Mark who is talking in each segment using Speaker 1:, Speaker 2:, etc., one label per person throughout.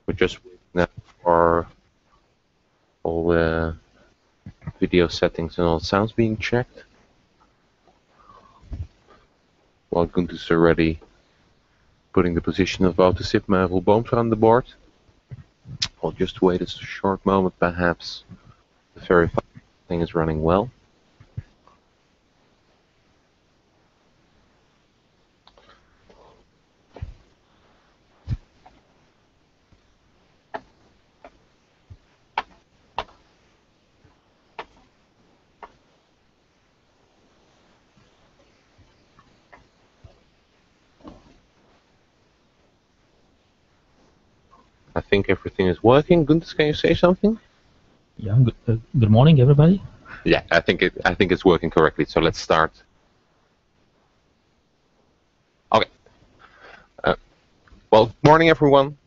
Speaker 1: We're just waiting now for all the video settings and all sounds being checked. While Gunther is already putting the position of Wouter Sipma and Roel Boomstra on the board. I'll just wait a short moment, perhaps the verify thing is running well. I think everything is working. Gunther, can you say something?
Speaker 2: Yeah. Good morning, everybody.
Speaker 1: Yeah, I think it's working correctly. So let's start. Okay. Well, good morning, everyone.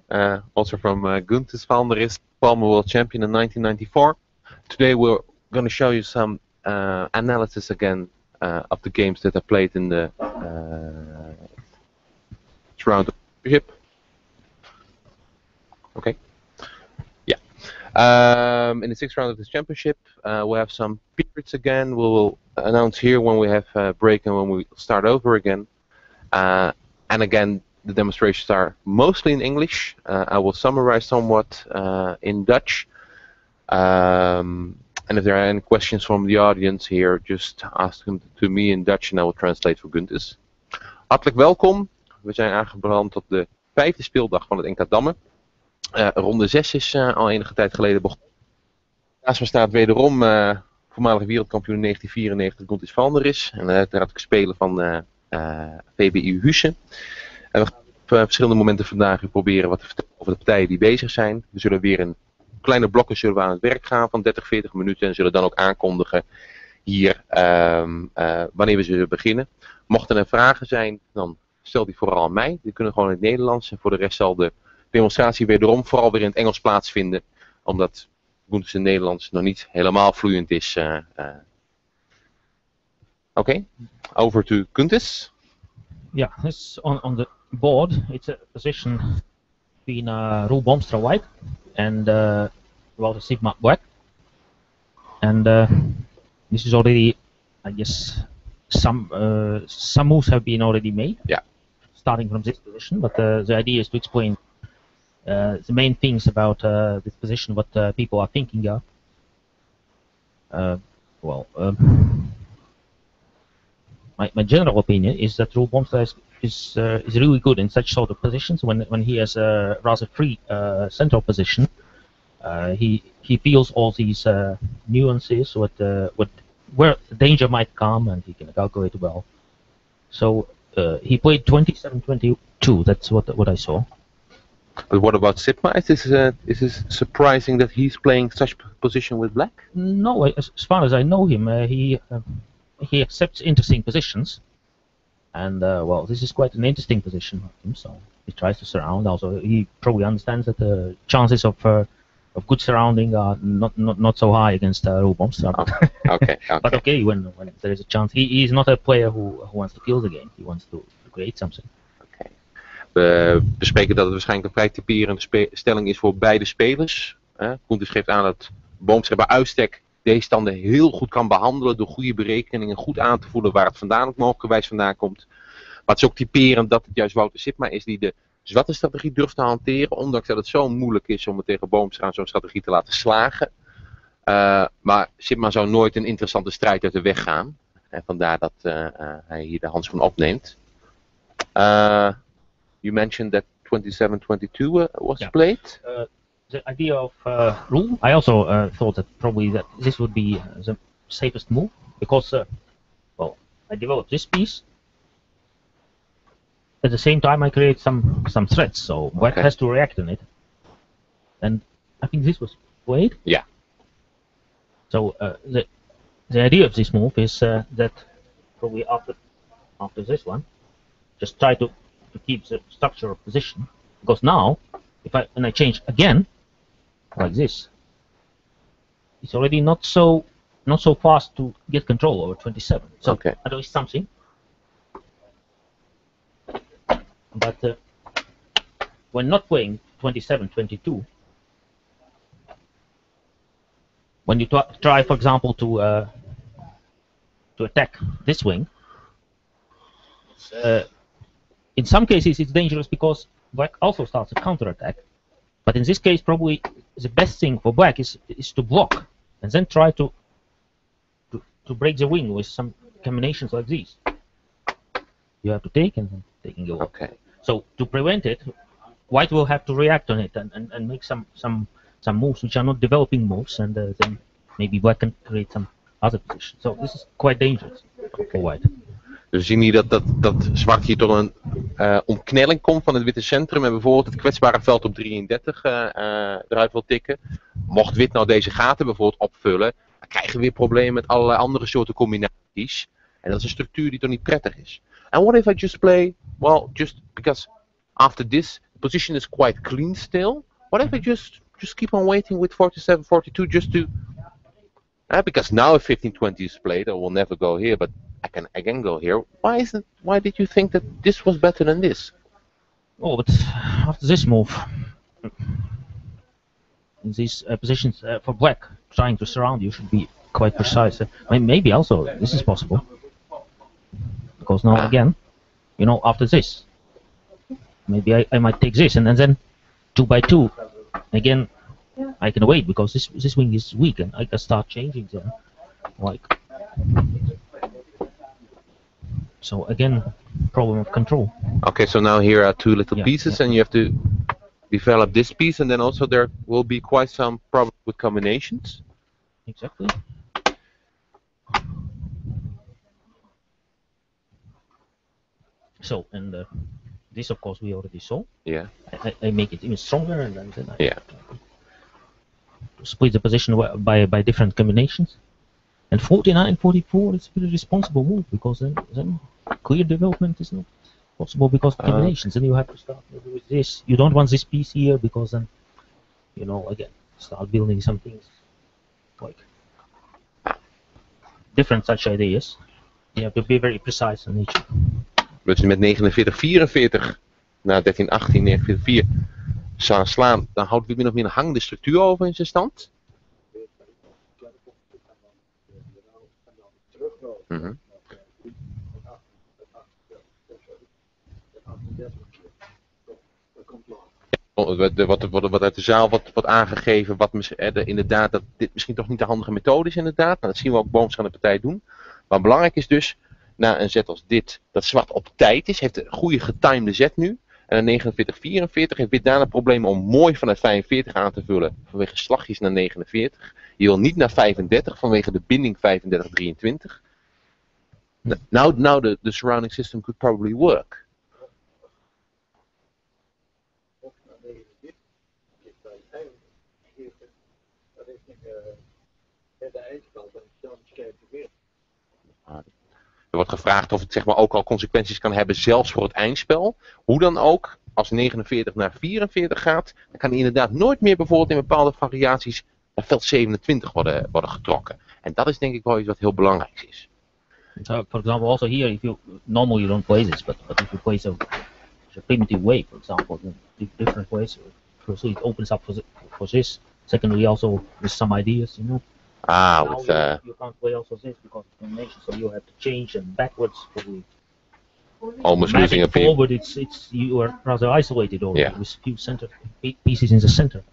Speaker 1: Also from Gunther's Valneris, former world champion in 1994. Today we're going to show you some analysis again of the games that I played in the round of the championship. Okay. Yeah. In the 6th round of this championship, we'll have some periods again. We'll announce here when we have a break and when we start over again. And again, the demonstrations are mostly in English. I will summarize somewhat in Dutch. And if there are any questions from the audience here, just ask them to me in Dutch and I will translate for Gunther. Hartelijk welkom. We zijn aangebrand op de 5e speeldag van het NK Dammen. Ronde 6 is al enige tijd geleden begonnen. Naast me staat wederom voormalig wereldkampioen in 1994 Gunther Valneris. En uiteraard ook speler van VBU Husse. En we gaan op verschillende momenten vandaag proberen wat te vertellen over de partijen die bezig zijn. We zullen weer in kleine blokken zullen we aan het werk gaan van 30, 40 minuten. En zullen dan ook aankondigen hier wanneer we zullen beginnen. Mochten er vragen zijn, dan stel die vooral aan mij. Die kunnen gewoon in het Nederlands. En voor de rest zal de demonstratie wederom vooral weer in het Engels plaatsvinden. Omdat Gunther's Nederlands nog niet helemaal vloeiend is. Okay, over to Keurentjes.
Speaker 2: Yeah, it's on the board. It's a position between Roel Boomstra white and Wouter Sipma black. And this is already, I guess, some moves have been already made.
Speaker 1: Yeah. Starting
Speaker 2: from this position, but the idea is to explain the main things about this position, what people are thinking of. My general opinion is that Roel Boomstra is really good in such sort of positions when he has a rather free central position. He feels all these nuances, where the danger might come, and he can calculate well. So he played 27-22. That's what I saw.
Speaker 1: But what about Sipma? Is this surprising that he's playing such position with black?
Speaker 2: No, as far as I know him, he accepts interesting positions, and well, this is quite an interesting position for him. So he tries to surround. Also, he probably understands that the chances of good surrounding are not so high against Roel Boomstra.
Speaker 1: Okay.
Speaker 2: But okay, when there is a chance, he is not a player who wants to kill the game. He wants to create something.
Speaker 1: We bespreken dat het waarschijnlijk een vrij typerende stelling is voor beide spelers. Keurentjes geeft aan dat Boomstra bij uitstek deze standen heel goed kan behandelen door goede berekeningen, goed aan te voelen waar het vandaan ook mogelijkerwijs vandaan komt. Maar het is ook typerend dat het juist Wouter Sipma is die de zwarte strategie durft te hanteren, ondanks dat het zo moeilijk is om het tegen Boomstra zo'n strategie te laten slagen. Maar Sipma zou nooit een interessante strijd uit de weg gaan. En vandaar dat hij hier de handschoen opneemt. You mentioned that 27-22 was played.
Speaker 2: The idea of rule, I also thought that probably that this would be the safest move because, well, I developed this piece. At the same time, I create some threats, so black has to react on it. And I think this was played.
Speaker 1: Yeah.
Speaker 2: So the idea of this move is that probably after this one, just try to keep the structure of position, because now when I change again like this, it's already not so fast to get control over 27. So I do something, but when not playing 27-22, when you try, for example, to attack this wing, in some cases it's dangerous because black also starts a counterattack. But in this case, probably the best thing for black is to block and then try to break the wing with some combinations like these. You have to take and then taking a walk.
Speaker 1: Okay.
Speaker 2: So to prevent it, white will have to react on it and make some moves which are not developing moves, and then maybe black can create some other position. So this is quite dangerous for white.
Speaker 1: Dus we zien hier dat zwart hier tot een omknelling komt van het witte centrum en bijvoorbeeld het kwetsbare veld op 33 eruit wil tikken. Mocht wit nou deze gaten bijvoorbeeld opvullen, dan krijgen we weer problemen met allerlei andere soorten combinaties. En dat is een structuur die toch niet prettig is. And what if I just play, well, just because after this the position is quite clean still, what if I just keep on waiting with 47-42 just to, because now if 15-20 is played, I will never go here, but I can again go here. Why did you think that this was better than this?
Speaker 2: Oh, but after this move, in these positions for black, trying to surround you should be quite precise. Maybe also this is possible, because now again, you know, after this, maybe I might take this, and then 2 by 2, again, I can wait because this wing is weak, and I can start changing them, like. So again, problem of control.
Speaker 1: Okay, so now here are two little pieces, and you have to develop this piece, and then also there will be quite some problems with combinations.
Speaker 2: Exactly. So, and this of course we already saw.
Speaker 1: Yeah.
Speaker 2: I make it even stronger, and then I split the position by different combinations. And 49-44 is a pretty responsible move, because then clear development is not possible because of combinations. And you have to start maybe with this. You don't want this piece here because then, you know, again, start building some things like different such ideas. You have to be very precise on each.
Speaker 1: Dus met 49-44 na 13-18, 49-4 zou slaan, dan houdt we min of meer een hangende structuur over in zijn stand. Wat uit de zaal wordt aangegeven, inderdaad dat dit misschien toch niet de handige methode is inderdaad. Nou, dat zien we ook Boomstra aan de partij doen. Maar belangrijk is dus, na een zet als dit, dat zwart op tijd is, heeft een goede getimede zet nu. En een 49-44 heeft wit daarna problemen om mooi vanuit 45 aan te vullen, vanwege slagjes naar 49. Je wil niet naar 35 vanwege de binding 35-23. Now the surrounding system could probably work. Er wordt gevraagd of het zeg maar ook al consequenties kan hebben zelfs voor het eindspel. Hoe dan ook, als 49 naar 44 gaat, dan kan hij inderdaad nooit meer bijvoorbeeld in bepaalde variaties naar veld 27 worden getrokken. En dat is denk ik wel iets wat heel belangrijk is.
Speaker 2: So, for example, also here, if you normally you don't play this, but if you play a primitive way, for example, in different ways, firstly it opens up for this. Secondly, also with some ideas, you know. You can't play also this because of combination, so you have to change and backwards probably.
Speaker 1: Almost losing a piece.
Speaker 2: Forward, you are rather isolated already with few center pieces in the center.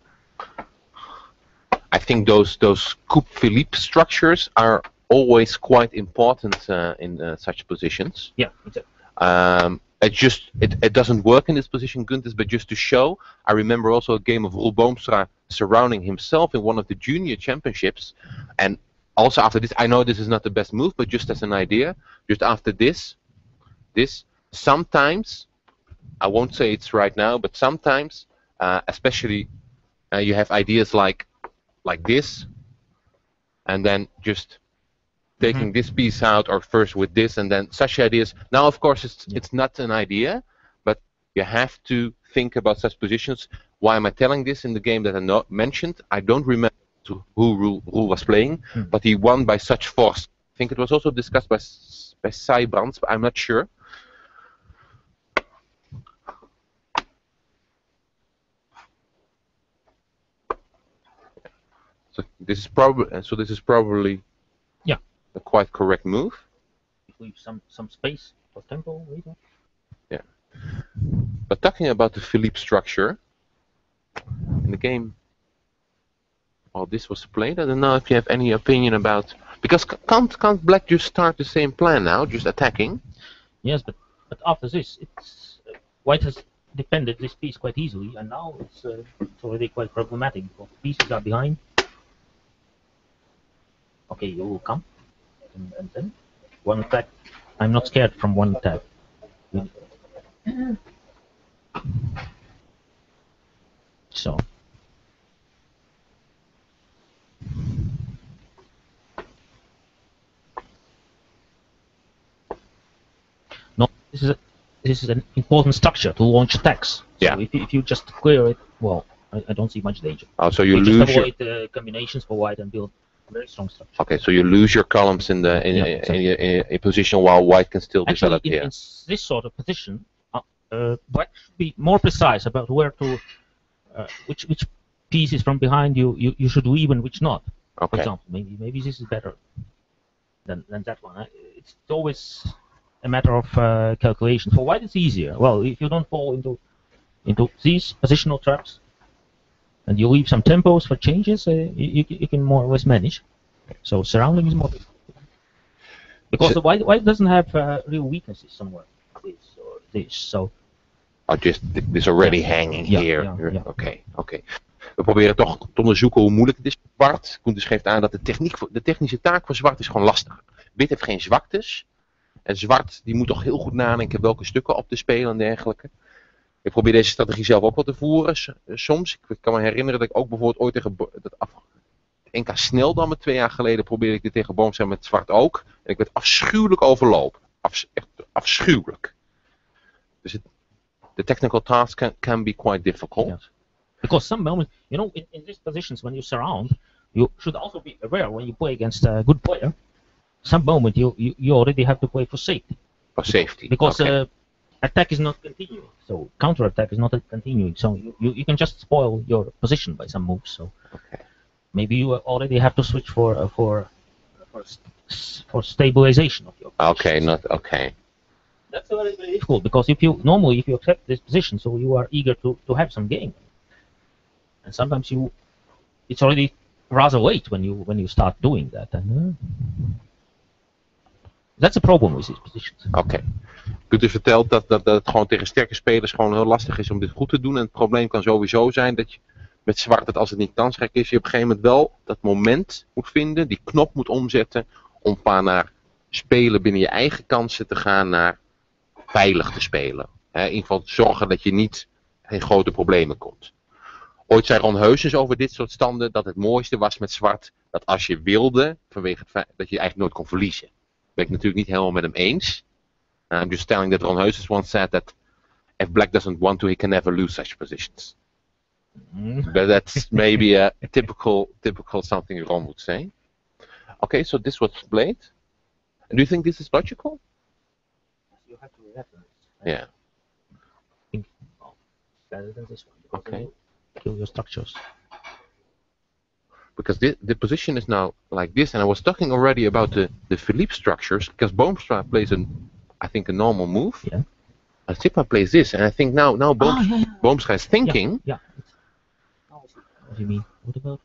Speaker 1: I think those Coupe Philippe structures are always quite important in such positions.
Speaker 2: Yeah, exactly.
Speaker 1: It doesn't work in this position, Gunters, but just to show, I remember also a game of Roel Boomstra surrounding himself in one of the junior championships, and also after this, I know this is not the best move, but just as an idea, just after this, sometimes, I won't say it's right now, but sometimes, especially, you have ideas like this, and then just taking this piece out, or first with this, and then such ideas. Now, of course, it's not an idea, but you have to think about such positions. Why am I telling this in the game that I mentioned? I don't remember who Roel was playing, but he won by such force. I think it was also discussed by Sai Brands, but I'm not sure. So this is probably a quite correct move.
Speaker 2: Leave some space for tempo later.
Speaker 1: Yeah. But talking about the Philippe structure in the game, while this was played, I don't know if you have any opinion about, because can't Black just start the same plan now, just attacking?
Speaker 2: Yes, but after this, White has defended this piece quite easily, and now it's already quite problematic because pieces are behind. Okay, you will come. And then one attack. I'm not scared from one attack. So no, this is an important structure to launch attacks.
Speaker 1: Yeah.
Speaker 2: So if you just clear it, well, I don't see much danger.
Speaker 1: Oh, so you
Speaker 2: just
Speaker 1: lose
Speaker 2: avoid combinations for White and build very strong structure.
Speaker 1: Okay, so you lose your columns in a position while White can still develop here.
Speaker 2: In this sort of position, Black should be more precise about where to, which pieces from behind you should leave and which not.
Speaker 1: Okay.
Speaker 2: For example, maybe this is better than that one. It's always a matter of calculation. For White, it's easier. Well, if you don't fall into these positional traps, and you leave some tempos for changes, you can more or less manage. So surrounding is more difficult. Because the White doesn't have real weaknesses somewhere. This or this, so.
Speaker 1: Oh, just this already hanging here.
Speaker 2: Yeah.
Speaker 1: Oké. We proberen toch te onderzoeken hoe moeilijk het is voor Zwart. Koenters geeft aan dat de technische taak voor Zwart is gewoon lastig. Wit heeft geen zwaktes. En Zwart die moet toch heel goed nadenken welke stukken op te spelen en dergelijke. Ik probeer deze strategie zelf ook wel te voeren soms. Ik kan me herinneren dat ik ook bijvoorbeeld ooit tegen NK Snel dan met 2 jaar geleden probeerde ik dit tegen Boomstra met Zwart ook. En ik werd afschuwelijk overlopen. Echt afschuwelijk. Dus the technical task can be quite difficult.
Speaker 2: Yeah. Because some moments, in these positions when you surround, you should also be aware when you play against a good player. Some moment you already have to play for safety.
Speaker 1: For safety.
Speaker 2: Because attack is not continuing, so counter attack is not continuing. So you can just spoil your position by some moves. So maybe you already have to switch for stabilization of your position. That's very, very difficult because if you accept this position, so you are eager to have some game, and sometimes it's already rather late when you start doing that, and that's a problem with these positions.
Speaker 1: Oké. U dus vertelt dat het gewoon tegen sterke spelers gewoon heel lastig is om dit goed te doen. En het probleem kan sowieso zijn dat je met Zwart, dat als het niet kansrijk is, je op een gegeven moment wel dat moment moet vinden, die knop moet omzetten om van naar spelen binnen je eigen kansen te gaan naar veilig te spelen. In ieder geval zorgen dat je niet in grote problemen komt. Ooit zei Ron Heusens over dit soort standen dat het mooiste was met Zwart dat als je wilde, vanwege het feit dat je eigenlijk nooit kon verliezen. Ben ik natuurlijk niet helemaal met hem eens. I'm just telling that Ron Heusens once said that if Black doesn't want to, he can never lose such positions. But that's maybe a typical something Ron would say. Okay, so this was played. And do you think this is logical?
Speaker 2: You have to react on it.
Speaker 1: Yeah.
Speaker 2: I think better than this one.
Speaker 1: Okay.
Speaker 2: Kill your structures.
Speaker 1: Because the position is now like this, and I was talking already about the Philippe structures, because Boomstra plays I think a normal move.
Speaker 2: Yeah.
Speaker 1: Sipa plays this, and I think now Boomstra is thinking.
Speaker 2: Yeah. What do you mean? What about?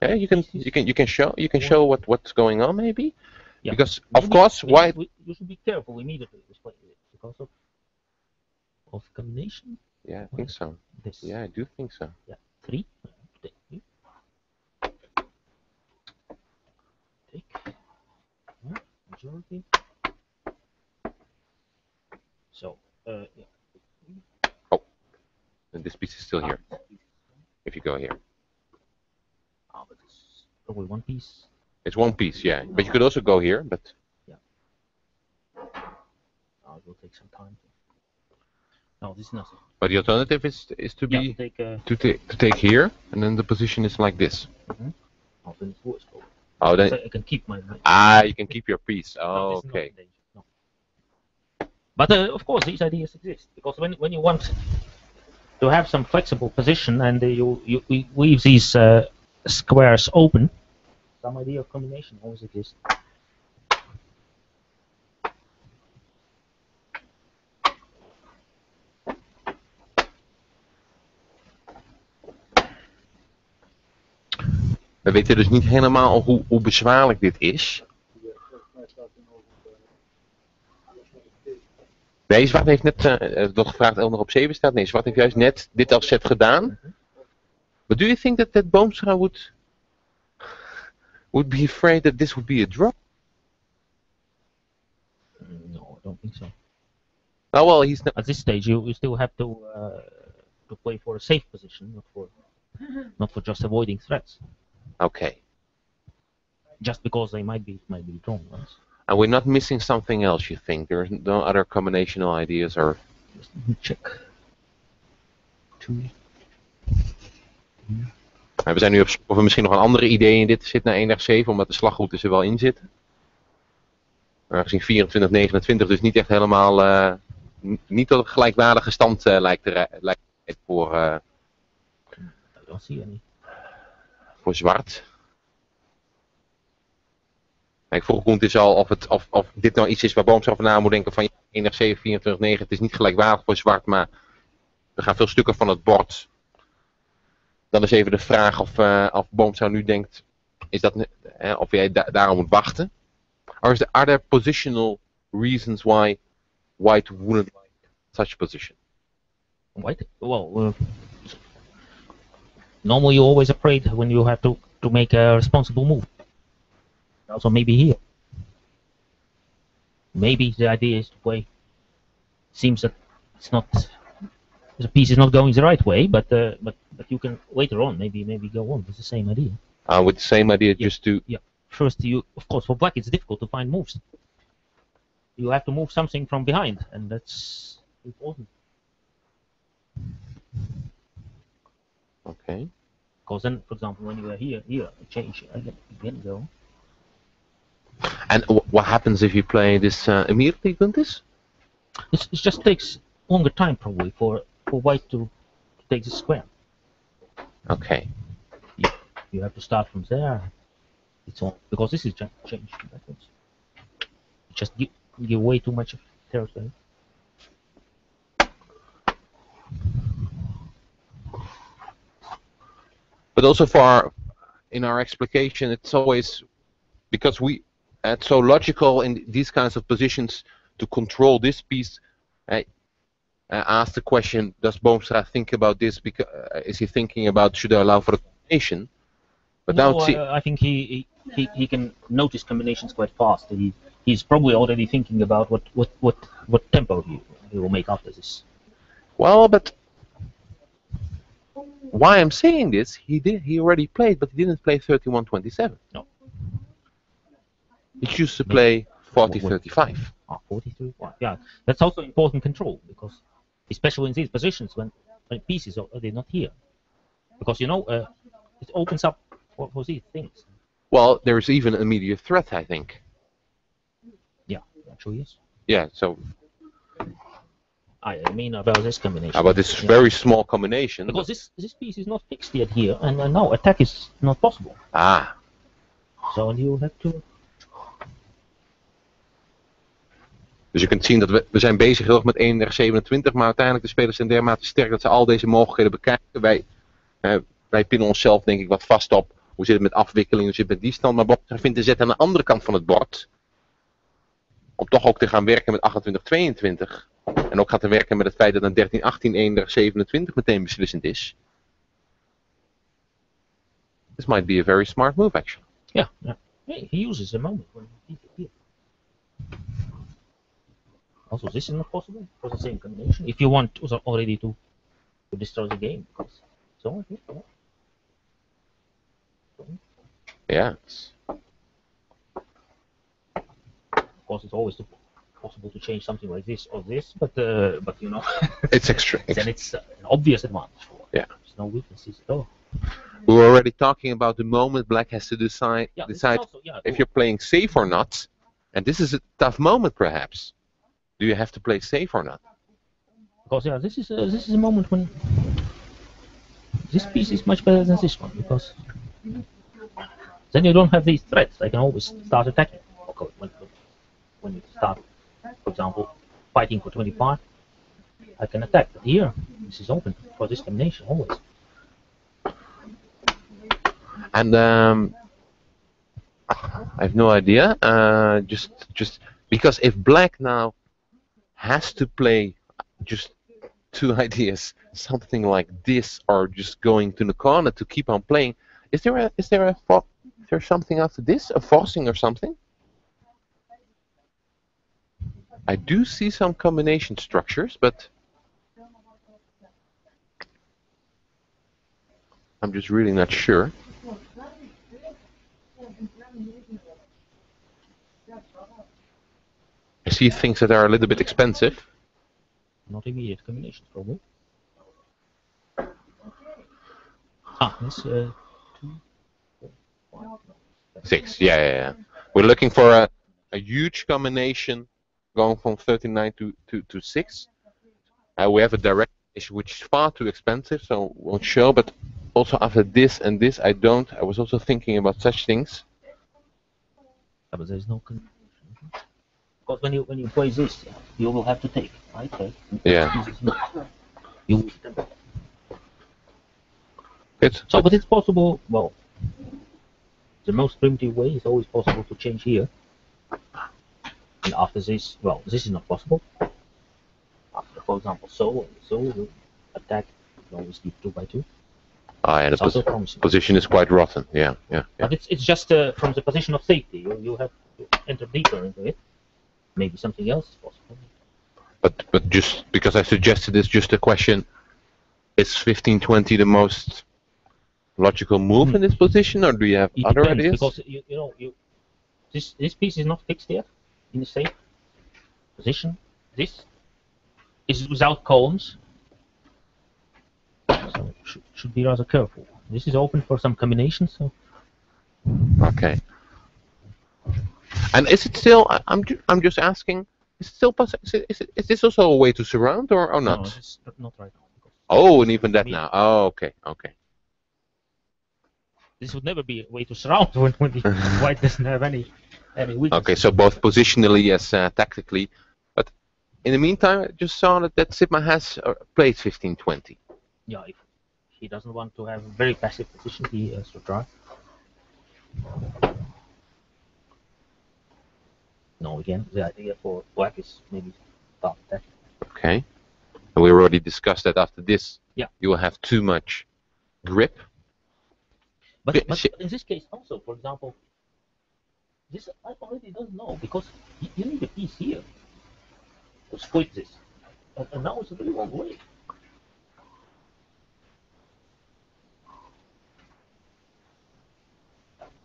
Speaker 1: Yeah, you can show what's going on maybe.
Speaker 2: Yeah.
Speaker 1: Because
Speaker 2: Maybe,
Speaker 1: of course, white.
Speaker 2: You should be careful immediately because of combination.
Speaker 1: Yeah, I think so.
Speaker 2: This.
Speaker 1: Yeah, I do think so.
Speaker 2: Yeah, 3. Take. Yeah, majority. So, yeah.
Speaker 1: Oh, and this piece is still here. If you go here.
Speaker 2: Oh, but it's probably one piece.
Speaker 1: It's one piece, yeah. But you could also go here, but.
Speaker 2: Yeah. Oh, it will take some time. No, this is nothing.
Speaker 1: But the alternative is to be
Speaker 2: take,
Speaker 1: to take here, and then the position is like this.
Speaker 2: Mm-hmm. Oh, then it's worse.
Speaker 1: Oh, then
Speaker 2: so I can keep my.
Speaker 1: you can keep your piece. Oh,
Speaker 2: no,
Speaker 1: okay.
Speaker 2: No. But of course, these ideas exist because when you want to have some flexible position and you leave these squares open, some idea of combination always exists.
Speaker 1: We weten dus niet helemaal hoe bezwaarlijk dit is. Nee, Zwart heeft net, wordt gevraagd of nog op 7 staat. Nee, Zwart heeft juist net dit als set gedaan. But do you think that Boomstra would be afraid that this would be a draw?
Speaker 2: No, I don't think so.
Speaker 1: Oh well, he's not.
Speaker 2: At this stage, you still have to play for a safe position, not for just avoiding threats.
Speaker 1: Okay.
Speaker 2: Just because they might be drawn once.
Speaker 1: And we're not missing something else, you think? There's no other combinational ideas or...
Speaker 2: Just check. 2.
Speaker 1: We zijn nu op zoek of er misschien nog een andere idee in dit zit naar 1 7, omdat de slagroutes er wel in zitten. Maar gezien 24, 29 dus niet echt helemaal... niet tot een gelijkwaardige stand lijkt voor...
Speaker 2: Dat zie je niet.
Speaker 1: Voor Zwart. Ik vroeg Koen is al of dit nou iets is waar Boomstra over na moet denken van 1 7, 24, 9. Het is niet gelijkwaardig voor Zwart, maar er gaan veel stukken van het bord. Dan is even de vraag of Boomstra nu denkt of jij daarom moet wachten. Or are there positional reasons why White wouldn't like such a position?
Speaker 2: White? Well, normally you're always afraid when you have to make a responsible move. Also maybe here. Maybe the idea is to play. Seems that the piece is not going the right way, but you can later on maybe go on with the same idea.
Speaker 1: With the same idea, just to.
Speaker 2: Yeah. First, of course for black it's difficult to find moves. You have to move something from behind, and that's important.
Speaker 1: Okay.
Speaker 2: Because then, for example, when you are here, change again go.
Speaker 1: And what happens if you play this immediately, Guntis?
Speaker 2: It just takes longer time probably for White to take the square.
Speaker 1: Okay.
Speaker 2: You have to start from there. It's all because this is changed backwards. You just give way too much of territory.
Speaker 1: But also in our explication, it's always because it's so logical in these kinds of positions to control this piece. Ask the question: does Boomstra think about this? Because is he thinking about should I allow for the combination? But
Speaker 2: no,
Speaker 1: now
Speaker 2: I think he can notice combinations quite fast. He's probably already thinking about what tempo he will make after this.
Speaker 1: Well, but why I'm saying this? He already played, but he didn't play 31-27.
Speaker 2: No.
Speaker 1: He chose to play 40-35.
Speaker 2: 40-35. Yeah, that's also important control because, especially in these positions when pieces are not here, because it opens up for these things.
Speaker 1: Well, there's even an immediate threat, I think.
Speaker 2: Yeah, actually yes.
Speaker 1: Yeah, so.
Speaker 2: I mean about this combination.
Speaker 1: About this very small combination.
Speaker 2: Because this piece is not fixed yet here, and now attack is not possible.
Speaker 1: Ah.
Speaker 2: So you have to.
Speaker 1: Dus je kunt zien dat we zijn bezig heel erg met 31-27, maar uiteindelijk de spelers zijn dermate sterk dat ze al deze mogelijkheden bekijken. Wij pinnen onszelf denk ik wat vast op hoe zit het met afwikkeling, hoe zit het met die stand. Maar Blank vindt de zet aan de andere kant van het bord. Om toch ook te gaan werken met 28-22. En ook gaat te werken met het feit dat een 13-18 31-27 meteen beslissend is. This might be a very smart move actually.
Speaker 2: Yeah, yeah. Hey, he uses the moment when he also, this is not possible for the same combination. If you want already to destroy the game, because so
Speaker 1: yeah.
Speaker 2: Of course, it's always possible to change something like this or this, but you know,
Speaker 1: It's extra.
Speaker 2: then it's an obvious advantage.
Speaker 1: Yeah.
Speaker 2: There's no weaknesses at all.
Speaker 1: We were already talking about the moment Black has to decide
Speaker 2: Also,
Speaker 1: if you're playing safe or not, and this is a tough moment perhaps. Do you have to play safe or not?
Speaker 2: Because this is a moment when this piece is much better than this one, because then you don't have these threats. I can always start attacking. Okay, when you start, for example, fighting for 25, I can attack. But here, this is open for this combination always.
Speaker 1: And I have no idea. Just because if Black now has to play just two ideas, something like this, or just going to the corner to keep on playing, is there something after this, a forcing or something? I do see some combination structures, but I'm just really not sure. I see things that are a little bit expensive.
Speaker 2: Not immediate combinations, probably. This 2, 4, 5,
Speaker 1: 6. Yeah. We're looking for a huge combination going from 39 to 6. We have a direct issue which is far too expensive, so won't show. But also after this and this, I was also thinking about such things.
Speaker 2: But there's no combination. Because when you play this, you will have to take, right?
Speaker 1: Yeah.
Speaker 2: You.
Speaker 1: But
Speaker 2: it's possible. Well, the most primitive way is always possible to change here. And after this, well, this is not possible. After, for example, so you attack, you always keep 2 by 2.
Speaker 1: Yeah, the position is quite rotten. Yeah.
Speaker 2: But it's just from the position of safety. You have to enter deeper into it. Maybe something else is possible.
Speaker 1: But just because I suggested this, just a question: is 15-20 the most logical move in this position, or do you have other ideas?
Speaker 2: Because you know this piece is not fixed yet in the safe position. This is without columns, so should be rather careful. This is open for some combinations. So.
Speaker 1: Okay. And is it still? I'm just asking. Is it still possible? Is this also a way to surround or not?
Speaker 2: No, it's not right now.
Speaker 1: Oh, and even that now. Oh, okay.
Speaker 2: This would never be a way to surround when the white doesn't have any weakness.
Speaker 1: Okay, so both positionally as tactically. But in the meantime, I just saw that Sigma has played 15-20.
Speaker 2: Yeah, if he doesn't want to have a very passive position, he has to try. No, again, the idea for Black is maybe start attacking.
Speaker 1: Okay. And we already discussed that after this, you will have too much grip.
Speaker 2: But in this case also, for example, this I already don't know, because you need a piece here to split this. And now it's a very long way.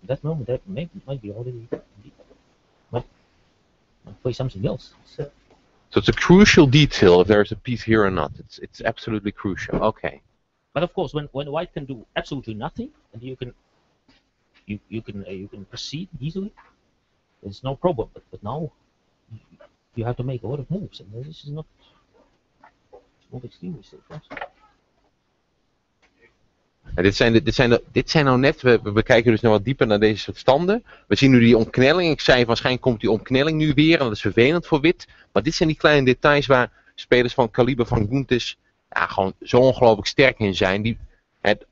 Speaker 2: That moment that might be already might play something else. So
Speaker 1: it's a crucial detail if there's a piece here or not. It's absolutely crucial. Okay.
Speaker 2: But of course, when white can do absolutely nothing, and you can proceed easily, there's no problem. But now you have to make a lot of moves, and this is not extremely safe.
Speaker 1: En dit zijn nou net, we kijken dus nou wat dieper naar deze soort standen. We zien nu die omknelling. Ik zei waarschijnlijk komt die omknelling nu weer en dat is vervelend voor wit. Maar dit zijn die kleine details waar spelers van het kaliber van Keurentjes gewoon zo ongelooflijk sterk in zijn.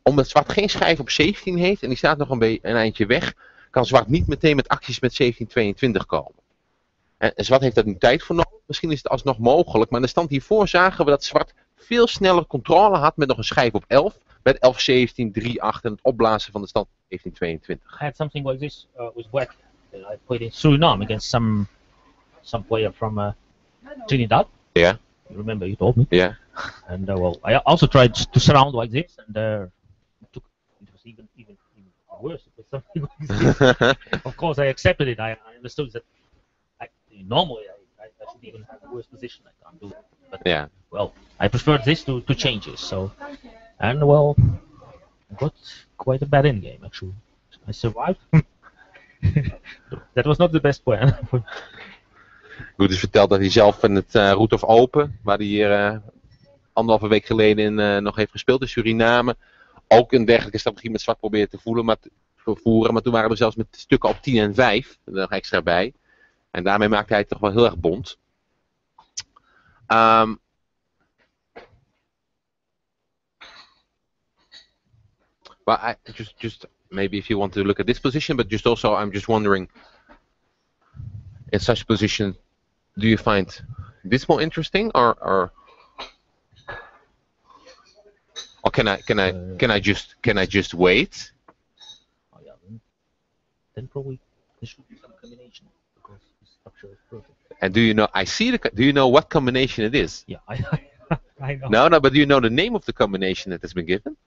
Speaker 1: Omdat zwart geen schijf op 17 heeft en die staat nog een eindje weg, kan zwart niet meteen met acties met 17-22 komen. En zwart heeft daar nu tijd voor nodig. Misschien is het alsnog mogelijk, maar in de stand hiervoor zagen we dat zwart veel sneller controle had met nog een schijf op 11. Met 11-17, 3-8 en het opblazen van de stand 17-22.
Speaker 2: I had something like this with black. I played in Suriname against some player from Trinidad.
Speaker 1: Yeah.
Speaker 2: You remember you told me?
Speaker 1: Yeah.
Speaker 2: And well, I also tried to surround like this, and it was even worse. It was something like this. Of course, I accepted it. I understood that normally I should even have a worse position. I can't do it. But
Speaker 1: Yeah.
Speaker 2: well, I preferred this to changes. So, and well, I got quite a bad end game actually. I survived. That was not the best plan.
Speaker 1: Goed, dus vertelt dat hij zelf in het Route of Open, waar hij hier 1,5 week geleden nog heeft gespeeld in Suriname, ook een dergelijke strategie met zwart probeerde te voeren, maar toen waren we zelfs met stukken op 10 en 5, er nog extra bij. En daarmee maakte hij het toch wel heel erg bont. But just maybe if you want to look at this position, but just also I'm just wondering, in such a position, do you find this more interesting, or can I just wait?
Speaker 2: Oh yeah, then probably there should be some combination because the structure is perfect.
Speaker 1: And do you know? Do you know what combination it is?
Speaker 2: Yeah, I know.
Speaker 1: No, but do you know the name of the combination that has been given?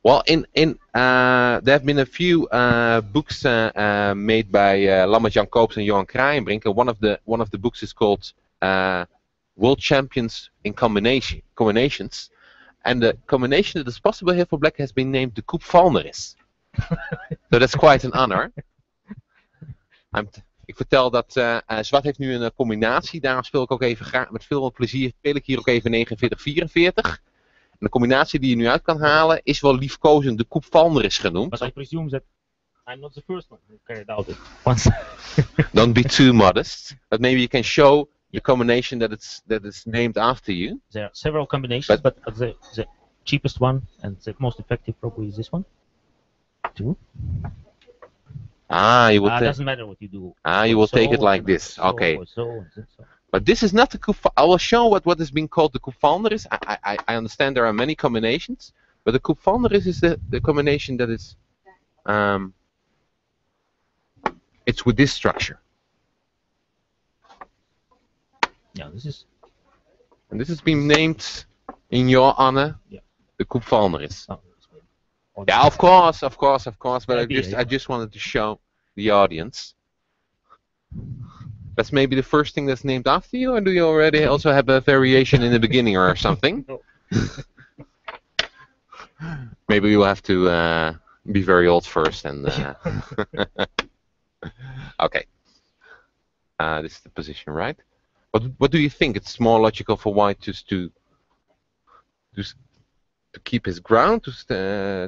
Speaker 1: Well, there have been a few books made by Lammert-Jan Koops and Johan Kraaienbrink, and one of the books is called World Champions in Combinations, and the combination that is possible here for black has been named the Coupe Valneris. So that's quite an honor. Ik vertel dat zwart heeft nu een combinatie, daarom speel ik ook even graag met veel plezier, speel ik hier ook even 49-44. En de combinatie die je nu uit kan halen is wel liefkozend de Coupe Valneris genoemd.
Speaker 2: But I presume that I'm not the first one who carried out it once.
Speaker 1: Don't be too modest, but maybe you can show the combination that is named after you.
Speaker 2: There are several combinations, but the cheapest one and the most effective probably is this one. 2.
Speaker 1: You will
Speaker 2: doesn't matter what you do.
Speaker 1: You will take it like this. Okay.
Speaker 2: So.
Speaker 1: But this is not the Coupe. I will show what is being called the Coupe Valneris. I understand there are many combinations, but the Coupe Valneris is the combination that is it's with this structure.
Speaker 2: Yeah, this is.
Speaker 1: And this has been named in your honor, the Coupe Valneris.
Speaker 2: Oh,
Speaker 1: yeah, of course. But I just wanted to show the audience. That's maybe the first thing that's named after you, or do you already also have a variation in the beginning or something?
Speaker 2: No.
Speaker 1: Maybe you will have to be very old first and. Okay. This is the position, right? What do you think? It's more logical for white just to keep his ground, to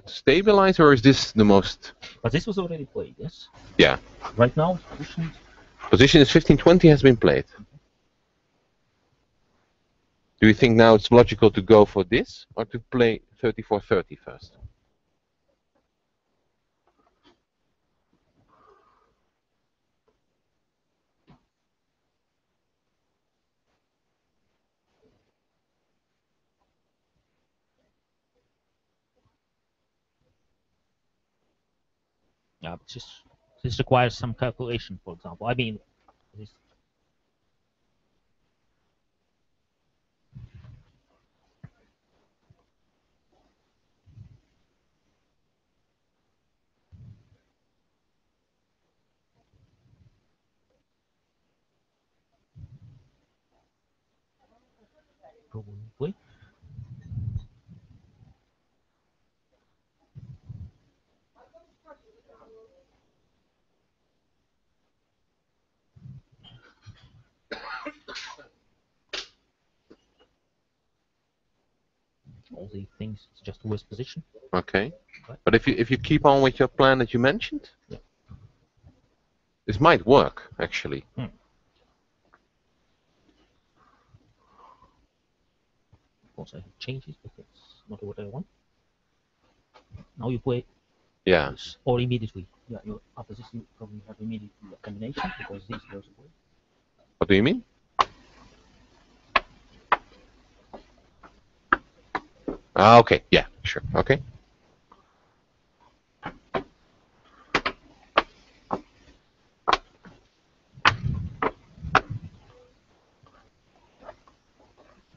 Speaker 1: stabilize, or is this the most?
Speaker 2: But this was already played, yes.
Speaker 1: Yeah.
Speaker 2: Right now,
Speaker 1: position is 15-20 has been played. Do you think now it's logical to go for this, or to play 34-30 first?
Speaker 2: Yeah, but this requires some calculation, for example. I mean, this. Probably. All these things, it's just worse position.
Speaker 1: Okay. But if you keep on with your plan that you mentioned, this might work actually.
Speaker 2: Of course, I have changes, but that's not what I want. Now you play.
Speaker 1: Yeah.
Speaker 2: Or immediately. Yeah, you after this you probably have immediate combination because this goes away.
Speaker 1: What do you mean? Ah, okay. Yeah. Sure. Okay.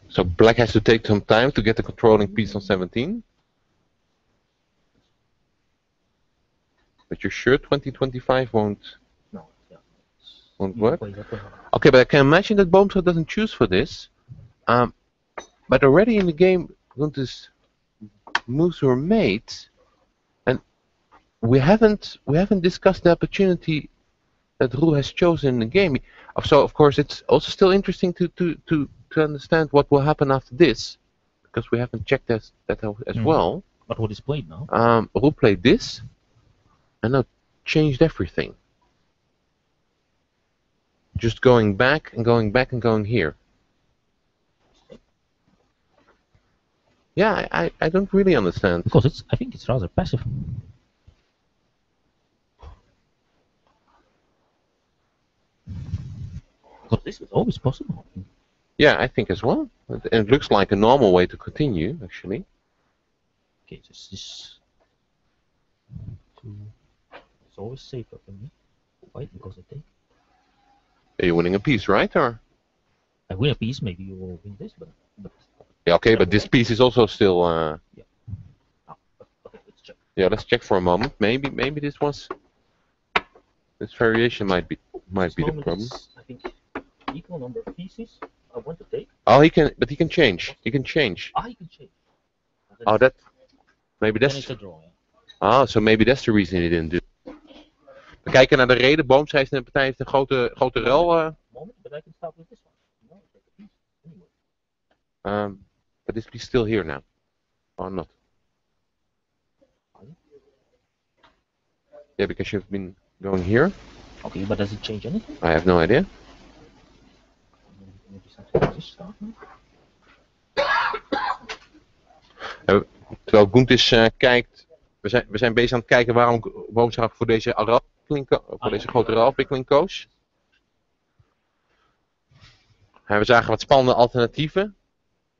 Speaker 1: So black has to take some time to get the controlling piece on 17. But you're sure 2025 won't work? Okay, but I can imagine that Boomstra doesn't choose for this. But already in the game, Gunther's moves were made, and we haven't discussed the opportunity that Roel has chosen in the game. So of course it's also still interesting to understand what will happen after this, because we haven't checked that as well.
Speaker 2: But what is played now?
Speaker 1: Roel played this, and now changed everything. Just going back and going back and going here. Yeah, I don't really understand.
Speaker 2: Because I think it's rather passive. Because this is always possible.
Speaker 1: Yeah, I think as well. And it looks like a normal way to continue, actually.
Speaker 2: Okay, this is it's always safer for me. White because I take.
Speaker 1: You're winning a piece, right? Or
Speaker 2: I win a piece, maybe you will win this, but
Speaker 1: yeah, okay, but this piece is also still.
Speaker 2: Yeah. Okay, let's check.
Speaker 1: Yeah, let's check for a moment. Maybe this variation might be the problem.
Speaker 2: I think equal number of pieces I want to take.
Speaker 1: Oh, he can change. He can change.
Speaker 2: Ah, he can change.
Speaker 1: Oh, that maybe that's.
Speaker 2: It's a draw, yeah.
Speaker 1: Ah, so maybe that's the reason he didn't do. We kijken naar de reden. Boomstra in de partij heeft een grote ruil.
Speaker 2: Moment, but I can start with this one. No, take a piece anyway.
Speaker 1: But this piece still here now, or not? Yeah, because you've been going here.
Speaker 2: Okay, but does it change anything?
Speaker 1: I have no idea.
Speaker 2: Maybe something like this start now?
Speaker 1: Terwijl Gunters kijkt, we zijn bezig aan het kijken waarom Boomstra voor deze grote ruilafwikkeling koos. We zagen wat spannende alternatieven.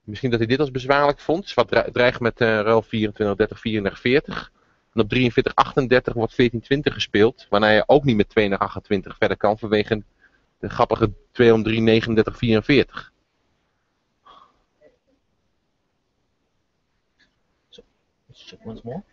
Speaker 1: Misschien dat hij dit als bezwaarlijk vond. Dus wat dreigt met ruil 24, 30, 34, 40. En op 43, 38 wordt 14, 20 gespeeld. Waarna je ook niet met 2 naar 28 verder kan vanwege de grappige 2 om 3, 39, 44.
Speaker 2: So, let's check once more.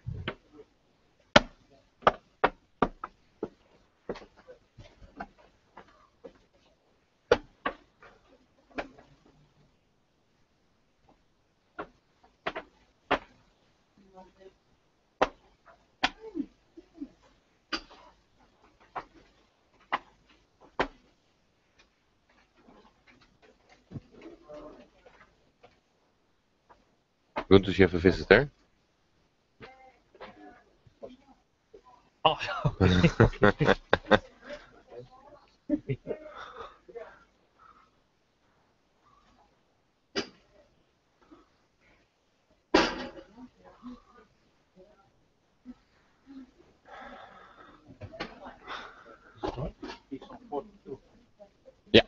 Speaker 1: Gunters, you have a visitor.
Speaker 2: Oh, okay.
Speaker 1: Yeah.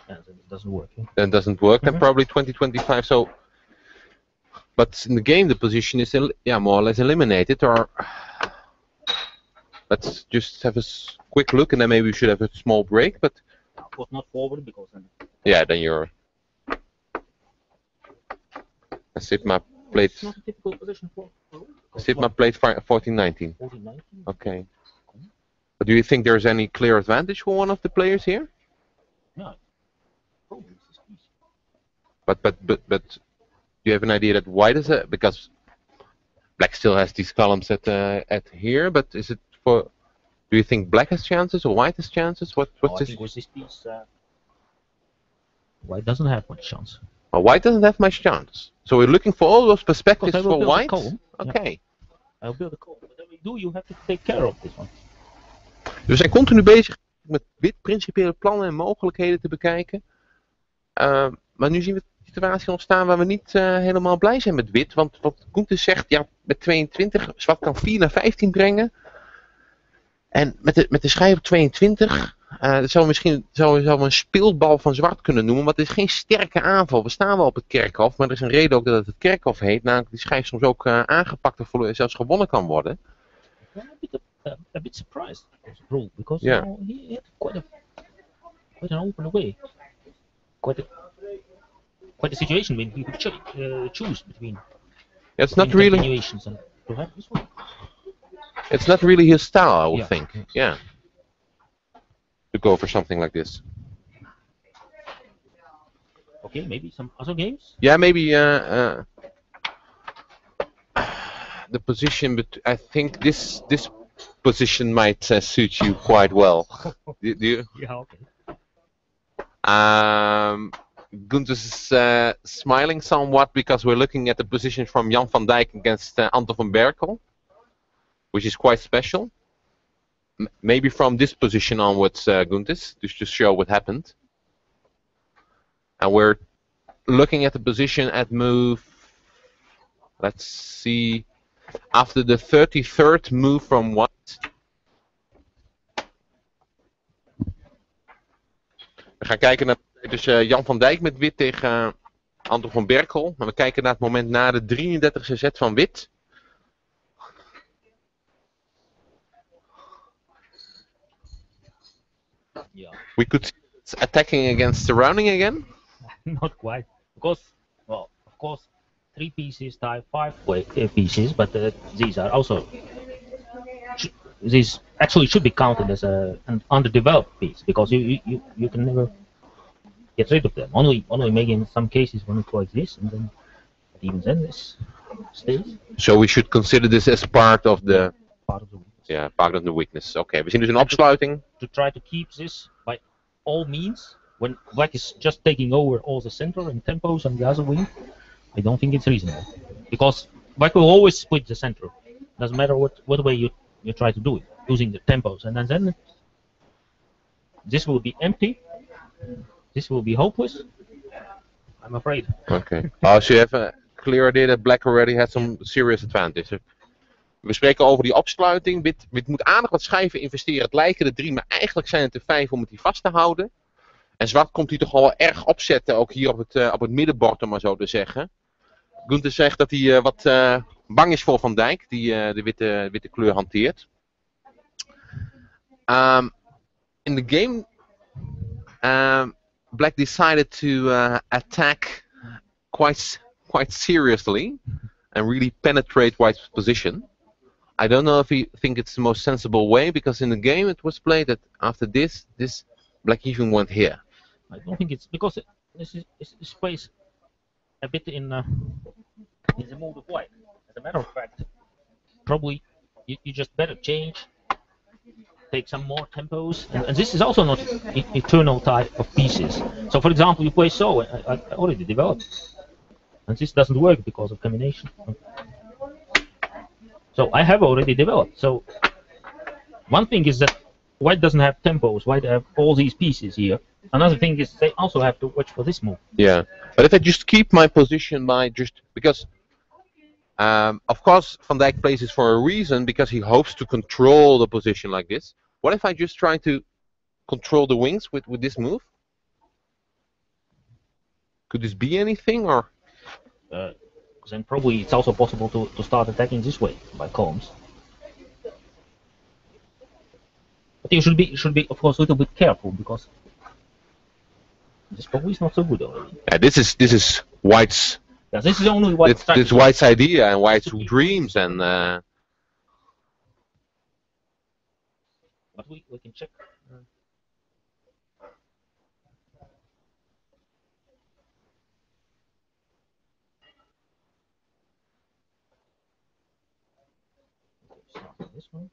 Speaker 2: It doesn't work. Yeah?
Speaker 1: That doesn't work, then probably 2025. So, but in the game, the position is more or less eliminated. Or let's just have a quick look, and then maybe we should have a small break. But
Speaker 2: of course, not forward because then.
Speaker 1: Yeah, then you're. I sit my plate.
Speaker 2: It's not a typical position for.
Speaker 1: I sit my plate 14-19.
Speaker 2: 14-19.
Speaker 1: Okay. But do you think there's any clear advantage for one of the players here?
Speaker 2: No.
Speaker 1: But do you have an idea that white is because black still has these columns at here, but is it for? Do you think black has chances or white has chances? What's
Speaker 2: I
Speaker 1: this?
Speaker 2: think with this piece, white doesn't have much chance.
Speaker 1: Oh, white doesn't have much chance. So we're looking for all those perspectives
Speaker 2: I will
Speaker 1: for
Speaker 2: build
Speaker 1: white.
Speaker 2: a column.
Speaker 1: Okay.
Speaker 2: Yeah. I'll build a column. Whatever you do, you have to take care of this one.
Speaker 1: We zijn continu bezig met wit principiële plannen en mogelijkheden te bekijken. maar nu zien we een situatie ontstaan waar we niet helemaal blij zijn met wit. Want wat Keurentjes zegt, ja, met 22, zwart kan 4 naar 15 brengen. En met de schijf op 22, dat zou een speelbal van zwart kunnen noemen. Want het is geen sterke aanval. We staan wel op het kerkhof, maar er is een reden ook dat het kerkhof heet. Namelijk die schijf soms ook aangepakt of zelfs gewonnen kan worden.
Speaker 2: A bit surprised, rule, because you know, he had quite an open way, quite a situation when he could choose between.
Speaker 1: It's not really.
Speaker 2: And to have this one.
Speaker 1: It's not really his style, I would think. Yeah. To go for something like this.
Speaker 2: Okay, maybe some other games.
Speaker 1: Yeah, maybe. The position, but I think this position might suit you quite well. Do you?
Speaker 2: Yeah, okay.
Speaker 1: Keurentjes is smiling somewhat because we're looking at the position from Jan van Dijk against Anton van Berkel, which is quite special. Maybe from this position onwards, Keurentjes, just to show what happened. And we're looking at the position at move. Let's see. After the 33rd move from white. We gaan kijken naar dus, Jan van Dijk met wit tegen Anton van Berkel. En we kijken naar het moment na de 33e zet van wit.
Speaker 2: Yeah.
Speaker 1: We could see it's attacking against surrounding again.
Speaker 2: Not quite, because well, of course, 3 pieces tie 5 pieces, but these are also these actually should be counted as an underdeveloped piece because you can never get rid of them. Only maybe in some cases when it like this, and then even then this stays.
Speaker 1: So we should consider this as part of the
Speaker 2: weakness.
Speaker 1: Yeah, part of the weakness. Okay, we zien dus een opsluiting.
Speaker 2: To try to keep this by all means, when black is just taking over all the center and tempos on the other wing, I don't think it's reasonable. Because black will always split the center. Doesn't matter what way you try to do it, using the tempos, and then this will be empty. This will be hopeless. I'm afraid.
Speaker 1: Okay. So you have a clear idea that black already has some serious advantage. We spreken over die opsluiting. Wit moet aardig wat schijven investeren. Het lijken er 3, maar eigenlijk zijn het er 5 om het hier vast te houden. En zwart komt hier toch al erg opzetten, ook hier op het middenbord, om maar zo te zeggen. Keurentjes zegt dat hij wat bang is voor Van Dijk, die de witte kleur hanteert. In the game, black decided to attack quite seriously and really penetrate white's position. I don't know if he thinks it's the most sensible way, because in the game it was played that after this black even went here.
Speaker 2: I don't think it's because this plays a bit in the mood of white. As a matter of fact, probably you just better change, take some more tempos, and this is also not eternal type of pieces. So, for example, you play so, I already developed, and this doesn't work because of combination. So I have already developed. So one thing is that white doesn't have tempos. White have all these pieces here. Another thing is they also have to watch for this move.
Speaker 1: Yeah, but if I just keep my position because of course Van Dijk plays this for a reason, because he hopes to control the position like this. What if I just try to control the wings with this move? Could this be anything, or?
Speaker 2: Then probably it's also possible to start attacking this way by columns. But you should be of course a little bit careful, because this probably is not so good already.
Speaker 1: Yeah, this is white's.
Speaker 2: Yeah, this is only white's.
Speaker 1: This white's idea and white's dreams, and.
Speaker 2: But we can check. This one.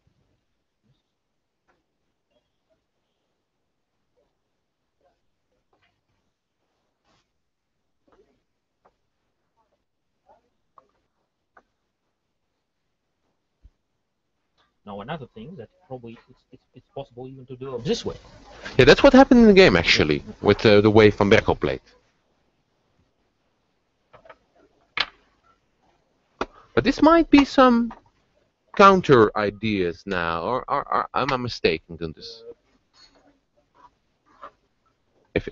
Speaker 2: Now another thing that probably it's possible even to do it this way.
Speaker 1: Yeah, that's what happened in the game actually with the way Van Berkel played. But this might be some counter ideas now, or am I mistaken on this?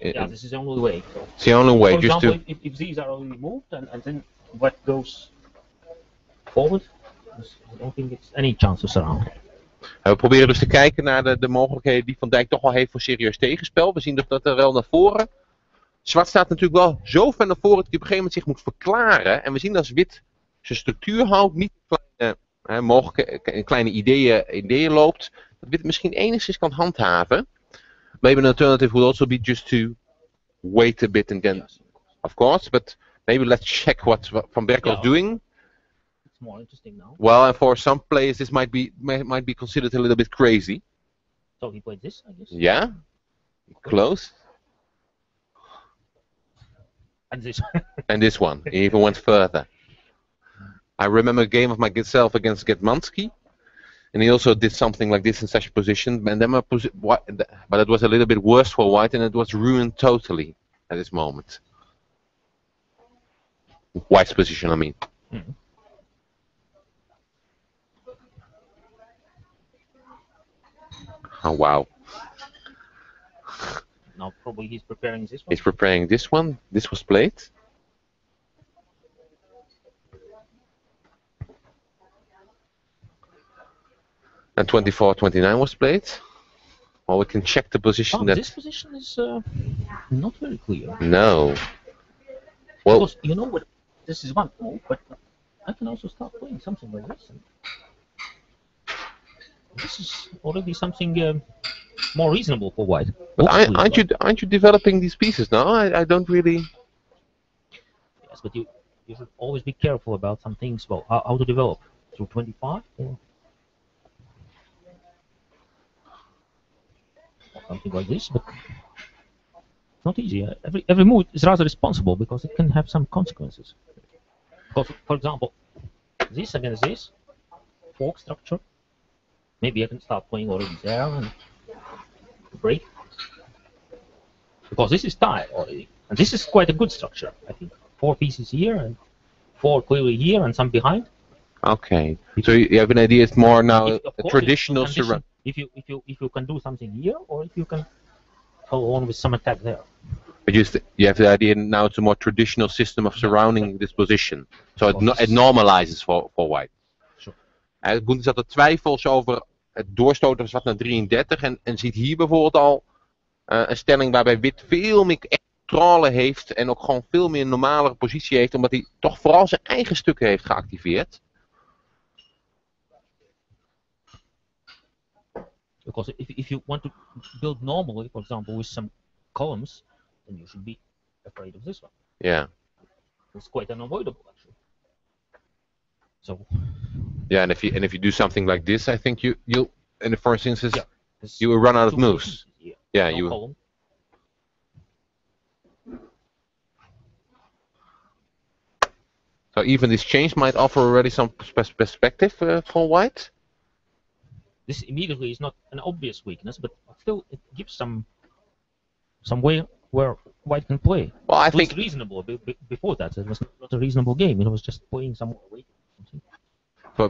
Speaker 2: Yeah, this is the only way. So,
Speaker 1: it's the only way.
Speaker 2: for
Speaker 1: Just
Speaker 2: example,
Speaker 1: to
Speaker 2: if these are already moved and then what goes forward, I don't think it's any chances around.
Speaker 1: We proberen dus te kijken naar de mogelijkheden die Van Dijk toch wel heeft voor serieus tegenspel. We zien dat er wel naar voren. Zwart staat natuurlijk wel zo ver naar voren dat hij op een gegeven moment zich moet verklaren. En we zien als wit zijn structuur houdt, niet kleine ideeën loopt, dat wit misschien enigszins kan handhaven. Maybe an alternative would also be just to wait a bit and then, of course, but maybe let's check what Van Berkel is doing.
Speaker 2: It's more interesting now.
Speaker 1: Well, and for some players this might be considered a little bit crazy.
Speaker 2: So he played this, I guess.
Speaker 1: Yeah, close.
Speaker 2: And this.
Speaker 1: And this one, he even went further. I remember a game of myself against Getmansky, and he also did something like this in such a position, and then but it was a little bit worse for white, and it was ruined totally at this moment. White's position, I mean.
Speaker 2: Mm-hmm.
Speaker 1: Oh wow.
Speaker 2: Now probably he's preparing this one.
Speaker 1: He's preparing this one. This was played. And 24-29 was played. Well, we can check the position.
Speaker 2: This position is not very clear.
Speaker 1: No. Well,
Speaker 2: because you know what? This is one move, but I can also start playing something like this. And this is already something more reasonable for white.
Speaker 1: But aren't you developing these pieces now? I don't really.
Speaker 2: Yes, but you should always be careful about some things. Well, how to develop through 25 or something like this, but it's not easy. Every move is rather responsible because it can have some consequences. Because, for example, this against this fork structure, maybe I can start playing already there and break. Because this is tied already, and this is quite a good structure. I think 4 pieces here and 4 clearly here and some behind.
Speaker 1: Okay. So you have an idea? It's more now a traditional surround.
Speaker 2: If you can do something here, or if you can follow on with some attack there.
Speaker 1: But you have the idea now it's a more traditional system of surrounding this position. So it normalizes for white.
Speaker 2: Sure.
Speaker 1: Boentes had er twijfels over het doorstoten van zwart naar 33 en ziet hier bijvoorbeeld al een stelling waarbij wit veel meer controle heeft en ook gewoon veel meer een normalere positie heeft, omdat hij toch vooral zijn eigen stukken heeft geactiveerd.
Speaker 2: Because if you want to build normally, for example, with some columns, then you should be afraid of this one.
Speaker 1: Yeah.
Speaker 2: It's quite unavoidable, actually. So.
Speaker 1: Yeah, and if you do something like this, I think you'll in the first instance you will run out of moves. Yeah,
Speaker 2: no
Speaker 1: you.
Speaker 2: Column.
Speaker 1: So even this change might offer already some perspective for white.
Speaker 2: This immediately is not an obvious weakness, but still it gives some way where white can play.
Speaker 1: Well, I think
Speaker 2: it's reasonable. Before that, it was not a reasonable game. It was just playing some weight.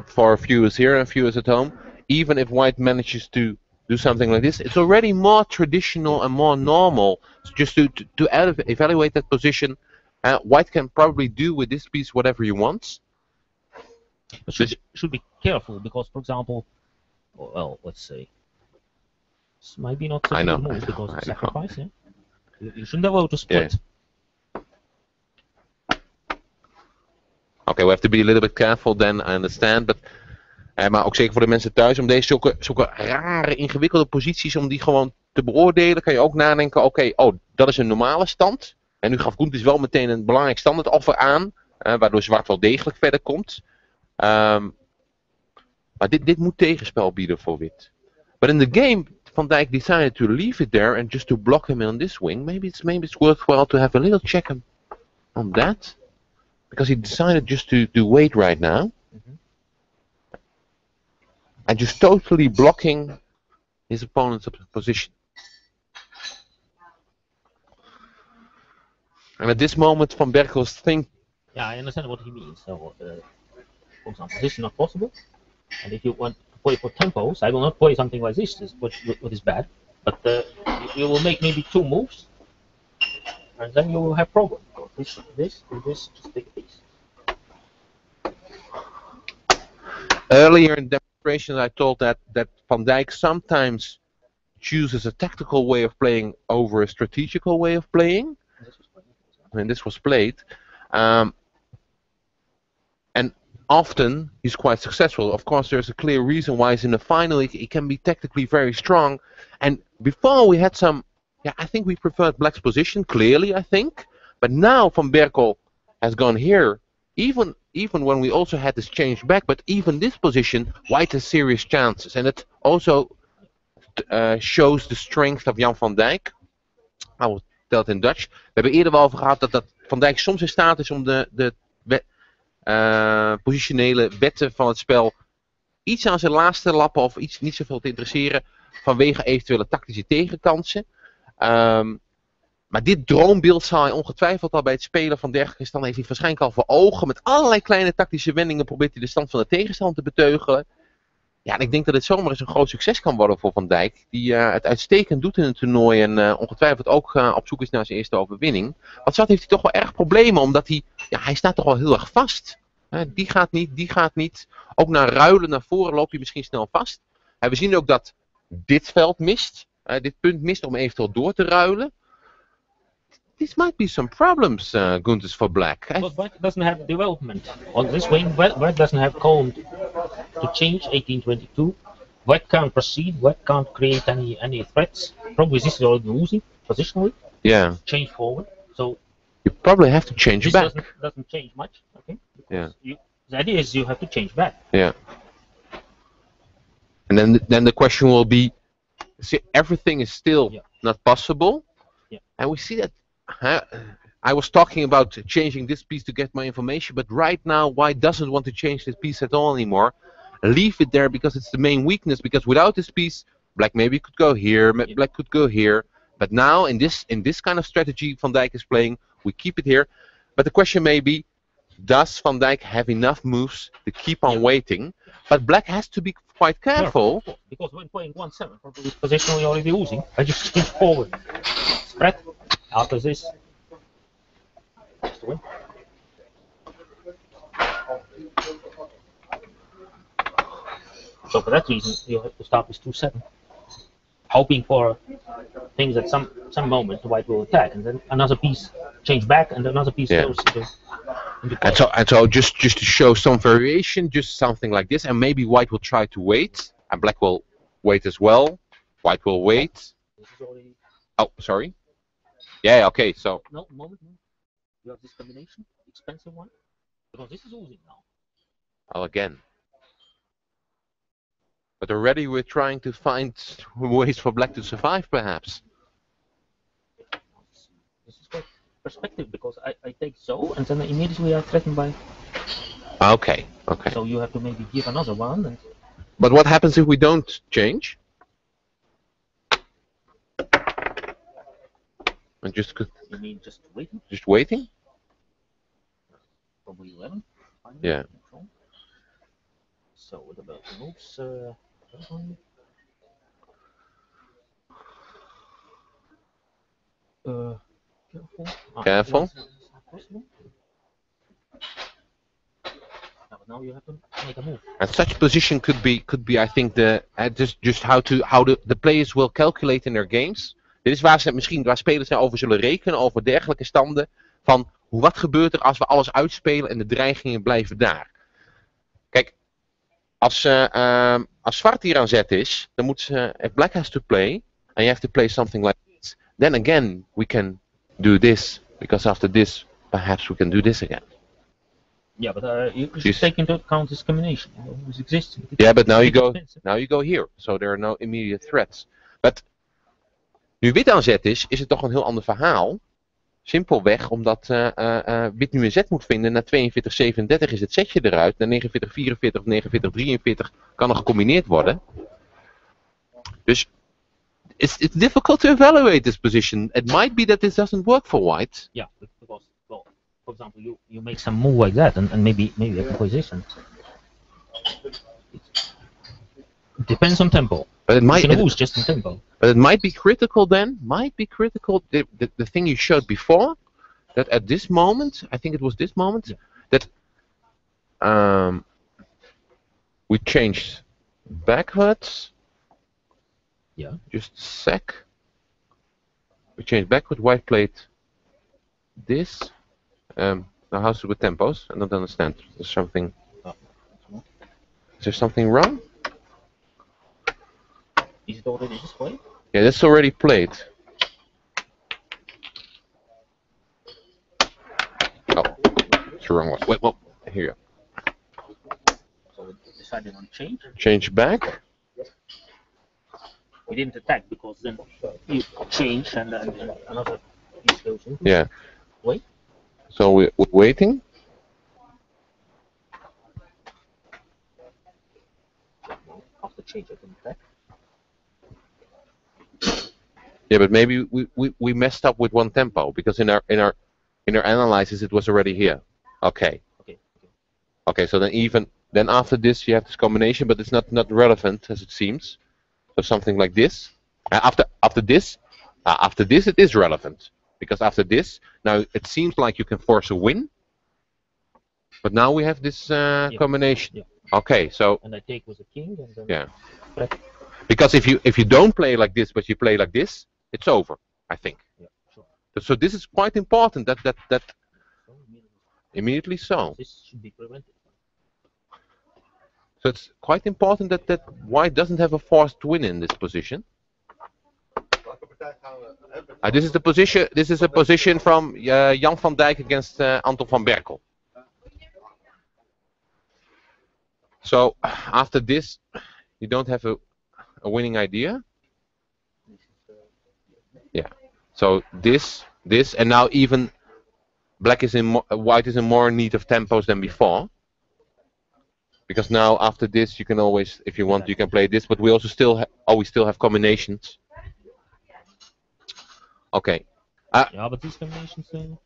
Speaker 1: For viewers here and viewers at home, even if white manages to do something like this, it's already more traditional and more normal. So just to evaluate that position, white can probably do with this piece whatever he wants.
Speaker 2: But should be careful because, for example, well, let's say this might be not such a good move because of sacrifice. Yeah? You shouldn't allow to split.
Speaker 1: Yeah. Okay, we have to be a little bit careful then, I understand. But, maar ook zeker voor de mensen thuis, om deze zulke rare, ingewikkelde posities, om die gewoon te beoordelen, kan je ook nadenken, oké, dat is een normale stand. En nu gaf Koentjes wel meteen een belangrijk standaardoffer aan, waardoor zwart wel degelijk verder komt. Maar dit moet tegenspel bieden voor wit. But in the game, Van Dijk decided to leave it there and just to block him on this wing. Maybe it's worthwhile to have a little check on that. Because he decided just to wait right now. Mm-hmm. And just totally blocking his opponent's position. And at this moment, Van Berkel's think.
Speaker 2: Yeah, I understand what he means. So, for example, this is not possible. And if you want to play for tempos, I will not play something like this, what is bad. But you will make maybe 2 moves, and then you will have problem. This, just take a piece.
Speaker 1: Earlier in demonstrations, I told that Van Dijk sometimes chooses a tactical way of playing over a strategical way of playing. And this was played. And often he's quite successful. Of course, there's a clear reason why he's in the final. He can be tactically very strong. And before we had some, I think we preferred Black's position, clearly, I think. But now Van Berkel has gone here. Even when we also had this change back, but even this position, White has serious chances. And it also shows the strength of Jan van Dijk. I will tell it in Dutch. We hebben eerder wel over gehad dat Van Dijk soms in staat is om de positionele wetten van het spel iets aan zijn laatste lappen of iets niet zoveel te interesseren vanwege eventuele tactische tegenkansen. Maar dit droombeeld zal hij ongetwijfeld al bij het spelen van dergelijke stand heeft hij waarschijnlijk al voor ogen. Met allerlei kleine tactische wendingen probeert hij de stand van de tegenstander te beteugelen. Ja, en ik denk dat het zomaar eens een groot succes kan worden voor Van Dijk. Die het uitstekend doet in het toernooi en ongetwijfeld ook op zoek is naar zijn eerste overwinning. Wat zat heeft hij toch wel erg problemen, omdat hij staat toch wel heel erg vast. Die gaat niet. Ook naar ruilen, naar voren loopt hij misschien snel vast. We zien ook dat dit veld mist. Dit punt mist om eventueel door te ruilen. This might be some problems, Gunters, for Black.
Speaker 2: But Black doesn't have development on this wing. Black doesn't have column to change 1822. Black can't proceed. Black can't create any threats. Probably this is already losing positionally.
Speaker 1: Yeah.
Speaker 2: Change forward. So
Speaker 1: you probably have to change
Speaker 2: this
Speaker 1: back.
Speaker 2: Doesn't change much. Okay.
Speaker 1: Yeah.
Speaker 2: The idea is you have to change back.
Speaker 1: Yeah. And then the question will be, see, everything is still not possible.
Speaker 2: Yeah.
Speaker 1: And we see that. I was talking about changing this piece to get my information, but right now White doesn't want to change this piece at all anymore. Leave it there because it's the main weakness, because without this piece, Black maybe could go here, Black could go here. But now in this kind of strategy Van Dijk is playing, we keep it here. But the question may be, does Van Dijk have enough moves to keep on waiting? But Black has to be quite careful.
Speaker 2: Because when playing 1-7, probably positionally already losing. I just switch forward. Spread. After this, just win. So for that reason, you have to start with 2-7, hoping for things at some moment the White will attack, and then another piece change back, and another piece goes into play.
Speaker 1: And so just to show some variation, just something like this, and maybe White will try to wait, and Black will wait as well. White will wait.
Speaker 2: This is already...
Speaker 1: Oh, sorry. Yeah, okay, so...
Speaker 2: No, moment. You have this combination, expensive one, because this is losing now.
Speaker 1: Oh, again. But already we're trying to find ways for Black to survive, perhaps.
Speaker 2: This is quite perspective, because I take so, and then immediately are threatened by...
Speaker 1: Okay.
Speaker 2: So you have to maybe give another one. And...
Speaker 1: But what happens if we don't change? And just could...
Speaker 2: You mean just waiting?
Speaker 1: Just waiting?
Speaker 2: Probably 11.
Speaker 1: Yeah.
Speaker 2: Control. So what about the moves?
Speaker 1: Careful.
Speaker 2: Now you have to make a move.
Speaker 1: And such position could be I think just how the players will calculate in their games. Dit is waar spelers over zullen rekenen, over dergelijke standen. Van wat gebeurt er als we alles uitspelen en de dreigingen blijven daar. Kijk, als zwart hier aan zet is, dan moet ze, if black has to play, and you have to play something like this, then again we can do this, because after this, perhaps we can do this again.
Speaker 2: Yeah, but you should take into account discrimination. It exists.
Speaker 1: Yeah, but now you go here, so there are no immediate threats. But nu wit aan zet is het toch een heel ander verhaal. Simpelweg omdat wit nu een zet moet vinden. Na 42-37 is het setje eruit. Na 49-44 of 49-43 kan er gecombineerd worden. Dus it's difficult to evaluate this position. It might be that this doesn't work for white.
Speaker 2: Yeah, because, well, for example, you make some move like that, and maybe a composition. Depends on tempo.
Speaker 1: But it
Speaker 2: You
Speaker 1: might.
Speaker 2: can lose just in tempo.
Speaker 1: But it might be critical then. Might be critical. The thing you showed before, that at this moment, I think it was this moment,
Speaker 2: Yeah.
Speaker 1: that we changed backwards.
Speaker 2: Yeah.
Speaker 1: Just a sec. We changed backward. White played this. Now how's it with tempos? I don't understand. There's something. Is there something wrong?
Speaker 2: Is it already displayed?
Speaker 1: Yeah, that's already played. Oh, it's the wrong one. Wait, well, here you go.
Speaker 2: So we decided on change.
Speaker 1: Change back.
Speaker 2: We didn't attack because then you change and then another piece goes in.
Speaker 1: Yeah.
Speaker 2: Wait.
Speaker 1: So we're waiting.
Speaker 2: After change, I can attack.
Speaker 1: Yeah, but maybe we messed up with one tempo because in our analysis it was already here. Okay. Okay. So then after this you have this combination, but it's not relevant as it seems. So something like this. After this it is relevant because after this now it seems like you can force a win. But now we have this combination.
Speaker 2: Yeah.
Speaker 1: Okay, so.
Speaker 2: And I take with a king and then.
Speaker 1: Yeah. Because if you don't play like this, but you play like this, it's over. I think.
Speaker 2: Yeah, sure.
Speaker 1: So this is quite important. That immediately so.
Speaker 2: This should be prevented.
Speaker 1: So it's quite important that White doesn't have a forced win in this position. This is the position. This is a position from Jan van Dijk against Anton van Berkel. So after this, you don't have a winning idea. Yeah. So this, and now even White is in more need of tempos than before. Because now after this, you can always, if you want, you can play this. But we also still have combinations. Okay.
Speaker 2: Yeah, but these combinations. Okay,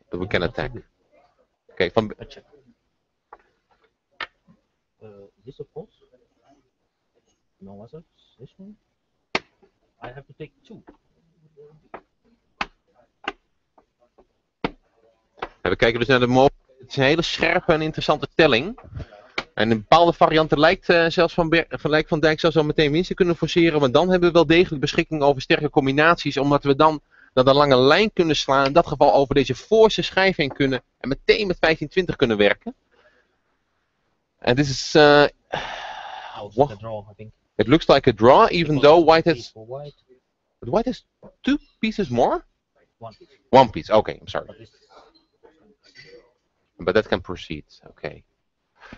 Speaker 1: but we can attack. Okay. From.
Speaker 2: This of course. No others. This one. I have to take 2.
Speaker 1: We kijken dus naar de mogelijkheden. Het is een hele scherpe en interessante stelling. En in bepaalde varianten lijkt zelfs Van Dijk zelfs al meteen winst te kunnen forceren. Maar dan hebben we wel degelijk beschikking over sterke combinaties. Omdat we dan naar de lange lijn kunnen slaan. In dat geval over deze voorste schijf heen kunnen. En meteen met 15-20 kunnen werken. En dit is...
Speaker 2: a draw, I think.
Speaker 1: It looks like a draw, even though White has...
Speaker 2: But
Speaker 1: White has 2 pieces more?
Speaker 2: 1 piece.
Speaker 1: 1 piece, okay, I'm sorry. But that can proceed, okay.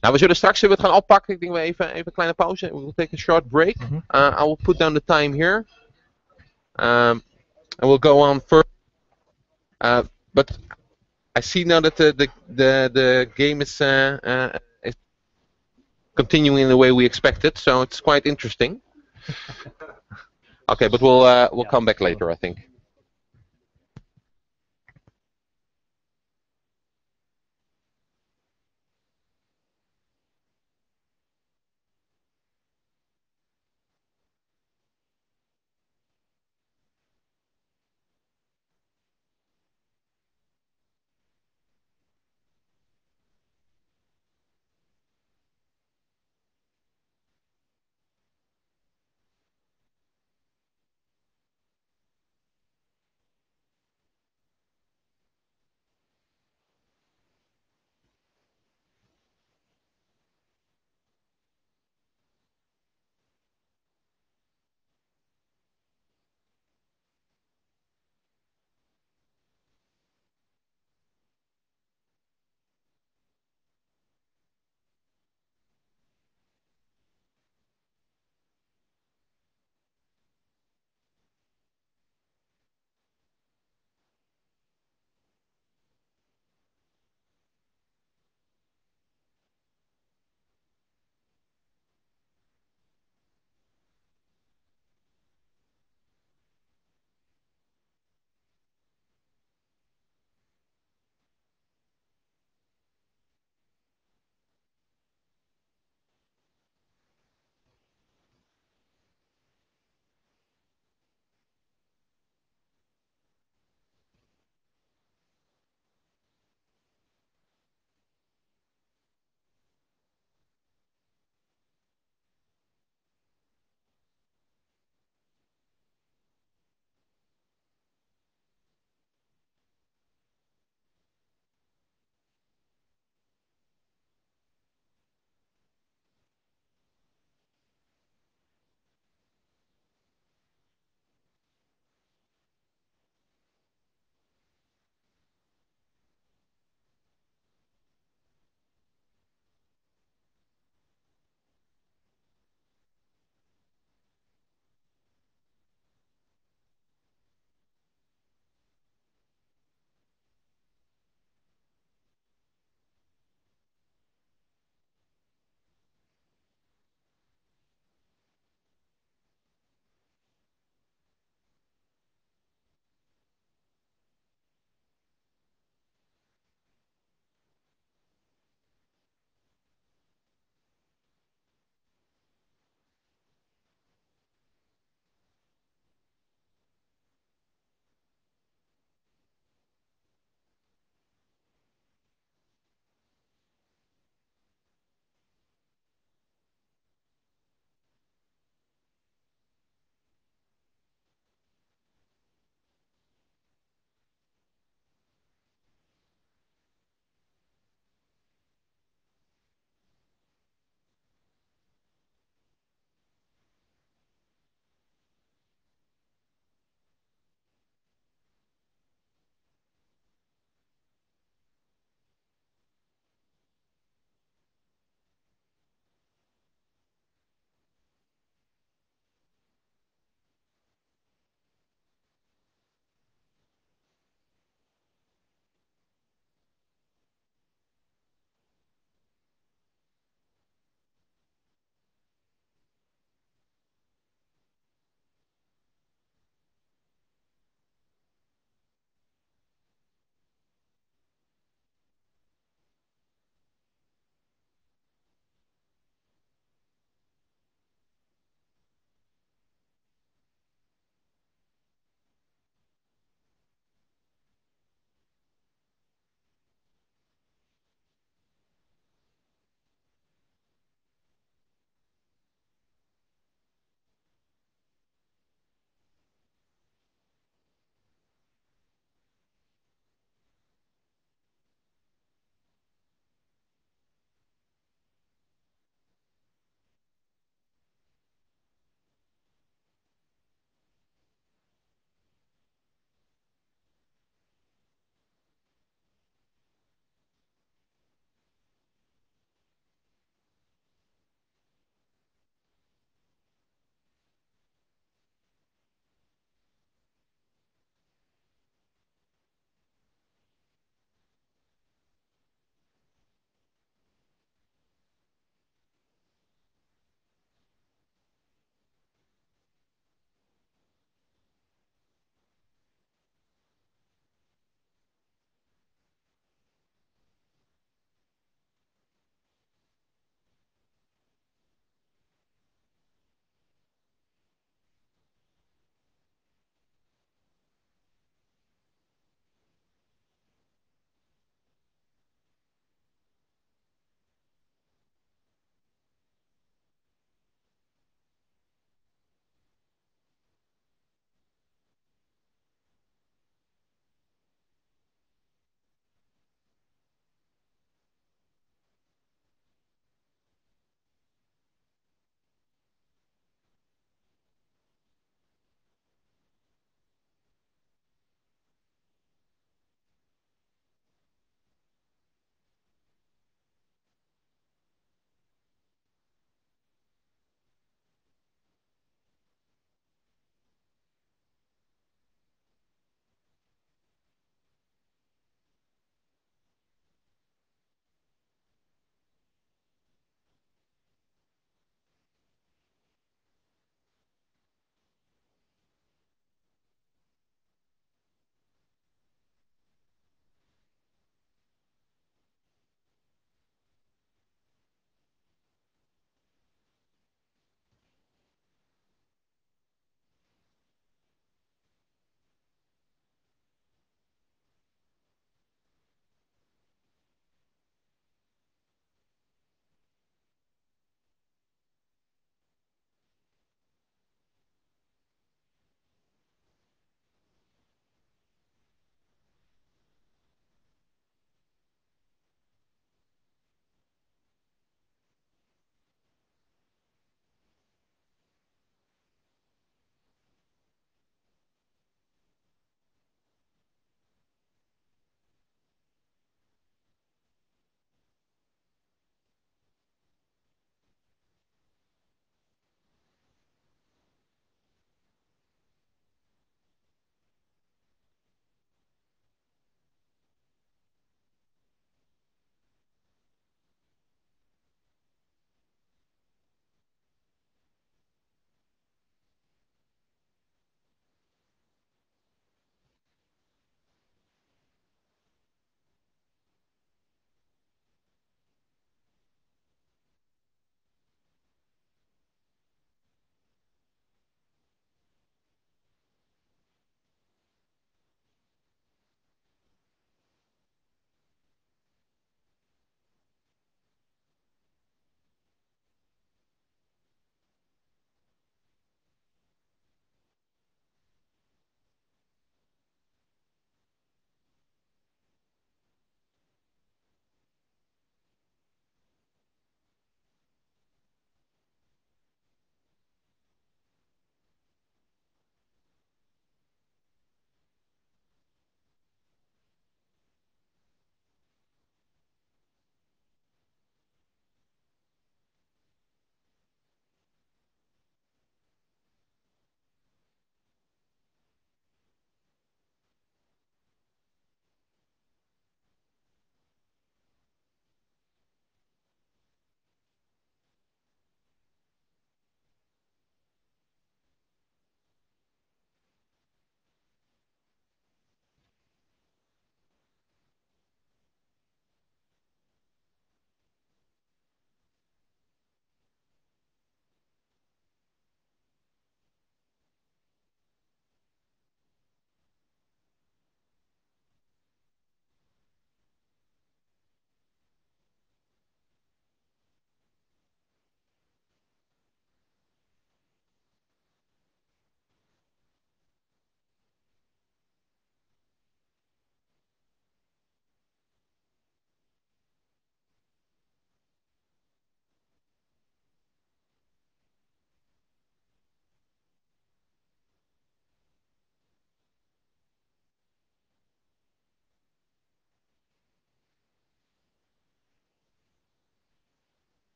Speaker 1: Nou, we zullen straks het gaan oppakken. Ik denk we even een kleine pauze. We will take a short break. I will put down the time here. And we'll go on further. But I see now that the game is continuing in the way we expected, so it's quite interesting. Okay, but we'll come back later, I think.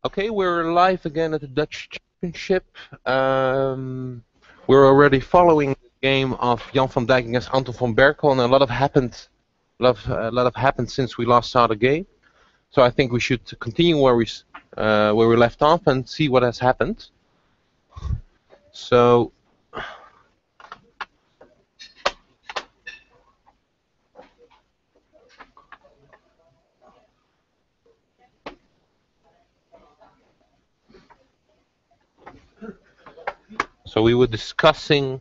Speaker 1: Okay, we're live again at the Dutch Championship. We're already following the game of Jan van Dijk against Anton van Berkel, and a lot of happened since we last saw the game. So I think we should continue where we left off and see what has happened. So. So we were discussing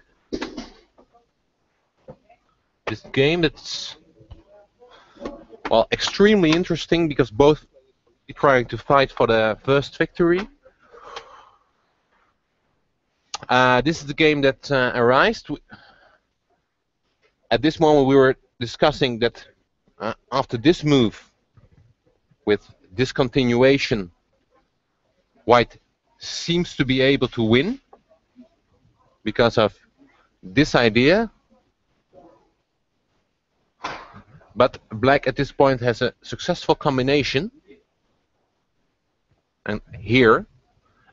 Speaker 1: this game that's, well, extremely interesting because both are trying to fight for the first victory. This is the game that arose. At this moment we were discussing that after this move with discontinuation, White seems to be able to win because of this idea, but Black at this point has a successful combination, and here,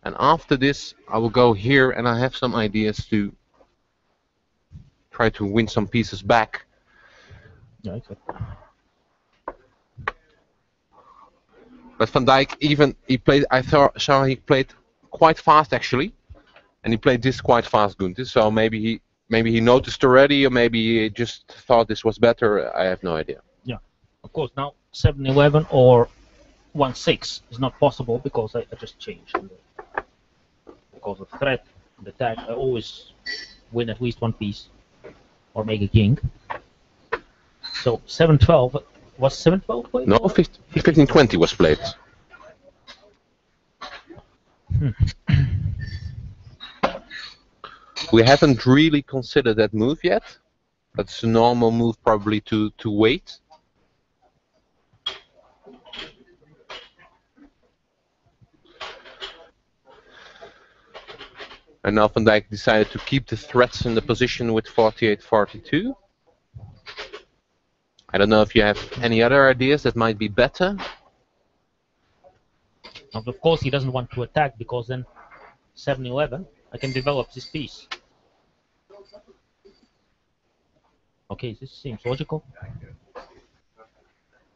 Speaker 1: and after this I will go here and I have some ideas to try to win some pieces back.
Speaker 2: Yeah, exactly.
Speaker 1: But Van Dijk saw he played quite fast actually. And he played this quite fast, Gunther. So maybe he noticed already, or maybe he just thought this was better. I have no idea.
Speaker 2: Yeah, of course. Now 7-11 or 1-6 is not possible because I just changed. Because of threat, the attack, I always win at least one piece or make a king. So 7-12 was 7-12 played?
Speaker 1: No, 15-20 was played. We haven't really considered that move yet. That's a normal move, probably to wait. And now Van Dijk decided to keep the threats in the position with 48-42. I don't know if you have any other ideas that might be better.
Speaker 2: Now, of course, he doesn't want to attack because then 7-11, I can develop this piece. Okay, this seems logical.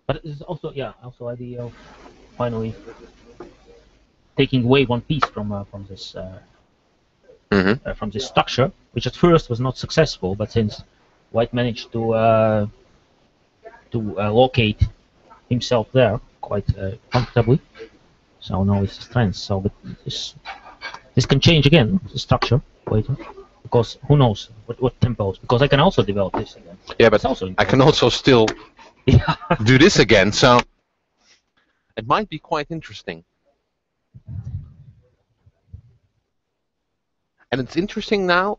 Speaker 2: But it is also, yeah, also idea of finally taking away one piece from this from this structure, which at first was not successful, but since White managed to locate himself there quite comfortably, so now it's strength. So, but this can change again, the structure later, because who knows what tempos? Because I can also develop this again.
Speaker 1: Yeah, but I can also still do this again, so it might be quite interesting. And it's interesting now,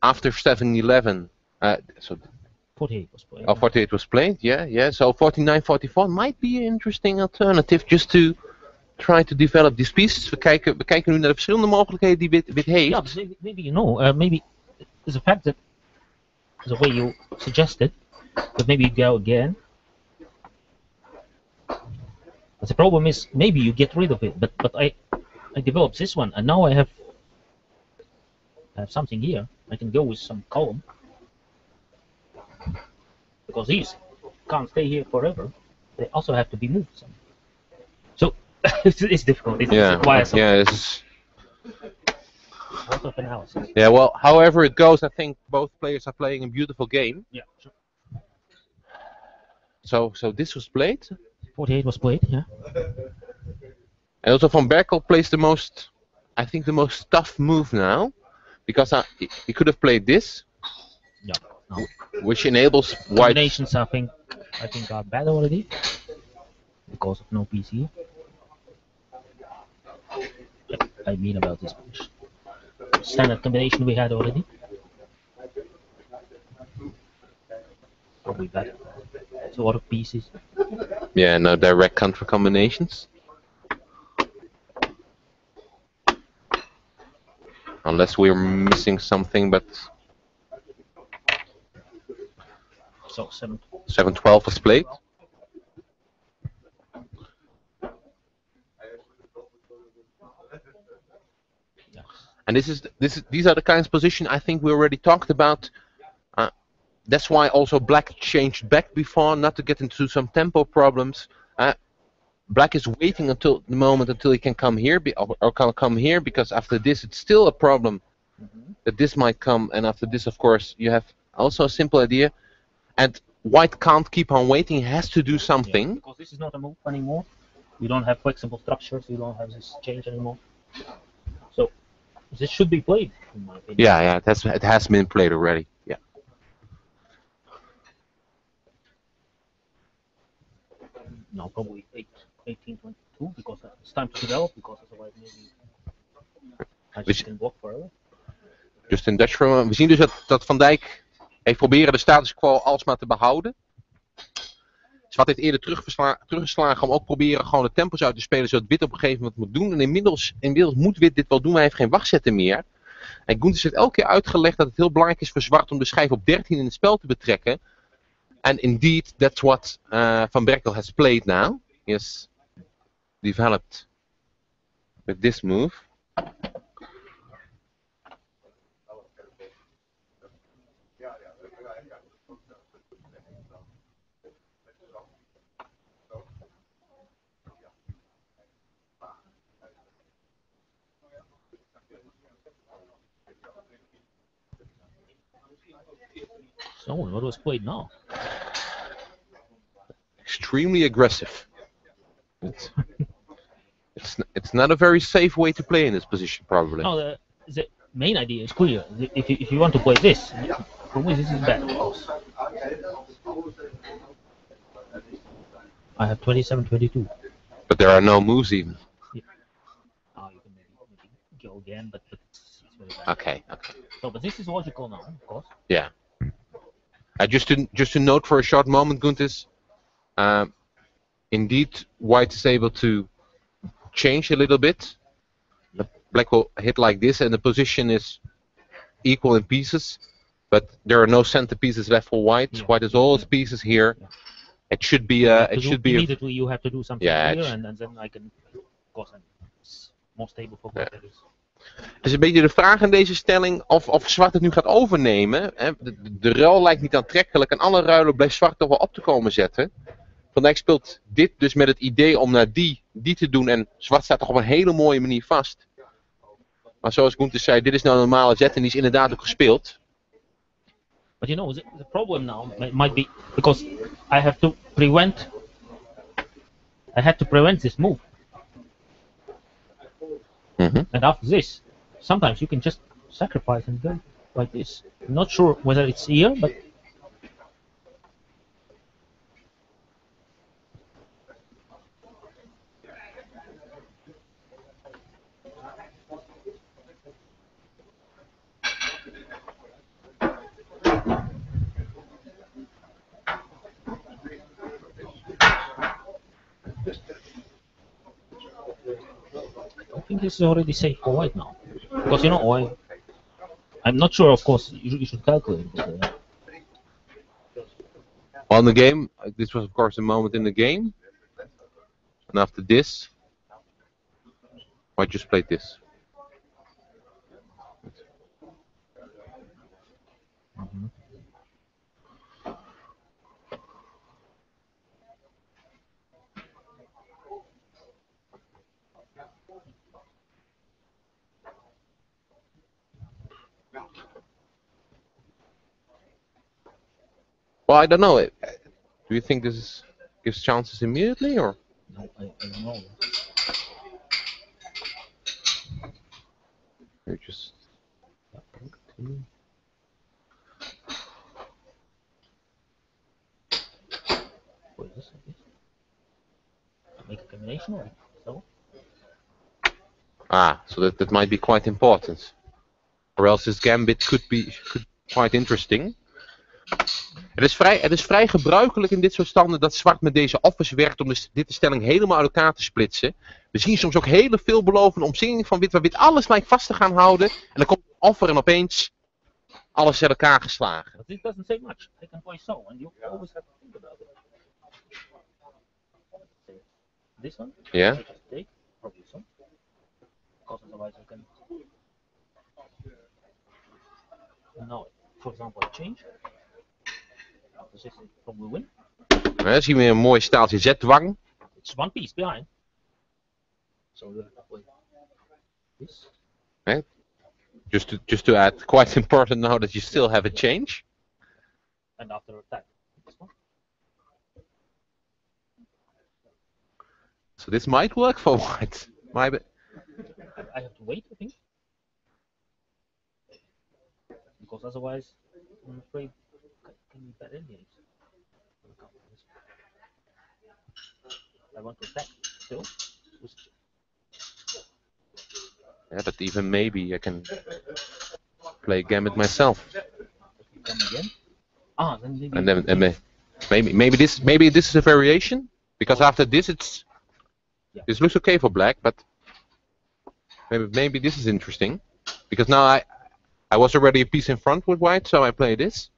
Speaker 1: after 7-11, so
Speaker 2: 48 was played.
Speaker 1: Oh, 48 was played, yeah. So 49-44 might be an interesting alternative just to try to develop these pieces. We kijken nu naar de verschillende mogelijkheden die Wit heeft.
Speaker 2: Yeah, but maybe you know, maybe there's a fact that the way you suggested, but maybe you go again. But the problem is maybe you get rid of it, but I developed this one, and now I have something here. I can go with some column because these can't stay here forever. They also have to be moved. So it's difficult. It requires some
Speaker 1: this is
Speaker 2: a lot of analysis.
Speaker 1: Yeah, well, however it goes, I think both players are playing a beautiful game.
Speaker 2: Yeah, sure.
Speaker 1: So this was played.
Speaker 2: 48 was played, yeah.
Speaker 1: And also Van Berkel plays the most tough move now, because he could have played this.
Speaker 2: Yeah. No.
Speaker 1: Which enables White.
Speaker 2: Combinations, I think are bad already because of no piece here. I mean about this position. Standard combination we had already. Probably better. So a lot of pieces.
Speaker 1: Yeah, no direct counter combinations. Unless we're missing something, but
Speaker 2: so 7-12
Speaker 1: was played. And these are the kinds of position I think we already talked about. That's why also black changed back before, not to get into some tempo problems. Black is waiting until the moment until he can come here, or can come here, because after this it's still a problem that this might come, and after this, of course, you have also a simple idea. And white can't keep on waiting; he has to do something.
Speaker 2: Yeah, because this is not a move anymore. You don't have flexible structures. You don't have this change anymore. So this should be played, in my opinion.
Speaker 1: Yeah, it has been played already. Yeah.
Speaker 2: Now probably 1822 because it's time to develop, because otherwise maybe I just can block forever.
Speaker 1: Just in Dutch form. We zien dus dat Van Dijk heeft proberen de status quo alsmaar te behouden. Zwart heeft eerder teruggeslagen om ook proberen gewoon de tempos uit te spelen, zodat Wit op een gegeven moment moet doen. En inmiddels moet Wit dit wel doen, maar hij heeft geen wachtzetten meer. En Gunters heeft elke keer uitgelegd dat het heel belangrijk is voor Zwart om de schijf op 13 in het spel te betrekken. And indeed, that's what Van Berkel has played now. He has developed with this move.
Speaker 2: So what was played now?
Speaker 1: Extremely aggressive. It's not a very safe way to play in this position, probably.
Speaker 2: No, the main idea is clear. If you want to play this, for me this is bad, of course. I have 27-22.
Speaker 1: But there are no moves even.
Speaker 2: Yeah. Oh, you can maybe go again, but it's very bad.
Speaker 1: Okay.
Speaker 2: So, but this is logical now, of course.
Speaker 1: Yeah. Just to note for a short moment, Gunters. Indeed, White is able to change a little bit. The Black will hit like this, and the position is equal in pieces. But there are no center pieces left for White. Yeah. White has all his pieces here. Yeah. It should be
Speaker 2: immediately you have to do something here, and then I can, of course, it's more stable for Black. Yeah.
Speaker 1: Het is een beetje de vraag in deze stelling of Zwart het nu gaat overnemen. De ruil lijkt niet aantrekkelijk en alle ruilen blijft Zwart toch wel op te komen zetten. Van Dijk speelt dit dus met het idee om naar die te doen en Zwart staat toch op een hele mooie manier vast. Maar zoals Gunther zei, dit is nou een normale zet en die is inderdaad ook gespeeld.
Speaker 2: But you know, the problem now might be because I had to prevent this move. And after this, sometimes you can just sacrifice and go like this. I'm not sure whether it's here, but I think this is already safe for White now, because you know I'm not sure. Of course, you should calculate. But,
Speaker 1: on the game, this was of course a moment in the game, and after this, White just played this. Well, I don't know. Do you think this gives chances immediately, or?
Speaker 2: No, I don't know.
Speaker 1: You just.
Speaker 2: What is this? Make a combination or so?
Speaker 1: So that might be quite important, or else this gambit could be quite interesting. Het is vrij gebruikelijk in dit soort standen dat Zwart met deze offers werkt om dus dit de stelling helemaal uit elkaar te splitsen. We zien soms ook hele veelbelovende omzinging van Wit, waar Wit alles lijkt vast te gaan houden. En dan komt een offer en opeens alles uit elkaar geslagen.
Speaker 2: But this doesn't say much. I can play so, and you always have to think about it. This one?
Speaker 1: Yeah.
Speaker 2: Take, probably so. Because otherwise I can now, for example, I change. Dus is it probably win.
Speaker 1: Dan zien we een mooi staaltje Z-dwang.
Speaker 2: It's one piece behind. So this.
Speaker 1: Okay. Just to add, quite important now that you still have a change.
Speaker 2: And after attack, this one.
Speaker 1: So this might work for white.
Speaker 2: I have to wait, I think. Because otherwise, I'm afraid can be bad endings. I want to attack still.
Speaker 1: Yeah, but even maybe I can play gambit myself.
Speaker 2: Come again? Ah, then maybe.
Speaker 1: And then maybe this is a variation, because after this this looks okay for black, but maybe this is interesting, because now I was already a piece in front with white, so I play this,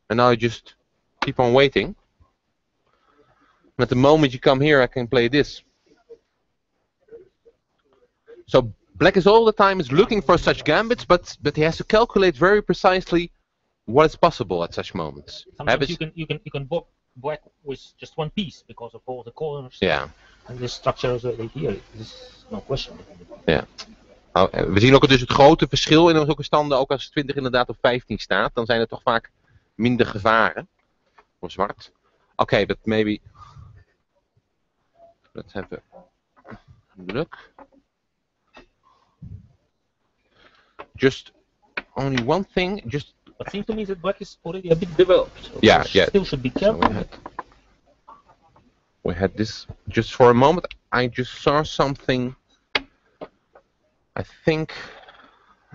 Speaker 1: and now I just keep on waiting. And at the moment you come here, I can play this. So black is all the time looking for such gambits, but he has to calculate very precisely what is possible at such moments.
Speaker 2: Sometimes you can block black with just one piece because of all the corners.
Speaker 1: Yeah.
Speaker 2: And this structure is right here. This is no question.
Speaker 1: Ja. We zien ook dus het grote verschil in zulke standen. Ook als 20 inderdaad op 15 staat, dan zijn er toch vaak minder gevaren voor zwart. Oké, but maybe let's have a look. Just only one thing. Just.
Speaker 2: It seems to me that black is already a bit developed. So
Speaker 1: yeah.
Speaker 2: Still should be careful.
Speaker 1: So we had this just for a moment. I just saw something. I think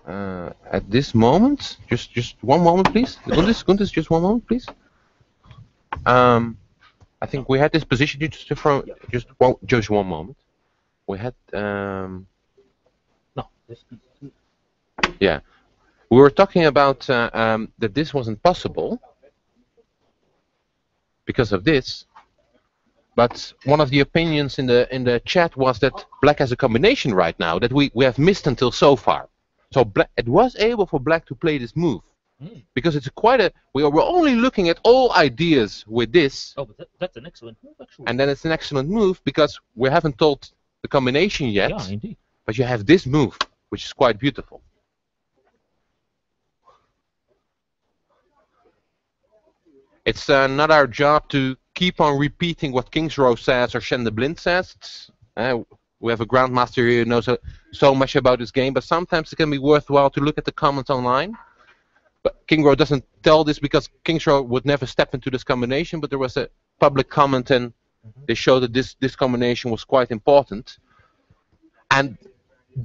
Speaker 1: at this moment, just one moment, please. Guntis, just one moment, please. I think we had this position just one moment. We had
Speaker 2: No, this.
Speaker 1: Yeah, we were talking about that this wasn't possible because of this. But one of the opinions in the chat was that black has a combination right now that we have missed until so far. So it was able for black to play this move because it's we're only looking at all ideas with this.
Speaker 2: Oh, but that's an excellent move actually.
Speaker 1: And then it's an excellent move because we haven't told the combination yet.
Speaker 2: Yeah, indeed.
Speaker 1: But you have this move, which is quite beautiful. It's not our job to keep on repeating what King's Row says or Shen de Blind says. We have a grandmaster here who knows so much about this game, but sometimes it can be worthwhile to look at the comments online. But King Row doesn't tell this because King's Row would never step into this combination, but there was a public comment and they showed that this combination was quite important. And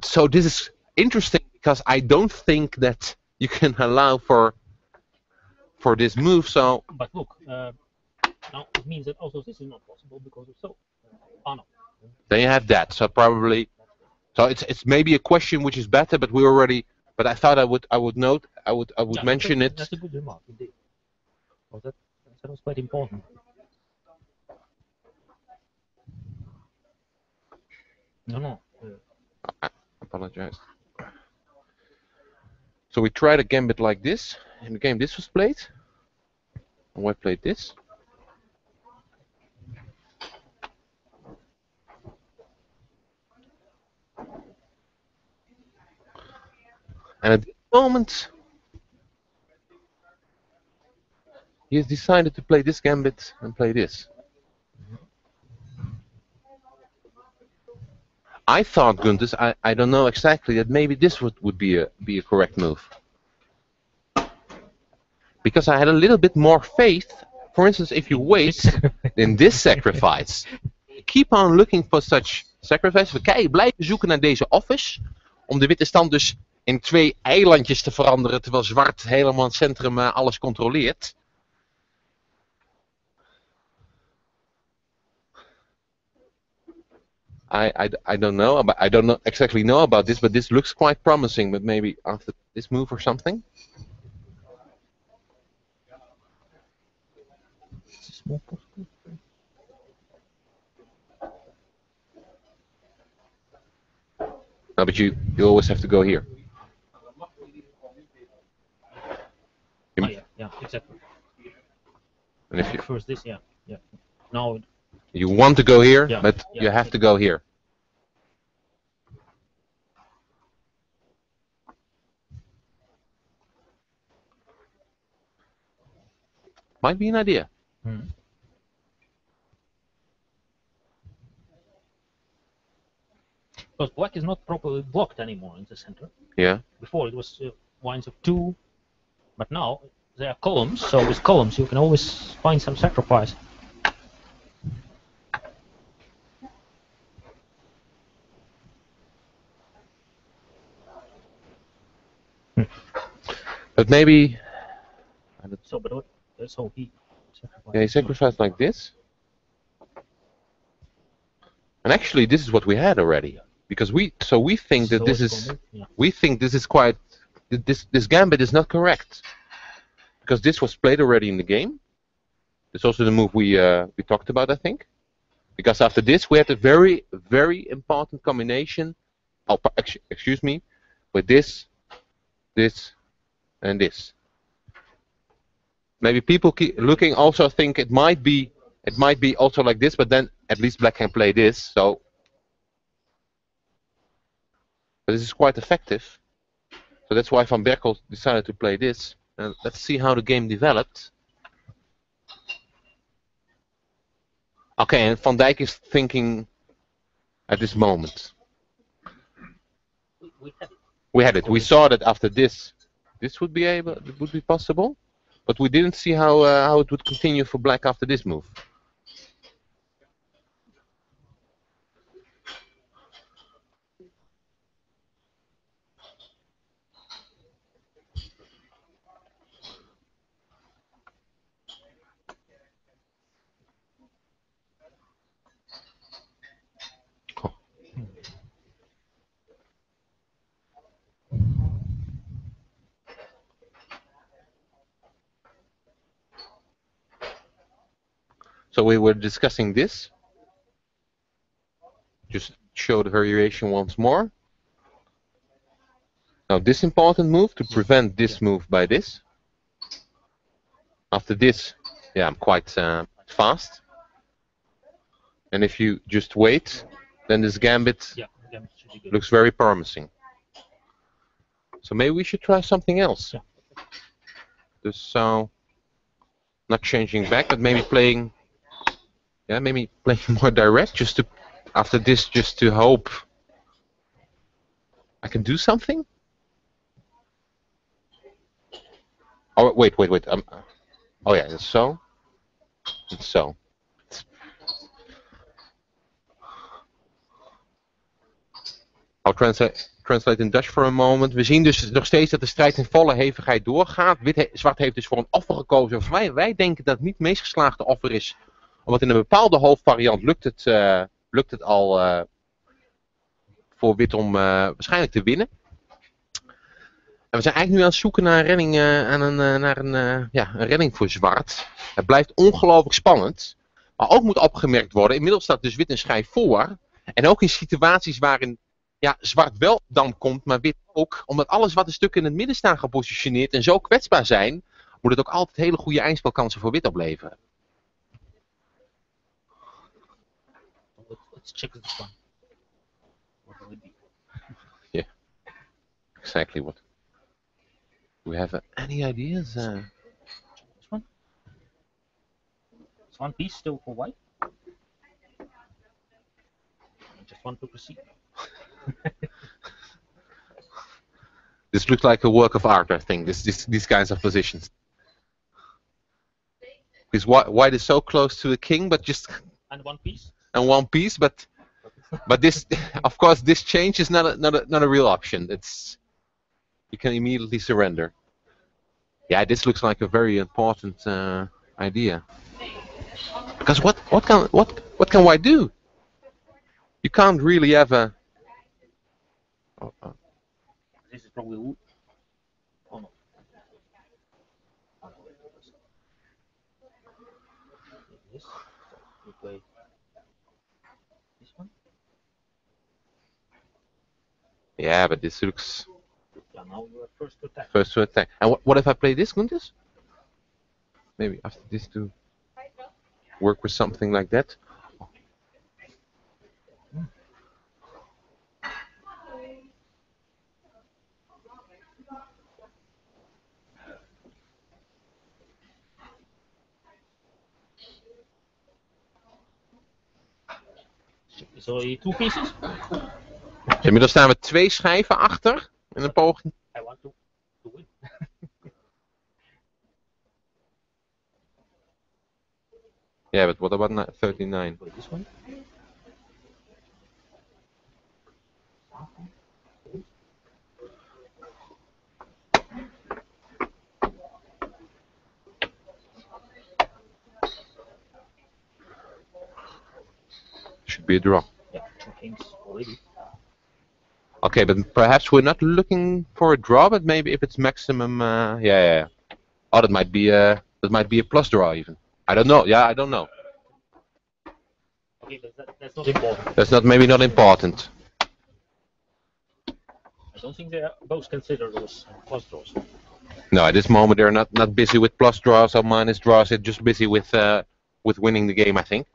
Speaker 1: so this is interesting because I don't think that you can allow for this move. So.
Speaker 2: But look, now it means that also this is not possible because of so. Oh no.
Speaker 1: Then you have that. So probably. So it's maybe a question which is better, but we already. But I thought I would mention it.
Speaker 2: That's a good remark indeed. Well, that was quite important. No.
Speaker 1: I apologize. So we tried a gambit like this. In the game this was played. And we played this. And at this moment, he has decided to play this gambit and play this. I thought, Guntis, I don't know exactly, that maybe this would be a correct move. Because I had a little bit more faith. For instance, if you wait in this sacrifice, keep on looking for such sacrifice. Kijk, blijven zoeken naar deze offers, om de witte stand dus in 2 eilandjes te veranderen, terwijl zwart helemaal in het centrum alles controleert. I don't know, but I don't exactly know about this, but this looks quite promising. But maybe after this move or something. No, but you always have to go here. And if you
Speaker 2: First this, yeah. Now
Speaker 1: you want to go here,
Speaker 2: Yeah,
Speaker 1: but
Speaker 2: yeah.
Speaker 1: you have to go here. Might be an idea.
Speaker 2: Because black is not properly blocked anymore in the center.
Speaker 1: Yeah.
Speaker 2: Before it was lines of 2, but now there are columns. So with columns you can always find some sacrifice.
Speaker 1: But maybe.
Speaker 2: So, but so he sacrificed.
Speaker 1: Yeah, he sacrificed like this. And actually, this is what we had already, because we think that
Speaker 2: So
Speaker 1: this
Speaker 2: it's
Speaker 1: is
Speaker 2: gonna move, yeah.
Speaker 1: we think this is quite this gambit is not correct, because this was played already in the game. It's also the move we talked about, I think, because after this we had a very important combination. Oh, excuse me, with this, and this. Maybe people keep looking also think it might be also like this, but then at least black can play this. So, but this is quite effective. So that's why Van Berkel decided to play this. And let's see how the game developed. Okay, and Van Dijk is thinking at this moment.
Speaker 2: We had it.
Speaker 1: We saw that after this would be possible, but we didn't see how it would continue for black after this move. So we were discussing this. Just show the variation once more. Now this important move to prevent this move by this. After this, yeah, I'm quite fast. And if you just wait, then this gambit looks very promising. So maybe we should try something else.
Speaker 2: Yeah.
Speaker 1: Just so, not changing back, but maybe playing. Yeah, maybe playing more direct, just to after this, just to hope I can do something. Oh wait. Oh yeah, it's so. It's so. I'll translate in Dutch for a moment. We zien dus nog steeds dat de strijd in volle hevigheid doorgaat. Zwart heeft dus voor een offer gekozen. Wij denken dat het niet het meest geslaagde offer is. Omdat in een bepaalde hoofdvariant lukt het al voor wit om waarschijnlijk te winnen. En we zijn eigenlijk nu aan het zoeken naar een redding, een redding voor zwart. Het blijft ongelooflijk spannend. Maar ook moet opgemerkt worden, inmiddels staat dus wit een schijf voor. En ook in situaties waarin zwart wel dan komt, maar wit ook. Omdat alle zwarte stukken in het midden staan gepositioneerd en zo kwetsbaar zijn, moet het ook altijd hele goede eindspelkansen voor wit opleveren.
Speaker 2: Let's check this one. What will it be?
Speaker 1: Yeah, exactly what. Do we have any ideas?
Speaker 2: This one? It's one piece still for white. I just want to proceed.
Speaker 1: This looks like a work of art, I think. These kinds of positions. Because white is so close to the king, but just
Speaker 2: and one piece.
Speaker 1: But this, of course, this change is not a real option. You can immediately surrender. Yeah, this looks like a very important idea. Because what can white do? You can't really have a.
Speaker 2: This is probably wood. Oh no. This. So we play this one.
Speaker 1: Yeah, but this looks.
Speaker 2: Yeah, now you are first to attack.
Speaker 1: First to attack. And what if I play this, Guntis? Maybe after this too. work with something like that.
Speaker 2: So 2 pieces?
Speaker 1: Dus inmiddels staan we 2 schijven achter in een poging.
Speaker 2: I want to win.
Speaker 1: Yeah, but what about 39?
Speaker 2: Wait, this one?
Speaker 1: Should be a draw.
Speaker 2: Yeah, 2 kings already.
Speaker 1: Okay, but perhaps we're not looking for a draw, but maybe if it's maximum, yeah. Oh, that might be a plus draw even. I don't know. Yeah, I don't know.
Speaker 2: Okay, but that's not important.
Speaker 1: That's maybe not important.
Speaker 2: I don't think they are both consider those plus draws.
Speaker 1: No, at this moment they're not busy with plus draws or minus draws. They're just busy with winning the game, I think.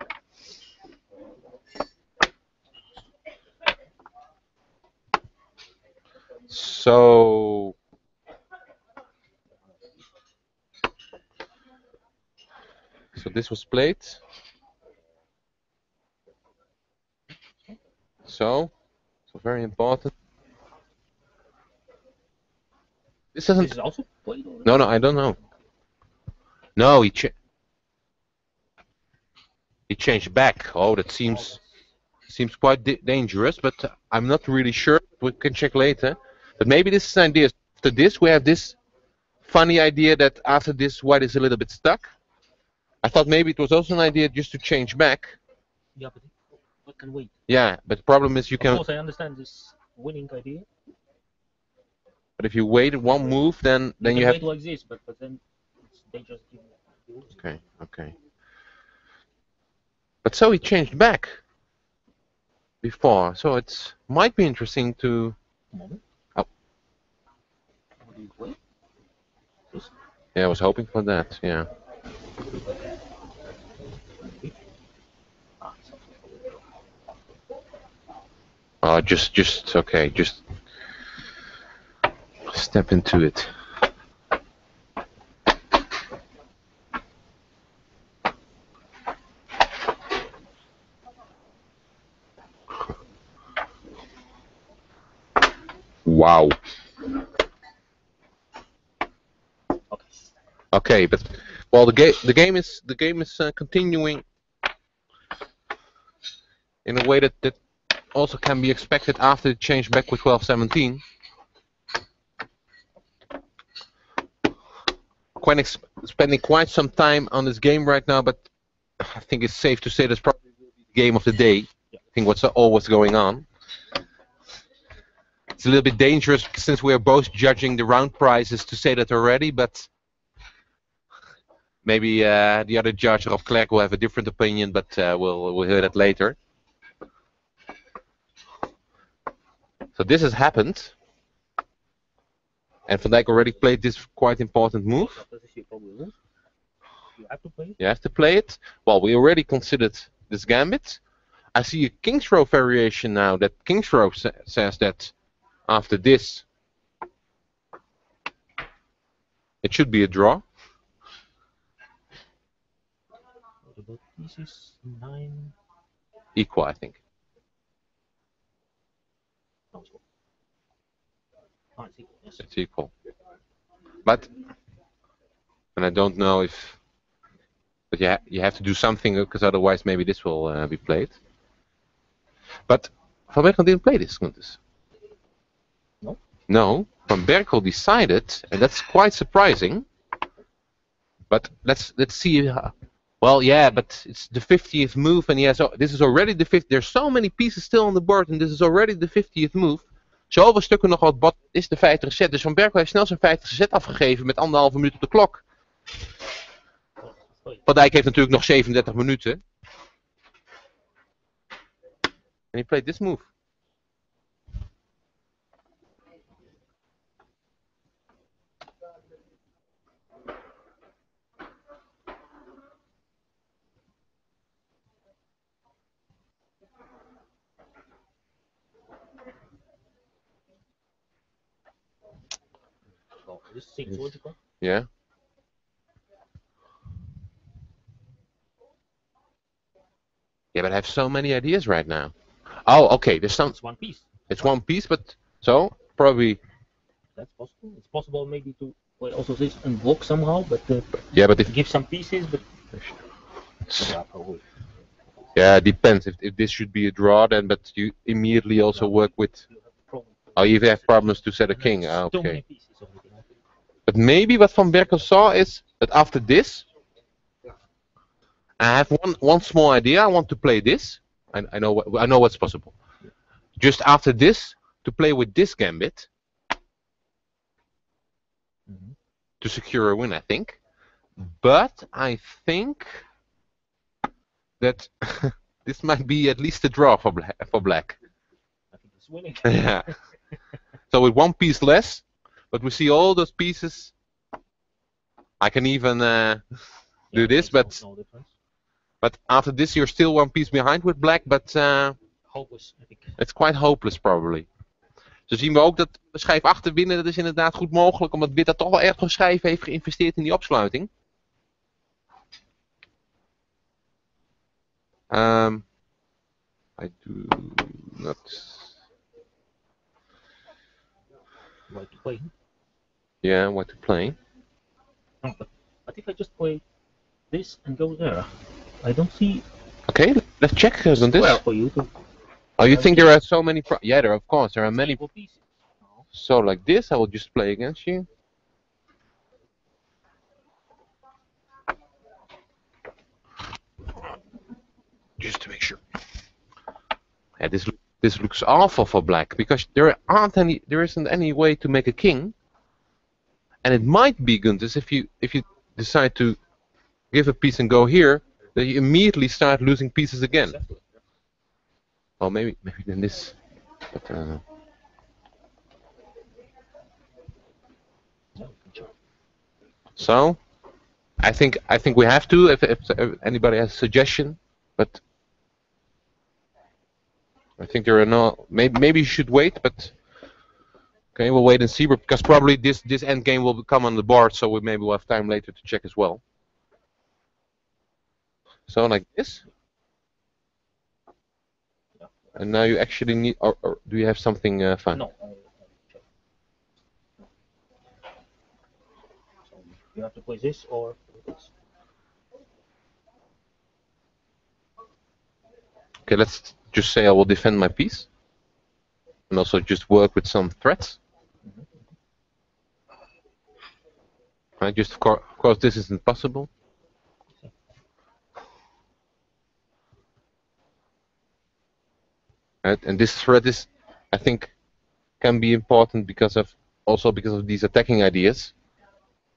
Speaker 1: So this was played. So very important. This doesn't.
Speaker 2: This is also played already?
Speaker 1: No, I don't know. No, he changed back. Oh, that seems quite dangerous, but I'm not really sure. We can check later. But maybe this is an idea. After this, we have this funny idea that after this, white is a little bit stuck. I thought maybe it was also an idea just to change back.
Speaker 2: Yeah, but what can wait?
Speaker 1: Yeah, but the problem is you can.
Speaker 2: Of course, I understand this winning idea.
Speaker 1: But if you wait one move, then you have.
Speaker 2: Wait like this, but then it's dangerous.
Speaker 1: Okay. But so he changed back before, so it might be interesting to. Oh. Yeah, I was hoping for that. Yeah. Just okay. Just step into it. Wow. Okay, but well, the game is continuing in a way that also can be expected after the change back with 12-17. Spending quite some time on this game right now, but I think it's safe to say that's probably the game of the day. I think what's going on. It's a little bit dangerous since we are both judging the round prizes to say that already, but maybe the other judge, Rob Klerk, will have a different opinion, but we'll hear that later. So this has happened, and Van Dijk already played this quite important move.
Speaker 2: You have to play it?
Speaker 1: You have to play it. Well, we already considered this gambit. I see a King's Row variation now that King's Row says that after this it should be a draw.
Speaker 2: This is 9.
Speaker 1: Equal, I think.
Speaker 2: Oh, it's equal, yes.
Speaker 1: It's equal. But, and I don't know if, but you have to do something because otherwise maybe this will be played. But Van Berkel didn't play this, Gunters.
Speaker 2: No?
Speaker 1: No, Van Berkel decided, and that's quite surprising. But let's see. Well, yeah, but it's the 50th move, and this is already the 50th. There's so many pieces still on the board, and this is already the 50th move. Zoveel stukken nog wat bot is de 50 set. Dus Van Berkel heeft snel zijn 50 set afgegeven met 1,5 minuut op de klok. Van Dijk heeft natuurlijk nog 37 minuten. En he played this move.
Speaker 2: This seems logical.
Speaker 1: Yeah. Yeah, but I have so many ideas right now. Oh, okay. There's some.
Speaker 2: It's one piece.
Speaker 1: It's one piece, but so probably.
Speaker 2: That's possible. It's possible maybe to play also this and block somehow, but
Speaker 1: Yeah, but if
Speaker 2: give some pieces, but
Speaker 1: yeah, it depends. If this should be a draw, then but you immediately also work with. Oh, you have problems to set a king. Ah, okay. But maybe what Van Berkel saw is that after this, I have one small idea. I want to play this. I know what's possible. Just after this, to play with this gambit to secure a win, I think. But I think that this might be at least a draw for black.
Speaker 2: I think it's winning.
Speaker 1: Yeah. So with one piece less, but we see all those pieces. I can even do this, but
Speaker 2: no difference.
Speaker 1: But after this, you're still one piece behind with black, but
Speaker 2: hopeless, I think.
Speaker 1: It's quite hopeless probably. Zo zien we ook dat de schijf achter winnen, dat is inderdaad goed mogelijk, omdat wit daar toch wel erg veel schijf heeft geïnvesteerd in die opsluiting. I do not.
Speaker 2: Why to play?
Speaker 1: Yeah, what to play?
Speaker 2: No, but if I just play this and go there, I don't see.
Speaker 1: Okay, let's check on this.
Speaker 2: Well, for you to.
Speaker 1: Oh, you think there are so many? Yeah, there of course there are many.
Speaker 2: Pieces. No.
Speaker 1: So like this, I will just play against you. Just to make sure. Yeah, this looks awful for black because there isn't any way to make a king. And it might be, Gunters, if you decide to give a piece and go here, that you immediately start losing pieces again.
Speaker 2: Exactly.
Speaker 1: Well, maybe then this. But, so, I think we have to. If anybody has a suggestion, but I think there are no. Maybe you should wait, but. Okay, we'll wait and see, because probably this end game will come on the board, so maybe we'll have time later to check as well. So like this.
Speaker 2: Yeah.
Speaker 1: And now you actually need, or do you have something fun?
Speaker 2: No. Check. So you have to play this or this.
Speaker 1: Okay, let's just say I will defend my piece, and also just work with some threats. Right, just of course this isn't possible. Right, and this threat is, I think, can be important because of these attacking ideas.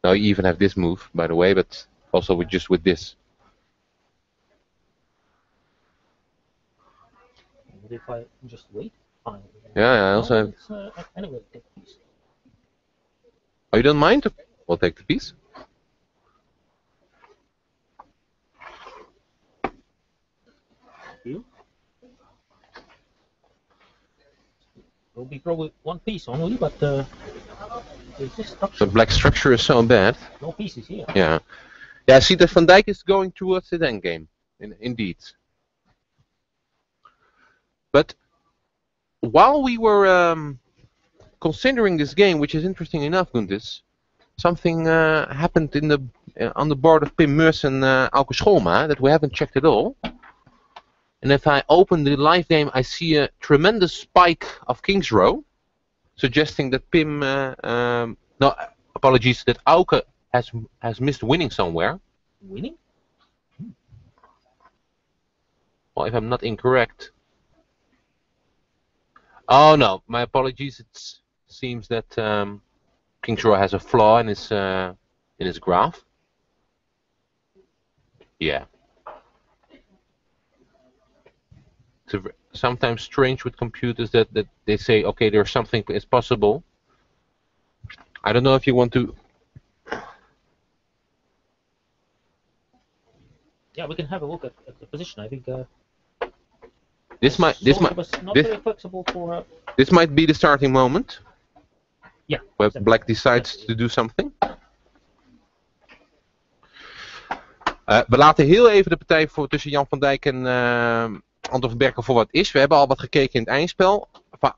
Speaker 1: Now you even have this move, by the way, but also with this.
Speaker 2: What if I just wait? Fine.
Speaker 1: Yeah, I also have.
Speaker 2: Anyway, take the piece.
Speaker 1: Oh, you don't mind? We'll take the piece.
Speaker 2: You? Will be probably one piece only, but this structure.
Speaker 1: The black structure is so bad.
Speaker 2: No pieces here.
Speaker 1: Yeah. Yeah, see that Van Dijk is going towards the endgame. Indeed. But while we were considering this game, which is interesting enough, Gunters, something happened on the board of Pim Meurs and Auke Scholma that we haven't checked at all. And if I open the live game, I see a tremendous spike of King's Row, suggesting that Pim, no, apologies, that Auke has missed winning somewhere.
Speaker 2: Winning?
Speaker 1: Well, if I'm not incorrect. Oh no, my apologies. It seems that King's Row has a flaw in his graph. Yeah. It's sometimes strange with computers that they say, okay, there's something is possible. I don't know if you want to.
Speaker 2: Yeah, we can have a look at the position. I think
Speaker 1: this might
Speaker 2: was not very flexible for.
Speaker 1: This might be the starting moment.
Speaker 2: Yeah.
Speaker 1: Where
Speaker 2: exactly.
Speaker 1: black decides
Speaker 2: Yes.
Speaker 1: to do something. We laten heel even de partij tussen Jan van Dijk en Anton van Berkel voor wat is. We hebben al wat gekeken in het eindspel.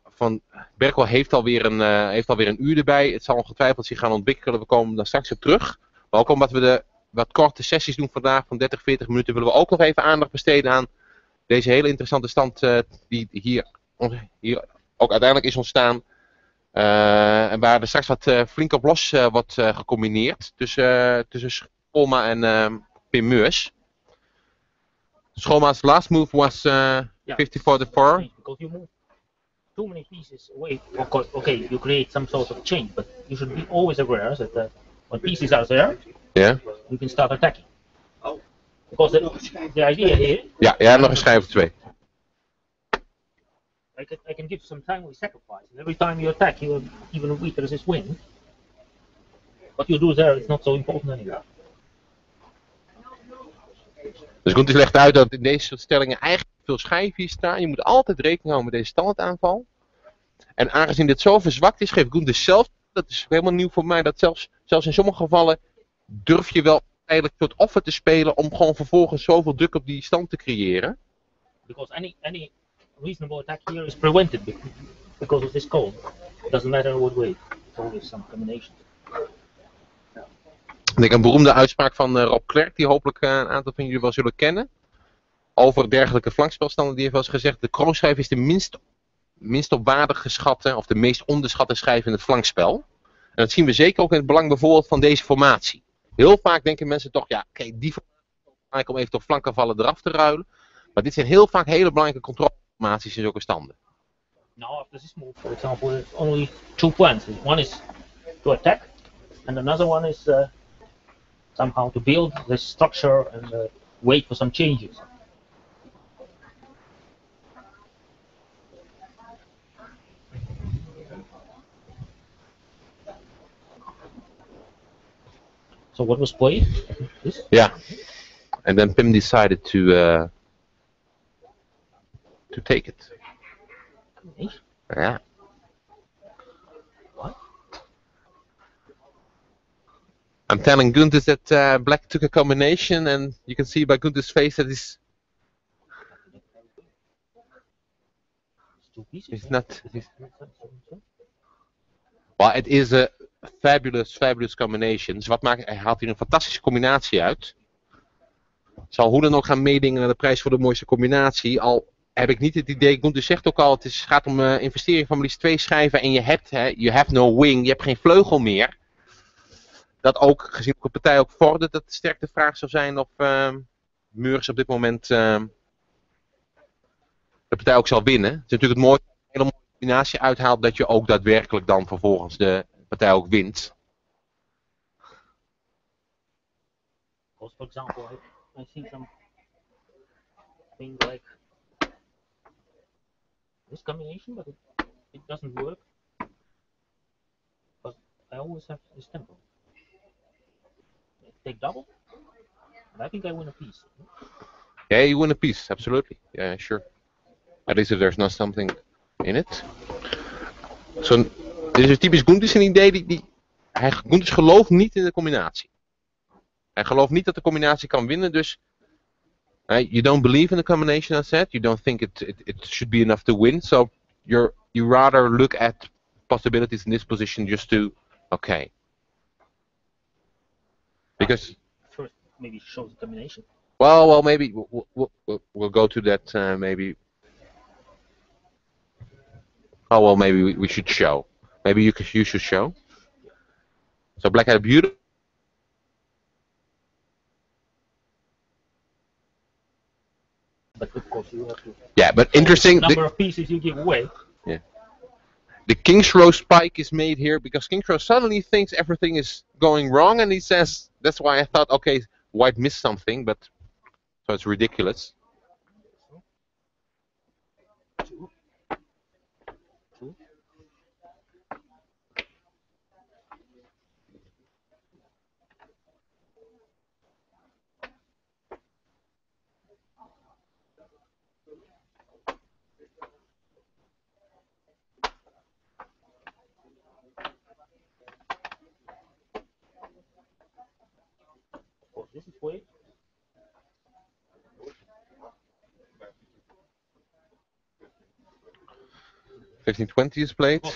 Speaker 1: Van Berkel heeft alweer een uur erbij. Het zal ongetwijfeld zich gaan ontwikkelen. We komen daar straks op terug. Maar ook omdat we de wat korte sessies doen vandaag van 30, 40 minuten, willen we ook nog even aandacht besteden aan deze hele interessante stand die hier ook uiteindelijk is ontstaan. En waar er straks wat flink op los wordt gecombineerd tussen Scholma en Pim Meurs. Scholma's last move was 54-4.
Speaker 2: Because you move too many pieces away. Okay, you create some sort of change, but you should be always aware that when pieces are there, you can start attacking. Because the idea here.
Speaker 1: Ja, nog een schijf of 2.
Speaker 2: I can give some timely sacrifice, and every time you attack, you even weaker resist wind. What you do there is not so important anymore.
Speaker 1: Dus Gunther legt uit dat in deze soort stellingen eigenlijk veel schijven hier staan. Je moet altijd rekening houden met deze standaardaanval. En aangezien dit zo verzwakt is, geeft Gunther zelf, dat is helemaal nieuw voor mij, dat zelfs in sommige gevallen durf je wel eigenlijk tot offer te spelen om gewoon vervolgens zoveel druk op die stand te creëren.
Speaker 2: Because any reasonable attack here is prevented because of this code. It doesn't matter what way. It's always some combination.
Speaker 1: Ik denk een beroemde uitspraak van Rob Klerk, die hopelijk een aantal van jullie wel zullen kennen. Over dergelijke flankspelstanden, die heeft wel eens gezegd: de kroonschijf is de minst op waarde geschatte of de meest onderschatte schijf in het flankspel. En dat zien we zeker ook in het belang bijvoorbeeld van deze formatie. Heel vaak denken mensen toch, ja, kijk, die formatie is belangrijk om even tot flankenvallen eraf te ruilen. Maar dit zijn heel vaak hele belangrijke controleformaties in zulke standen.
Speaker 2: Now after this move, for example, there's only two plans. One is to attack, and another one is somehow to build the structure and wait for some changes. So what was played? This?
Speaker 1: Yeah, and then Pim decided to take it. Yeah.
Speaker 2: What?
Speaker 1: I'm telling Gunther that black took a combination, and you can see by Gunther's face that he's not. Well, it is a fabulous combination. Dus wat maakt, hij haalt hier een fantastische combinatie uit. Zal hoe dan ook gaan meedingen naar de prijs voor de mooiste combinatie. Al heb ik niet het idee, Gunther zegt ook al, het gaat om investering van maar liefst 2 schijven en you have no wing, je hebt geen vleugel meer. Dat ook, gezien de partij ook vordert, dat sterk de vraag zou zijn of Meurs op dit moment de partij ook zal winnen. Het is natuurlijk het mooie, een hele mooie combinatie uithaalt, dat je ook daadwerkelijk dan vervolgens de partij ook wint.
Speaker 2: Because, for example, I see some things like this combination, but it doesn't work. But I always have this tempo. Take double, and I think I win a piece.
Speaker 1: Yeah, you win a piece, absolutely. Yeah, sure. At least if there's not something in it. Dit is typisch Gunther's een idee. Gunther gelooft niet in de combinatie. Hij gelooft niet dat de combinatie kan winnen, dus you don't believe in the combination, I said. You don't think it should be enough to win, so you rather look at possibilities in this position just to, okay. Because
Speaker 2: first maybe show the combination.
Speaker 1: Well, maybe we'll go to that maybe. Oh well, maybe we should show. Maybe you should show. So black had a beautiful.
Speaker 2: But of course you have to.
Speaker 1: Yeah, but interesting.
Speaker 2: Number of pieces you give away.
Speaker 1: Yeah. The King's Row spike is made here because King's Row suddenly thinks everything is going wrong, and he says, "That's why I thought, okay, white missed something, but so it's ridiculous." 15-20 is played.
Speaker 2: Well,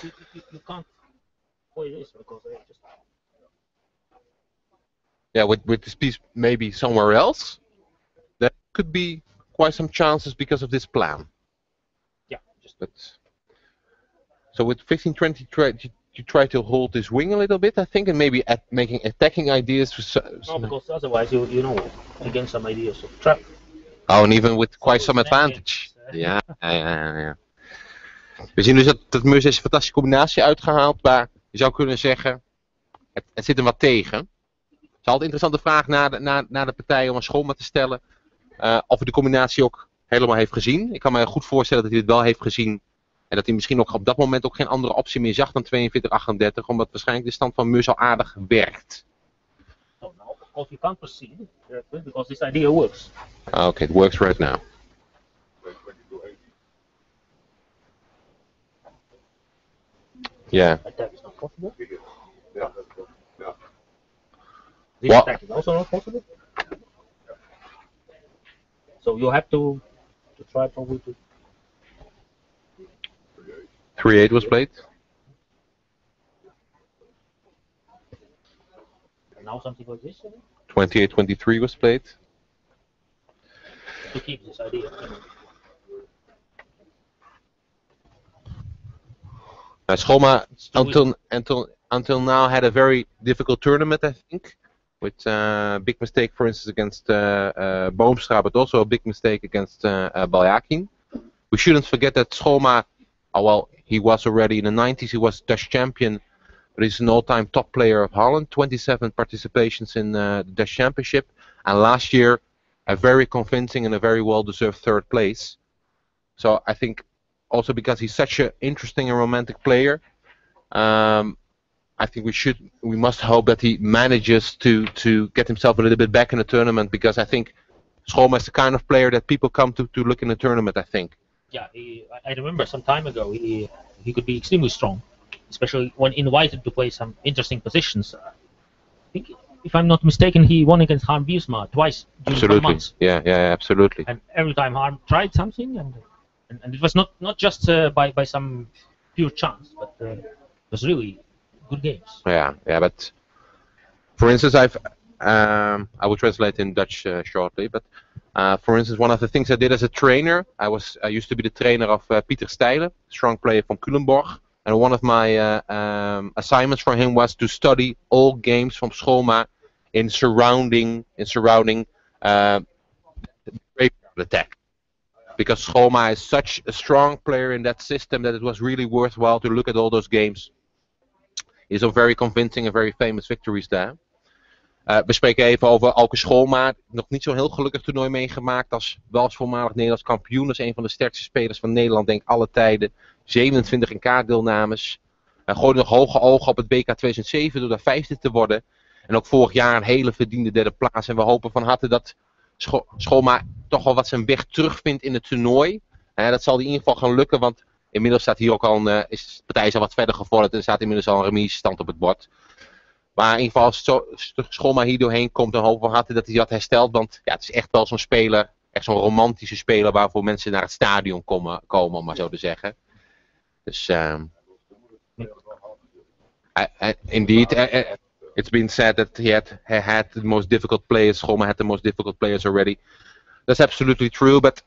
Speaker 2: you can't play this because they just.
Speaker 1: Yeah, with this piece maybe somewhere else, there could be quite some chances because of this plan.
Speaker 2: Yeah, just.
Speaker 1: But so with 15-20, you try to hold this wing a little bit, I think, and maybe making attacking ideas.
Speaker 2: No, because otherwise you know again some ideas of trap.
Speaker 1: Oh, and even with quite some
Speaker 2: Snap
Speaker 1: advantage.
Speaker 2: games.
Speaker 1: Ja. We zien dus dat Meurs is een fantastische combinatie uitgehaald, maar je zou kunnen zeggen, het zit er wat tegen. Het is altijd een interessante vraag naar de partij om een schoolmaat te stellen. Of hij de combinatie ook helemaal heeft gezien. Ik kan me goed voorstellen dat hij het wel heeft gezien. En dat hij misschien ook op dat moment ook geen andere optie meer zag dan 42-38. Omdat waarschijnlijk de stand van Meurs al aardig werkt.
Speaker 2: So now, of course, you can't proceed because this idea works.
Speaker 1: Okay, it works right now. Yeah.
Speaker 2: Attack is not possible.
Speaker 3: Yeah.
Speaker 2: This
Speaker 1: What?
Speaker 2: attack is also not possible. So you have to try probably to.
Speaker 1: 3-8 was played.
Speaker 2: Now something like this.
Speaker 1: 28-23 was played.
Speaker 2: To keep this idea.
Speaker 1: Schoma until now had a very difficult tournament, I think, with big mistake, for instance, against Boomstra, but also a big mistake against Baljakin. We shouldn't forget that Schoma, he was already in the 90s, he was Dutch champion, but he's an all-time top player of Holland, 27 participations in the Dutch Championship, and last year a very convincing and a very well-deserved third place. So I think also because he's such an interesting and romantic player, I think we must hope that he manages to get himself a little bit back in the tournament, because I think Schoma is the kind of player that people come to look in the tournament, I think.
Speaker 2: Yeah, I remember some time ago he could be extremely strong, especially when invited to play some interesting positions. I think, if I'm not mistaken, he won against Harm Biesma twice during some
Speaker 1: Absolutely.
Speaker 2: months.
Speaker 1: Yeah, absolutely.
Speaker 2: And every time Harm tried something, and it was not just by some pure chance, but it was really good games.
Speaker 1: Yeah, but for instance, I will translate in Dutch shortly, but for instance, one of the things I did as a trainer, I used to be the trainer of Pieter Stijlen, strong player from Culemborg, and one of my assignments for him was to study all games from Schoma in surrounding the graveyard attack. Because Schoma is such a strong player in that system that it was really worthwhile to look at all those games. He's a very convincing and very famous victories there. We spreken even over Alke Schoma. Nog niet zo'n heel gelukkig toernooi meegemaakt. Wel als voormalig Nederlands kampioen. Dat is een van de sterkste spelers van Nederland, denk ik, alle tijden. 27 in kaartdeelnames. Gooide nog hoge ogen op het BK 2007 door daar vijfde te worden. En ook vorig jaar een hele verdiende derde plaats. En we hopen van harte dat Schoma toch wel wat zijn weg terugvindt in het toernooi. Dat zal in ieder geval gaan lukken, want inmiddels staat hier ook al is de partij is al wat verder gevorderd en staat inmiddels al een remise-stand op het bord. Maar in ieder geval als Schoma hier doorheen komt, dan hopen we van harte dat hij dat herstelt. Want ja, het is echt wel zo'n speler, echt zo'n romantische speler waarvoor mensen naar het stadion komen om maar zo te zeggen. Dus indeed, it's been said that he had the most difficult players. Schoma had the most difficult players already. That's absolutely true, but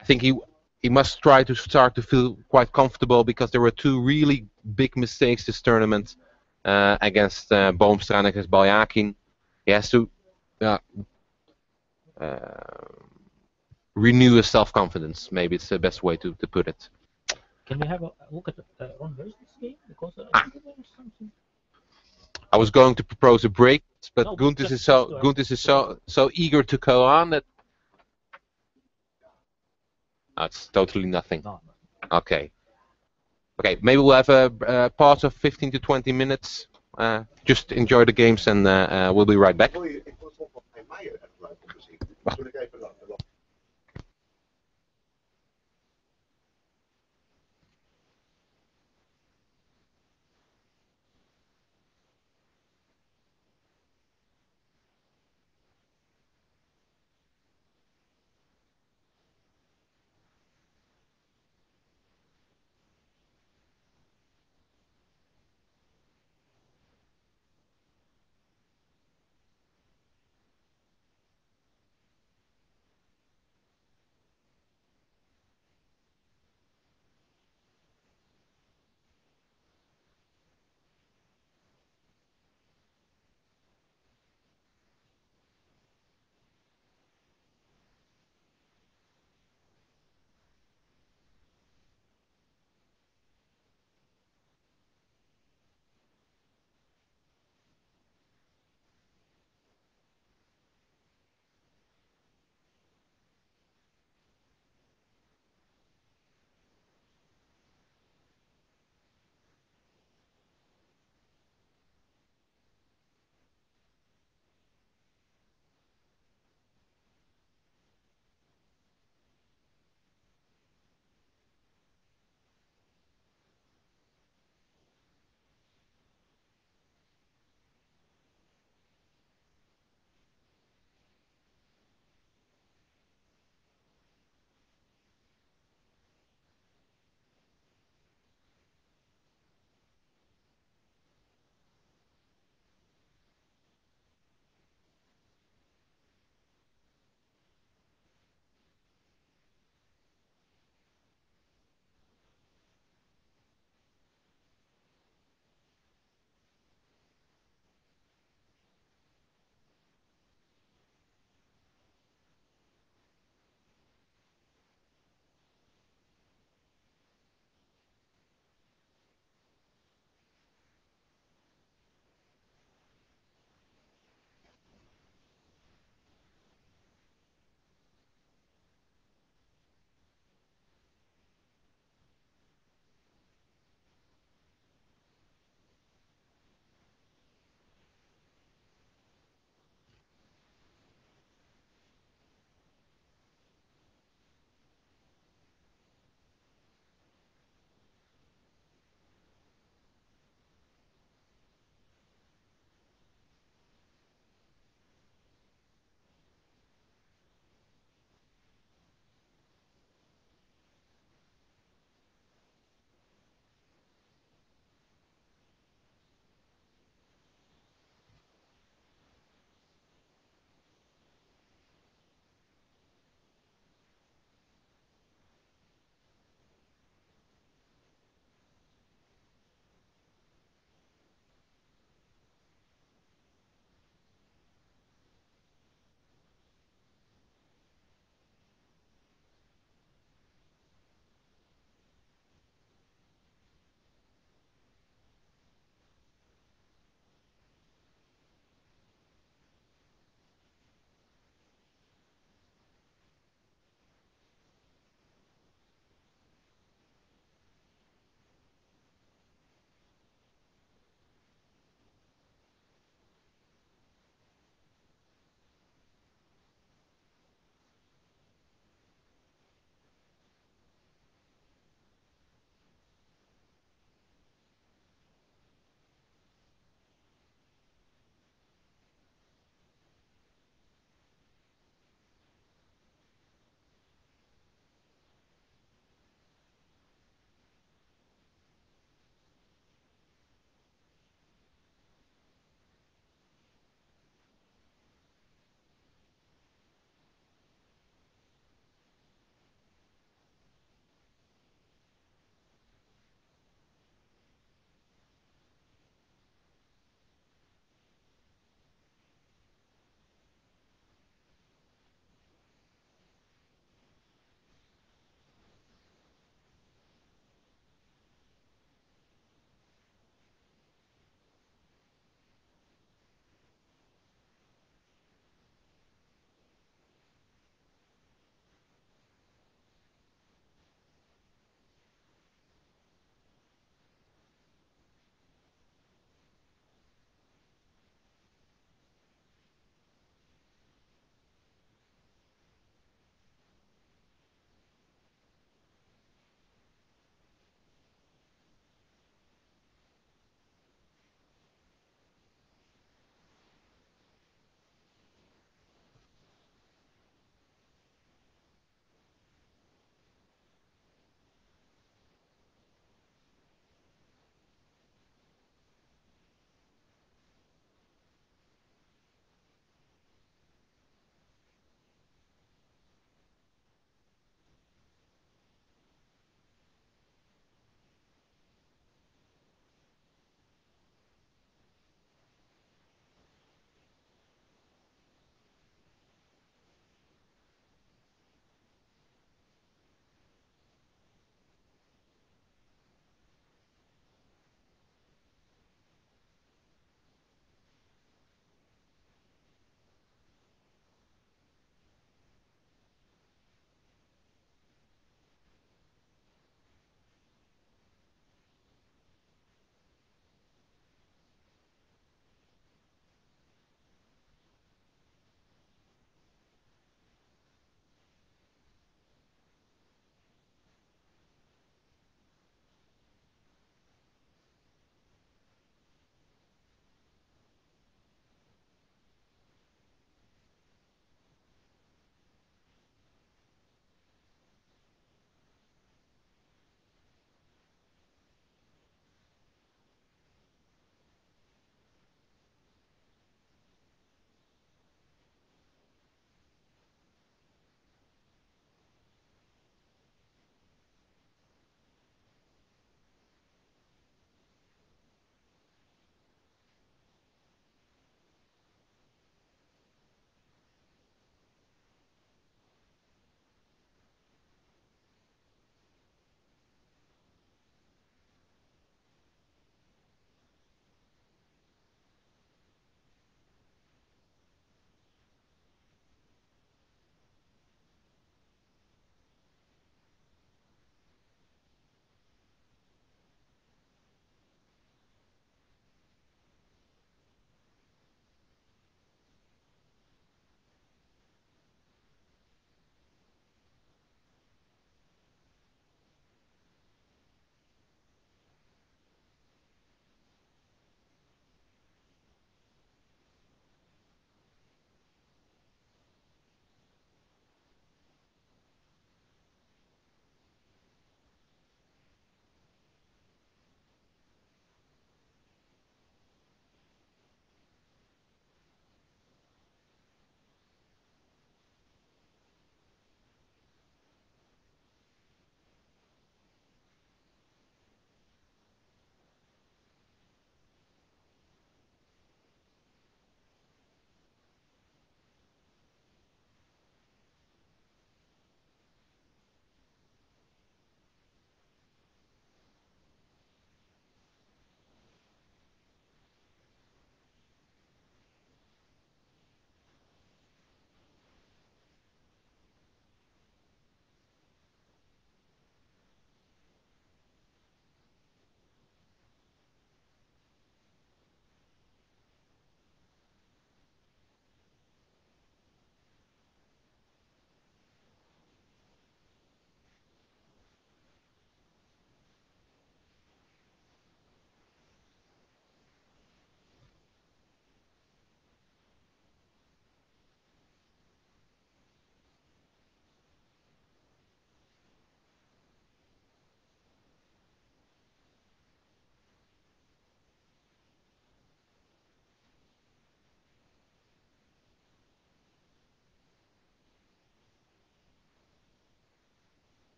Speaker 1: I think he must try to start to feel quite comfortable, because there were two really big mistakes this tournament against Boomstra and against Baljakin. He has to renew his self-confidence. Maybe it's the best way to put it.
Speaker 2: Can we have a look at Ron Heusden's game? Because I think there was something.
Speaker 1: I was going to propose a break, but
Speaker 2: No,
Speaker 1: Gunther
Speaker 2: just
Speaker 1: is so eager to go on that. Oh, it's totally nothing.
Speaker 2: No.
Speaker 1: Okay, maybe we'll have a pause of 15 to 20 minutes. Just enjoy the games and we'll be right back.
Speaker 3: Ik vond het van Meijer echt leuk om te zien. Toen ik even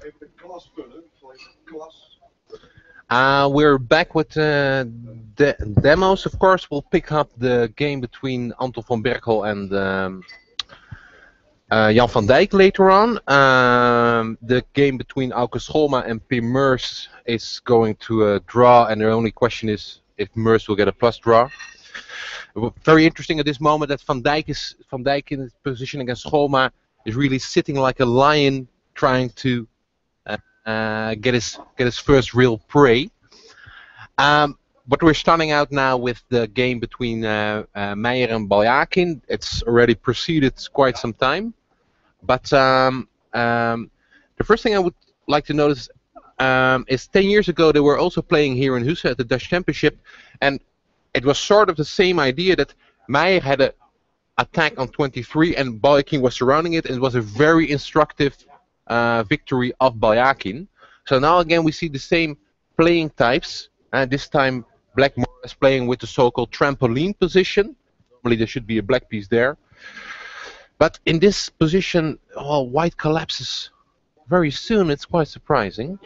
Speaker 3: even de klas vullen. Klas.
Speaker 1: We're back with the demos. Of course, we'll pick up the game between Anton van Berkel and Jan van Dijk later on. The game between Auke Scholma and Pim Meurs is going to a draw, and the only question is if Meurs will get a plus draw. Very interesting at this moment that Van Dijk in his position against Scholma is really sitting like a lion, trying to get his first real prey. But we're starting out now with the game between Meijer and Baljakin. It's already proceeded quite some time. But the first thing I would like to notice is 10 years ago they were also playing here in Husse at the Dutch Championship, and it was sort of the same idea that Meijer had an attack on 23 and Baljakin was surrounding it, and it was a very instructive victory of Baljakin. So now again we see the same playing types, and this time Black is playing with the so-called trampoline position. Normally there should be a black piece there. But in this position, white collapses very soon. It's quite surprising.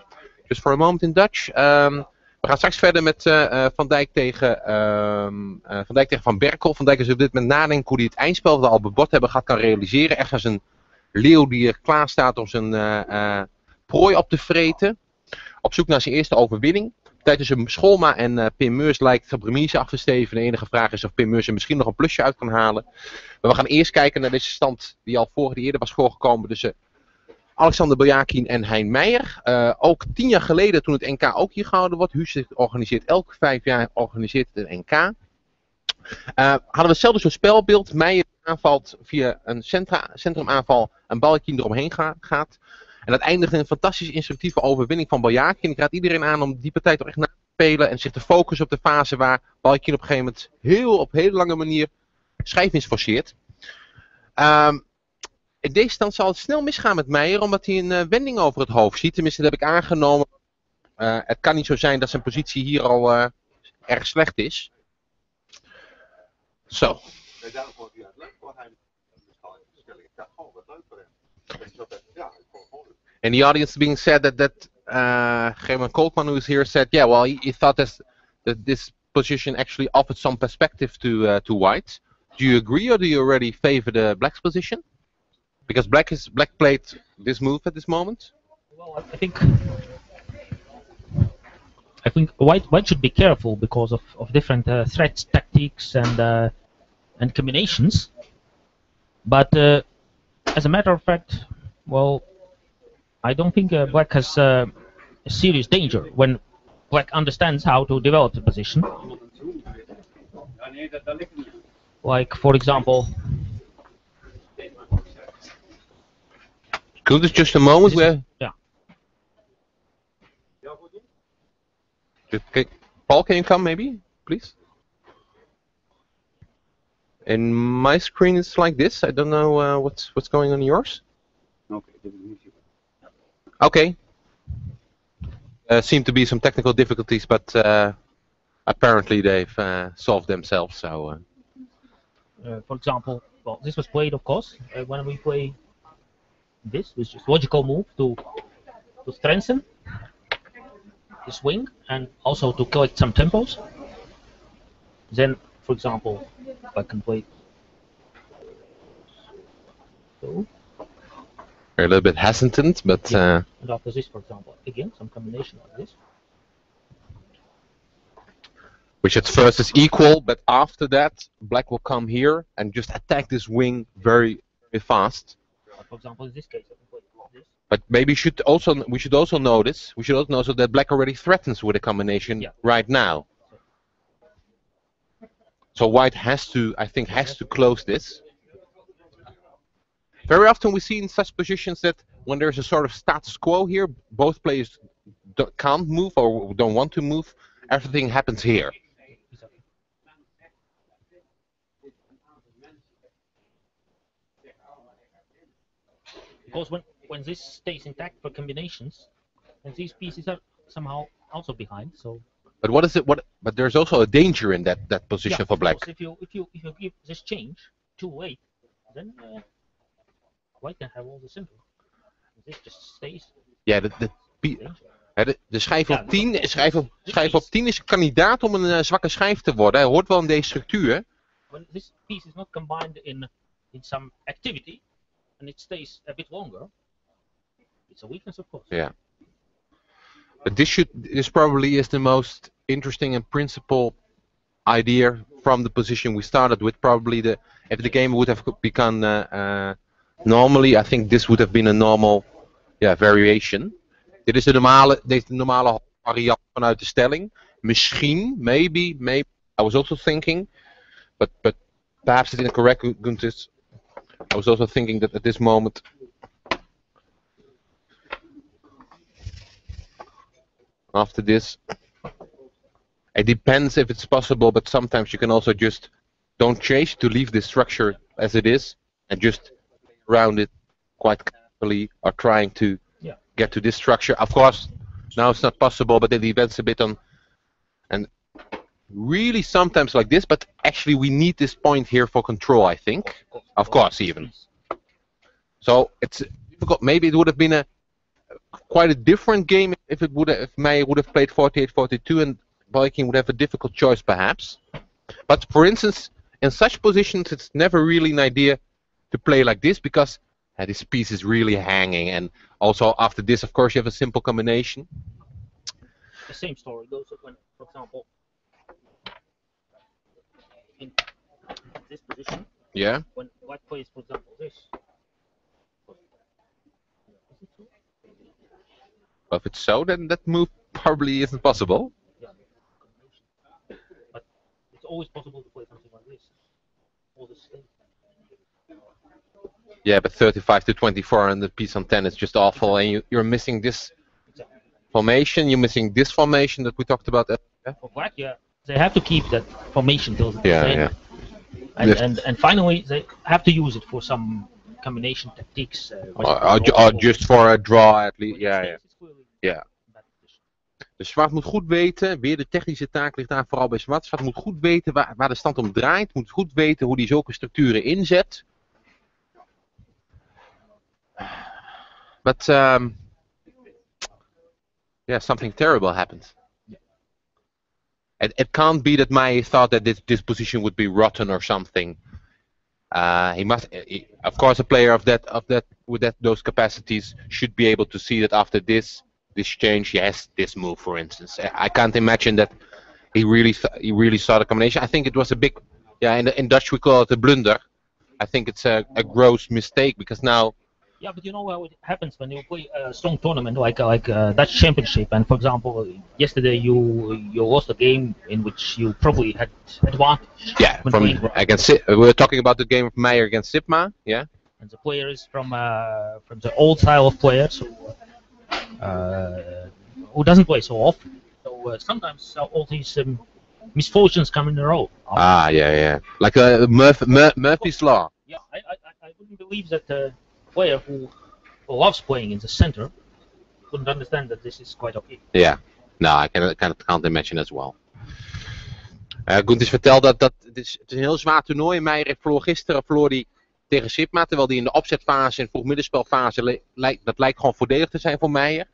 Speaker 1: Just for a moment in Dutch. We gaan straks verder met Van Dijk tegen Van Berkel. Van Dijk is op dit moment nadenken hoe hij het eindspel dat al bebord hebben gaat kan realiseren. Echt als een leeuw die er klaar staat om zijn prooi op te vreten. Op zoek naar zijn eerste overwinning. Tijd tussen Scholma en Pim Meurs lijkt op remise af te steven. De enige vraag is of Pim Meurs er misschien nog een plusje uit kan halen. Maar we gaan eerst kijken naar deze stand die al eerder was voorgekomen tussen Alexander Baljakin en Hein Meijer. Ook 10 jaar geleden toen het NK ook hier gehouden wordt. Husse organiseert elke 5 jaar organiseert het een NK. Hadden we hetzelfde soort spelbeeld. Meijer aanvalt via een centrumaanval en Baljakin eromheen gaat. En dat eindigt in een fantastisch instructieve overwinning van Baljakin. Ik raad iedereen aan om die partij toch echt na te spelen en zich te focussen op de fase waar Baljakin op een gegeven moment op hele lange manier schijfwinst forceert. In deze stand zal het snel misgaan met Meijer, omdat hij een wending over het hoofd ziet. Tenminste, dat heb ik aangenomen. Het kan niet zo zijn dat zijn positie hier al erg slecht is. Zo. And the audience being said that German Kolkman, who is here, said, yeah, well, he thought that this position actually offered some perspective to white. Do you agree, or do you already favor the black's position? Because black played this move at this moment.
Speaker 2: Well, I think white should be careful because of different threats, tactics, and combinations. But as a matter of fact, well, I don't think black has a serious danger when black understands how to develop the position. Like, for example,
Speaker 1: could this just a moment where?
Speaker 2: Yeah.
Speaker 1: Okay. Paul, can you come maybe, please? In my screen it's like this. I don't know what's going on in yours. Okay. Seem to be some technical difficulties, but apparently they've solved themselves. So.
Speaker 2: For example, well, this was played, of course, when we play this, which is logical move to strengthen the swing and also to collect some tempos. Then, for example, I can play. So.
Speaker 1: You're a little bit hesitant, but.
Speaker 2: Yeah. And after this, for example, again some combination like this.
Speaker 1: Which at first is equal, but after that, black will come here and just attack this wing very, very fast.
Speaker 2: For example, in this case, I can play this.
Speaker 1: But maybe we should also notice that black already threatens with a combination right now. So white has to close this. Very often we see in such positions that when there's a sort of status quo here, both players can't move or don't want to move. Everything happens here.
Speaker 2: Because when this stays intact for combinations, and these pieces are somehow also behind. So.
Speaker 1: But what is it? But there's also a danger in that position for black.
Speaker 2: If you give this change too late, then white can have all the center. This just stays
Speaker 1: Ja, de schijf op 10, schijf op 10 is een kandidaat om een zwakke schijf te worden. Hij hoort wel in deze structuur.
Speaker 2: When this piece is not combined in some activity, and it stays a bit longer, it's a weakness, of course.
Speaker 1: Yeah. But this probably is the most interesting and principal idea from the position we started with. Probably if the game would have become normally, I think this would have been a normal variation. Dit is de normale variant vanuit de stelling. Misschien, maybe, I was also thinking, but perhaps it's incorrect, Gunters. I was also thinking that at this moment, after this, it depends if it's possible, but sometimes you can also just don't change to leave the structure as it is and just play around it quite carefully or trying to get to this structure. Of course, now it's not possible, but it depends a bit on, and really sometimes like this, but actually we need this point here for control, I think. Of course, even. So it's difficult. Maybe it would have been quite a different game if Meijer would have played 48-42 and Viking would have a difficult choice perhaps. But for instance, in such positions it's never really an idea to play like this because this piece is really hanging, and also after this of course you have a simple combination.
Speaker 2: The same story goes when, for example, in this position, when white plays, for example, this.
Speaker 1: Well, if it's so, then that move probably isn't possible.
Speaker 2: Yeah, but it's always possible to play something like this. All the same.
Speaker 1: Yeah, but 35-24 and the piece on 10 is just awful, and you're missing this formation. You're missing this formation that we talked about.
Speaker 2: For black, they have to keep that formation till the end. And finally, they have to use it for some combination tactics.
Speaker 1: Or just for a draw at least. Ja. Dus Zwart moet goed weten, weer de technische taak ligt daar vooral bij Zwart. Zwart moet goed weten waar de stand om draait, moet goed weten hoe hij zulke structuren inzet. But something terrible happened. It can't be that Meijer thought that this position would be rotten or something. Of course, a player of that with those capacities should be able to see that after this change, he has this move, for instance. I can't imagine that he really saw the combination. I think it was a big, in Dutch we call it a blunder. I think it's a gross mistake because now.
Speaker 2: Yeah, but you know what happens when you play a strong tournament like Dutch Championship, and for example, yesterday you lost a game in which you probably had advantage.
Speaker 1: Yeah, we're talking about the game of Meijer against Sipma. Yeah.
Speaker 2: And the player is from the old style of players who doesn't play so often. So sometimes all these misfortunes come in a row.
Speaker 1: Like Murphy's Law.
Speaker 2: Yeah, I wouldn't believe that a player who loves playing in the center couldn't understand that this is quite okay.
Speaker 1: Yeah, no, I can't imagine as well. Gunters vertelde dat het is een heel zwaar toernooi. Meijer verloor die tegen Sipma, terwijl die in de opzetfase en vroegmiddenspelfase dat lijkt gewoon voordelig te zijn voor Meijer.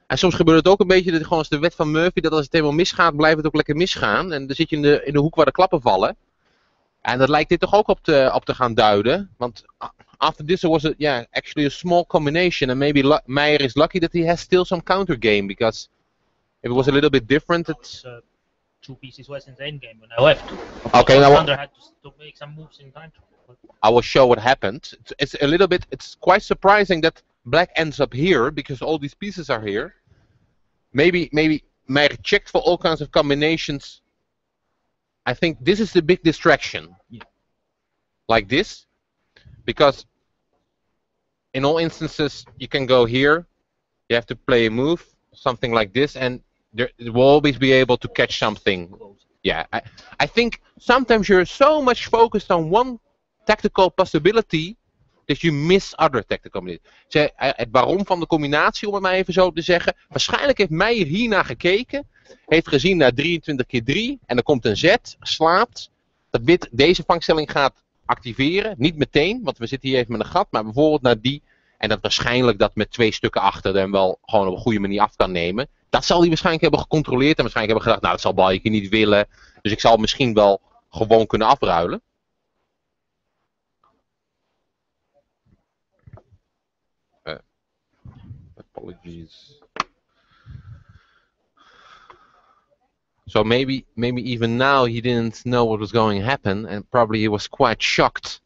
Speaker 1: En soms gebeurt het ook een beetje, dat gewoon als de wet van Murphy, dat als het helemaal misgaat, blijft het ook lekker misgaan. En dan zit je in de hoek waar de klappen vallen. En dat lijkt dit toch ook op te gaan duiden. Want after this there was actually a small combination, and maybe Meijer is lucky that he has still some counter game, because if it was a little bit different, it's
Speaker 2: 2 pieces less in the end game when I left.
Speaker 1: Okay, now
Speaker 2: Alexander had to make some moves in time.
Speaker 1: I will show what happened. It's quite surprising that black ends up here because all these pieces are here. Maybe Meijer checked for all kinds of combinations. I think this is the big distraction.
Speaker 2: Yeah.
Speaker 1: Like this, because in all instances you can go here, you have to play a move, something like this, and it will always be able to catch something. Yeah, I think sometimes you're so much focused on one tactical possibility that you miss other tactical combinations. Het waarom van de combinatie, om het maar even zo te zeggen. Waarschijnlijk heeft Meijer hiernaar gekeken, heeft gezien naar 23 keer 3 en er komt een Z, slaat. Dat wit deze vangstelling gaat activeren, niet meteen, want we zitten hier even met een gat, maar bijvoorbeeld naar die. En dat waarschijnlijk dat met 2 stukken achter hem wel gewoon op een goede manier af kan nemen. Dat zal hij waarschijnlijk hebben gecontroleerd. En waarschijnlijk hebben gedacht, nou dat zal Balje niet willen. Dus ik zal misschien wel gewoon kunnen afruilen. Apologies. So maybe even now he didn't know what was going to happen, and probably he was quite shocked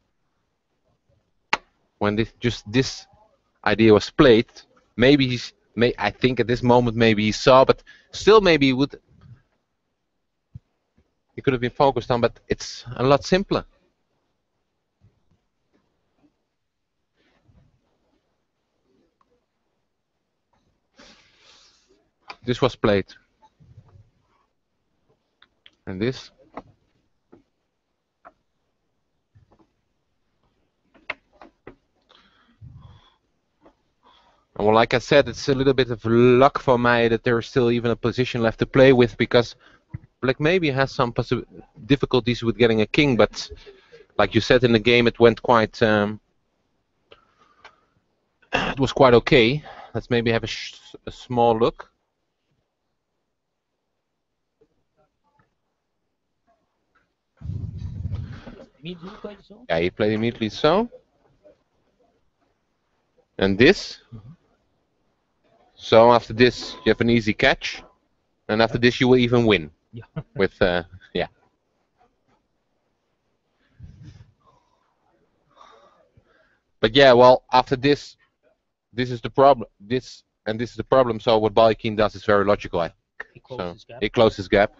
Speaker 1: when this idea was played. Maybe I think at this moment maybe he saw, but still maybe he could have been focused on. But it's a lot simpler. This was played. And this. Well, like I said, it's a little bit of luck for me that there is still even a position left to play with, because Black maybe has some difficulties with getting a king, but like you said in the game, it went quite. It was quite okay. Let's maybe have a small look. Yeah, he played immediately so. And this. So after this, you have an easy catch, and after this, you will even win.
Speaker 2: Yeah.
Speaker 1: With yeah. But yeah, well, after this is the problem. This is the problem. So what Baljekin does is very logical.
Speaker 2: He closes his gap.
Speaker 1: He closes his gap.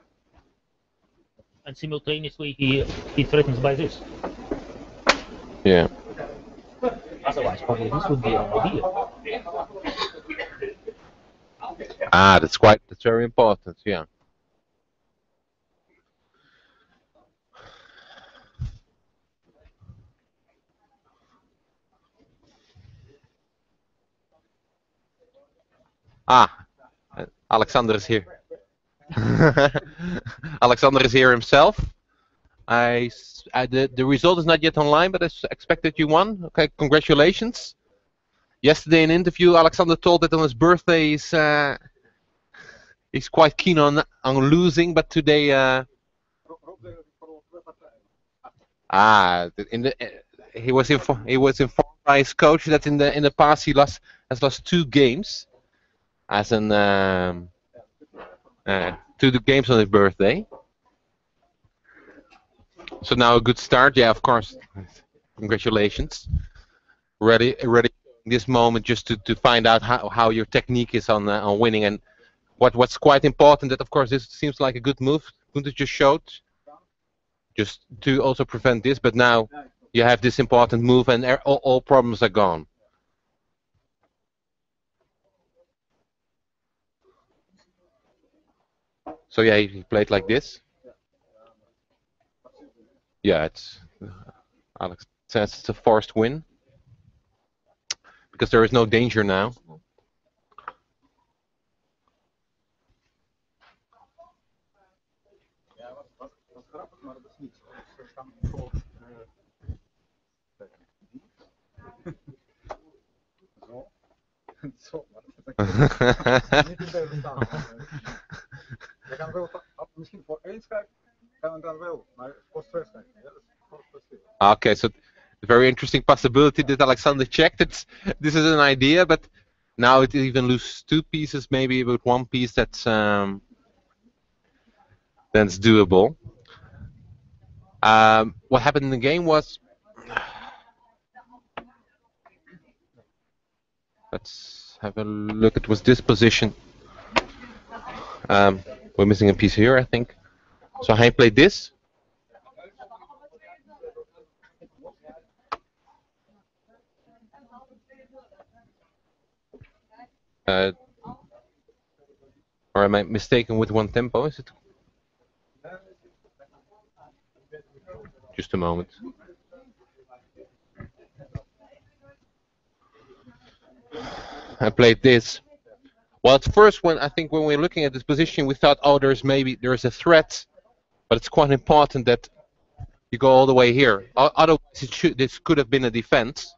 Speaker 2: And simultaneously, he threatens by this.
Speaker 1: Yeah.
Speaker 2: Otherwise, probably this would be an idea.
Speaker 1: Ah, that's very important. Yeah. Ah, Alexander is here. Alexander is here himself. The result is not yet online, but I expected you won. Okay, congratulations. Yesterday in an interview, Alexander told that on his birthday he's quite keen on losing, but today he was informed by his coach that in the past he has lost 2 games as an 2 games on his birthday. So now a good start. Yeah, of course. Congratulations. Ready this moment just to find out how your technique is on winning, and what's quite important that of course this seems like a good move Gunther just showed, just to also prevent this, but now you have this important move and all problems are gone. So yeah, he played like this. Yeah, it's Alex says it's a forced win because there is no danger now. Okay, so very interesting possibility that Alexander checked. This is an idea, but now it even loses 2 pieces, maybe with 1 piece that's doable. What happened in the game was, let's have a look. It was this position. We're missing a piece here, I think. So he played this. Or am I mistaken with 1 tempo? Is it? Just a moment. I played this. Well, at first, when we were looking at this position, we thought, oh, there's a threat, but it's quite important that you go all the way here. Otherwise, this could have been a defense.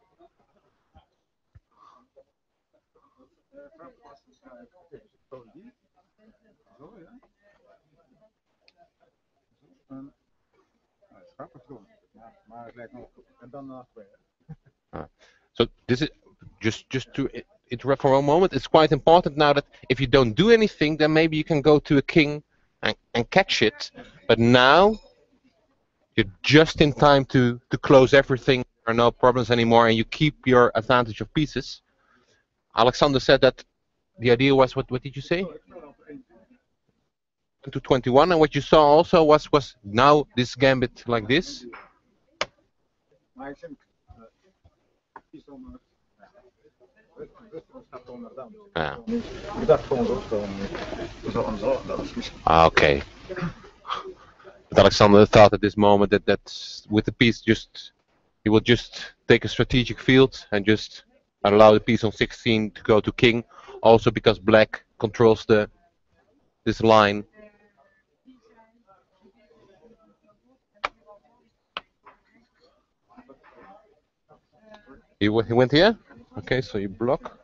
Speaker 1: So this is just to interrupt for a moment. It's quite important now that if you don't do anything, then maybe you can go to a king and catch it. But now you're just in time to close everything. There are no problems anymore, and you keep your advantage of pieces. Alexander said that the idea was what did you say? To 21, and what you saw also was now this gambit like this. Yeah. Okay. But Alexander thought at this moment that with the piece he will just take a strategic field and just allow the piece on 16 to go to king. Also because black controls this line. He went here? Okay, so you block.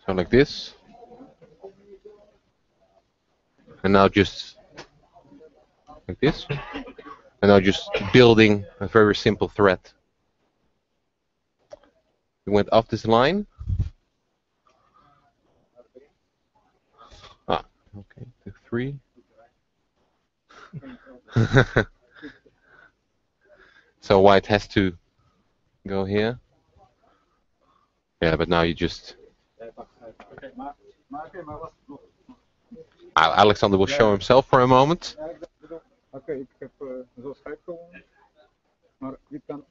Speaker 1: So like this. And now just like this. And now just building a very simple threat. We went off this line. Ah, okay, 2, 3. So white has to go here. Yeah, but now you just... Alexander will show himself for a moment.
Speaker 4: Oké, ik heb zo schijf gewonnen. Maar dit kan...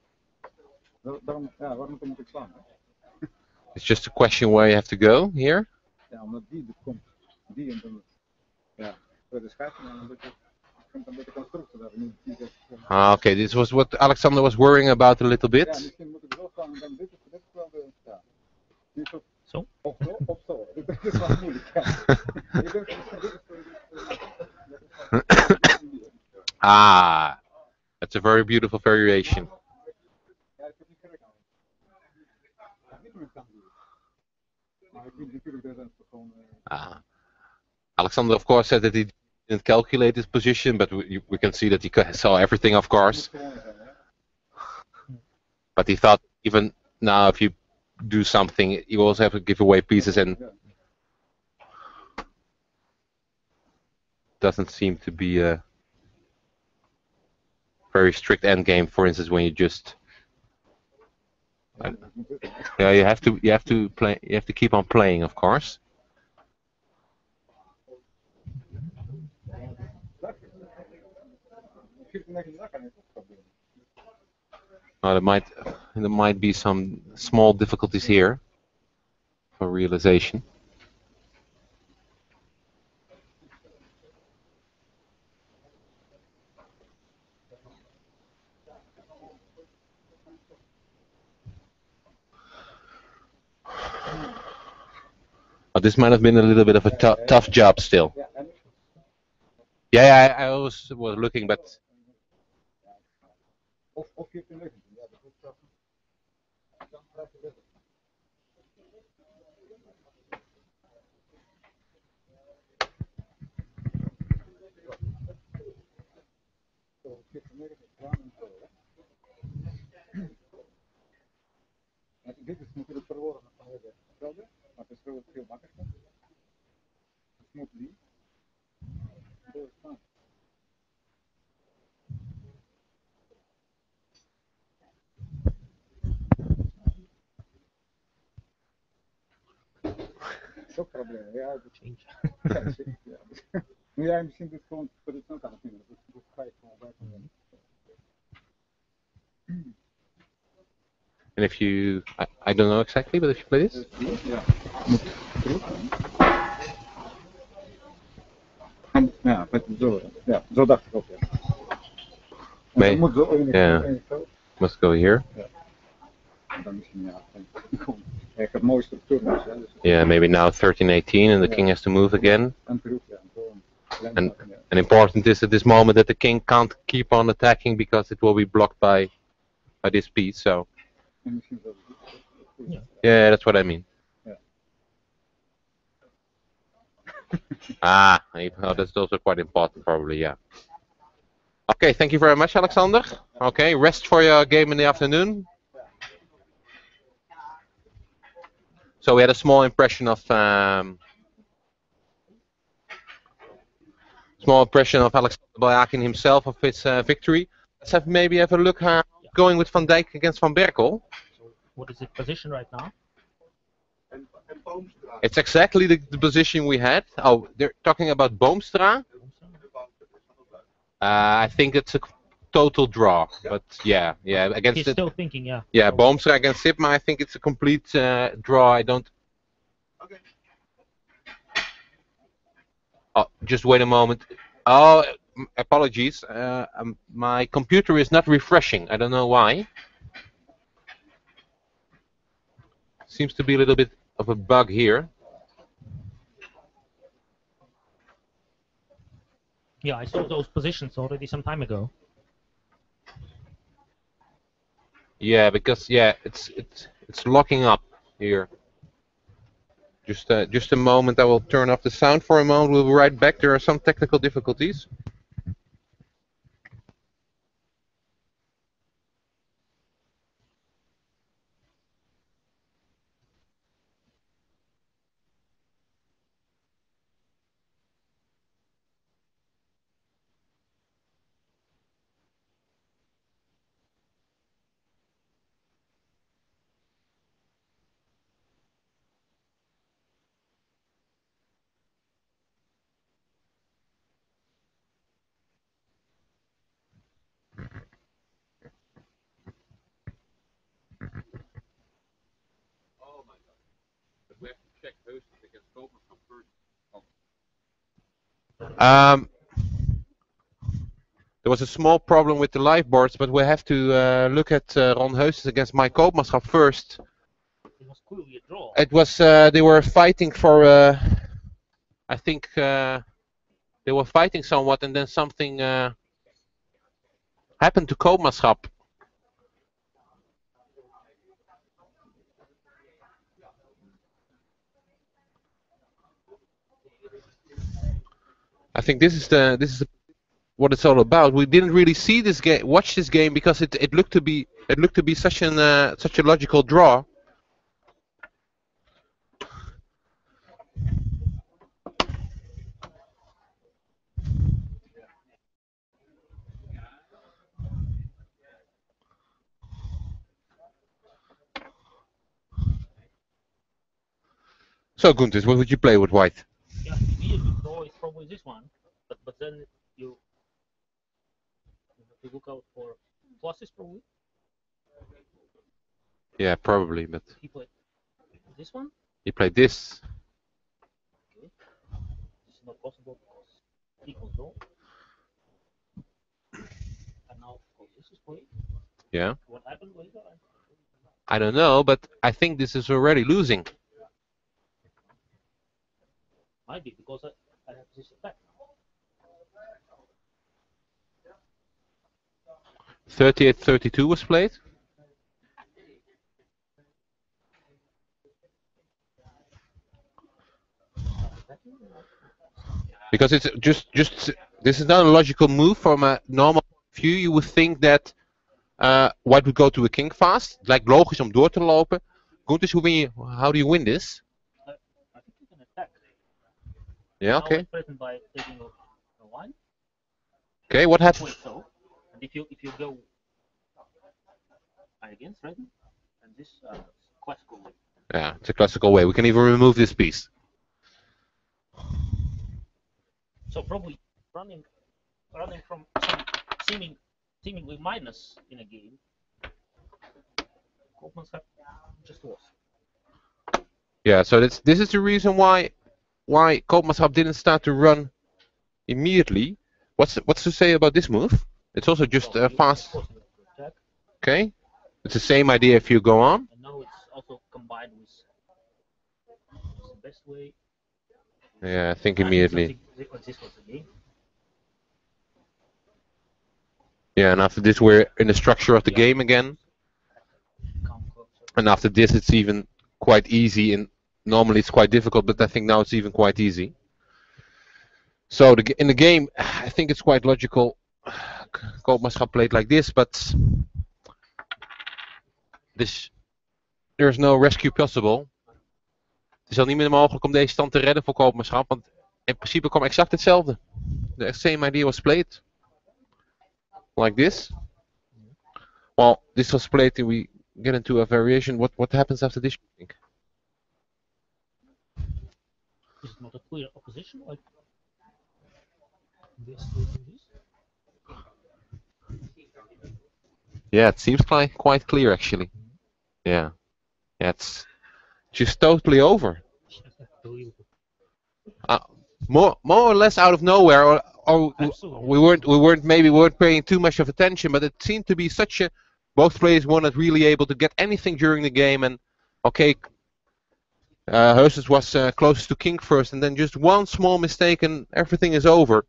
Speaker 4: Daarom, ja, waarom moet ik slaan? Hè?
Speaker 1: It's just a question where you have to go, here.
Speaker 4: Ja, omdat die er komt. Die en dan... Ja, voor de schijf en dan komt een beetje constructie daar.
Speaker 1: Ah, okay, this was what Alexander was worrying about a little bit.
Speaker 4: Ja, misschien moet ik zo slaan en dan dit is wel de... Ja.
Speaker 2: Zo?
Speaker 4: Of zo, of zo. Dit is wel moeilijk,
Speaker 1: Ah, that's a very beautiful variation. Ah. Alexander, of course, said that he didn't calculate his position, but we can see that he saw everything, of course. But he thought even now, if you do something, you also have to give away pieces, and doesn't seem to be a very strict endgame. For instance, when you just yeah, you have to play. You have to keep on playing, of course. There might be some small difficulties here for realization. But this might have been a little bit of a tough job still. Yeah, I always was looking, but
Speaker 4: dit is natuurlijk verloren van de velden, maar het is veel makkelijker. Het moet die. Ook problemen, ja. Nu jij misschien dit gewoon voor de snelheid aan het nemen, dat ga je gewoon bij van.
Speaker 1: and if you, I don't know exactly, but if you play this,
Speaker 4: ja, zo dacht ik ook.
Speaker 1: Yeah, must go here.
Speaker 4: Dan misschien ja, ik heb mooie structuur.
Speaker 1: Yeah, maybe now 13-18, and the king has to move again. And important is at this moment that the king can't keep on attacking because it will be blocked by this piece. So
Speaker 4: En misschien zelfs goed.
Speaker 2: Ja.
Speaker 1: Yeah, that's what I mean.
Speaker 4: Yeah.
Speaker 1: Oh, that's also quite important, probably. Yeah. Okay, thank you very much, Alexander. Okay, rest for your game in the afternoon. So we had a small impression of Alexander Bayakin himself of his victory. Let's maybe have a look going with Van Dijk against Van Berkel.
Speaker 2: So what is the position right now?
Speaker 3: En Boomstra.
Speaker 1: It's exactly the position we had. Oh, they're talking about Boomstra. I think it's a total draw, but yeah, against
Speaker 2: He's still thinking, yeah.
Speaker 1: Yeah,
Speaker 2: So,
Speaker 1: Boomstra against Sipma, I think it's a complete draw. I don't.
Speaker 3: Okay.
Speaker 1: Oh, just wait a moment. Oh, apologies. My computer is not refreshing. I don't know why. Seems to be a little bit of a bug here.
Speaker 2: yeah, I saw those positions already some time ago.
Speaker 1: Yeah, because it's locking up here. Just a moment. I will turn off the sound for a moment. We'll be right back. There are some technical difficulties. Oh my God! But we have to check who's against Koopman from first. There was a small problem with the live boards, but we have to look at Ron Heusens against Mike Koopmanschap first.
Speaker 2: It was clearly a draw.
Speaker 1: It was they were fighting for I think they were fighting somewhat, and then something happened to Koopmanschap. I think this is what it's all about. We didn't really see this game, watch this game, because it looked to be such a logical draw. So Gunters, what would you play with white?
Speaker 2: Yeah, immediately draw is probably this one, but then you have to look out for pluses probably.
Speaker 1: Yeah, probably, but
Speaker 2: He played this one.
Speaker 1: he played this.
Speaker 2: Okay. This is not possible because equal draw. And now, of course, this is played.
Speaker 1: Yeah.
Speaker 2: What happened later?
Speaker 1: I don't know, but I think this is already losing.
Speaker 2: Might be because I have this attack now.
Speaker 1: 38-32 was played. Because it's just this is not a logical move from a normal view. You would think that white would go to a king fast. Het lijkt logisch om door te lopen. Gunters, how do you win this?
Speaker 2: I think you can attack.
Speaker 1: Yeah,
Speaker 2: Now
Speaker 1: okay.
Speaker 2: it's threatened by taking a line.
Speaker 1: Okay, what
Speaker 2: Like
Speaker 1: happens?
Speaker 2: so. And if you go against threaten, and this classical way.
Speaker 1: Yeah, it's a classical way. We can even remove this piece.
Speaker 2: So probably running from some seemingly minus in a game. Koopmanschap just lost.
Speaker 1: Yeah, so this is the reason why Koopmanschap didn't start to run immediately. What's to say about this move? It's also just fast. Okay, it's the same idea if you go on.
Speaker 2: And now it's also combined with the best way.
Speaker 1: Yeah, I think immediately.
Speaker 2: This was the game.
Speaker 1: Yeah, and after this we're in the structure of the game again.
Speaker 2: Come close.
Speaker 1: And after this, it's even quite easy. And normally it's quite difficult, but I think now it's even quite easy. So in the game, I think it's quite logical. Koopmanschap played like this, but there's no rescue possible. Het is al niet meer mogelijk om deze stand te redden voor Koopmanschap, want in principe kwam exact hetzelfde. The same idea was played. Like this. Well, this was played and we get into a variation. What happens after this, you think?
Speaker 2: Is it not a clear opposition? Like this?
Speaker 1: Yeah, it seems quite clear actually. Yeah. It's just totally over. More or less out of nowhere, or we weren't paying too much of attention, but it seemed to be such a. Both players weren't really able to get anything during the game, and okay, Heusens was closest to king first, and then just one small mistake and everything is over.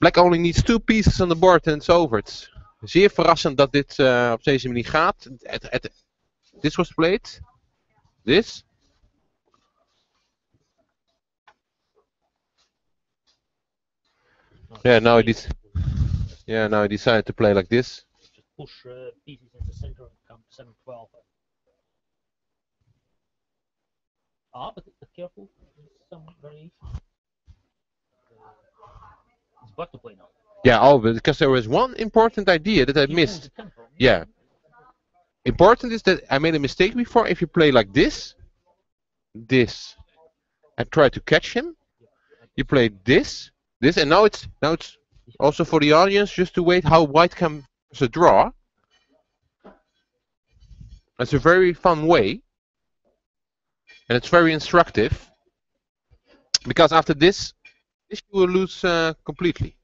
Speaker 1: Black only needs 2 pieces on the board and it's over. It's zeer verrassend dat dit op deze manier gaat. This was played. This. Yeah, now he decided to play like this.
Speaker 2: Just push pieces in the center and come 7-12. But careful, some variation. It's black to play now.
Speaker 1: Yeah, but because there was one important idea that I missed. Yeah. Important is that I made a mistake before. If you play like this, and try to catch him, you play this, and now it's also for the audience just to wait how white comes a draw. It's a very fun way, and it's very instructive. Because after this you will lose completely.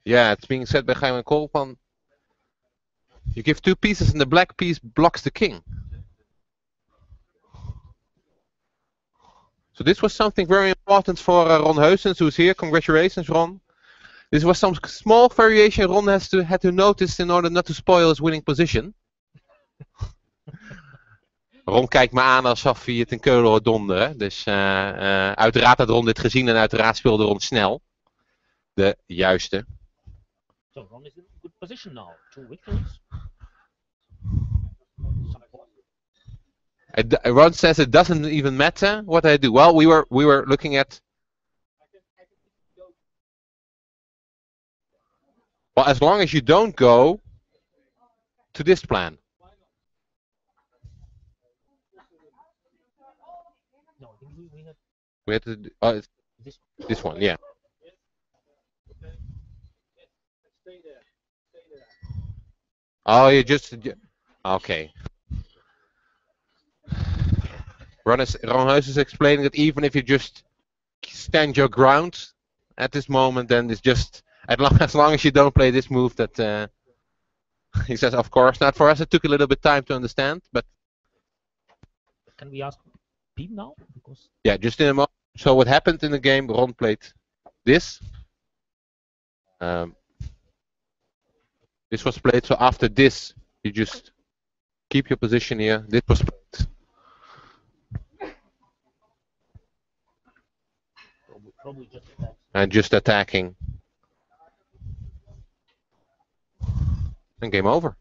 Speaker 1: Yeah, it's being said by Jaime Kolpan. You give 2 pieces and the black piece blocks the king. So this was something very important for Ron Heusens, who's here. Congratulations, Ron. This was some small variation Ron had to notice in order not to spoil his winning position. Ron kijkt me aan alsof hij het in Keulen hoort donderen. Dus uiteraard had Ron dit gezien en uiteraard speelde Ron snel. De juiste.
Speaker 2: So Ron is in a good position now. 2 victories.
Speaker 1: Ron says it doesn't even matter what I do. Well, we were looking at. Well, as long as you don't go to this plan.
Speaker 2: No, I think
Speaker 1: we had to do, it's this one, yeah. Oh, you just okay. Ron Heus is explaining that even if you just stand your ground at this moment, then it's just as long as you don't play this move that he says, of course not. For us, it took a little bit time to understand, but
Speaker 2: can we ask Pete now? Because
Speaker 1: yeah, just in a moment. So what happened in the game? Ron played this. This was played. So after this, you just keep your position here. This was played.
Speaker 2: Probably just attacking.
Speaker 1: And just attacking. And game over.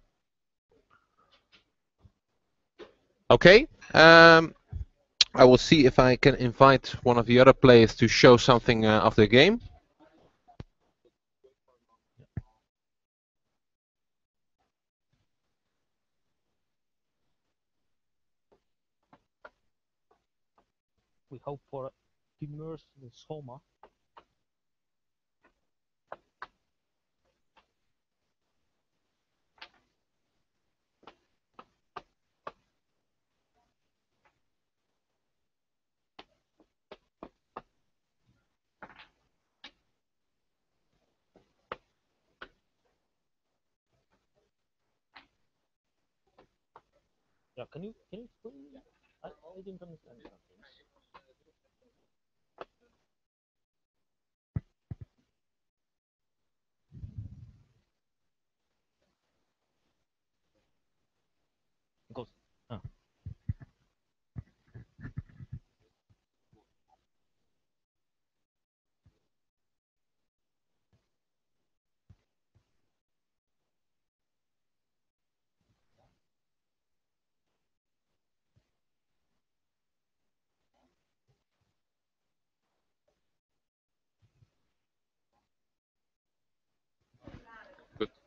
Speaker 1: Okay. I will see if I can invite one of the other players to show something of the game.
Speaker 2: We hope for immerse in Soma. Yeah, can you explain that? I didn't understand something.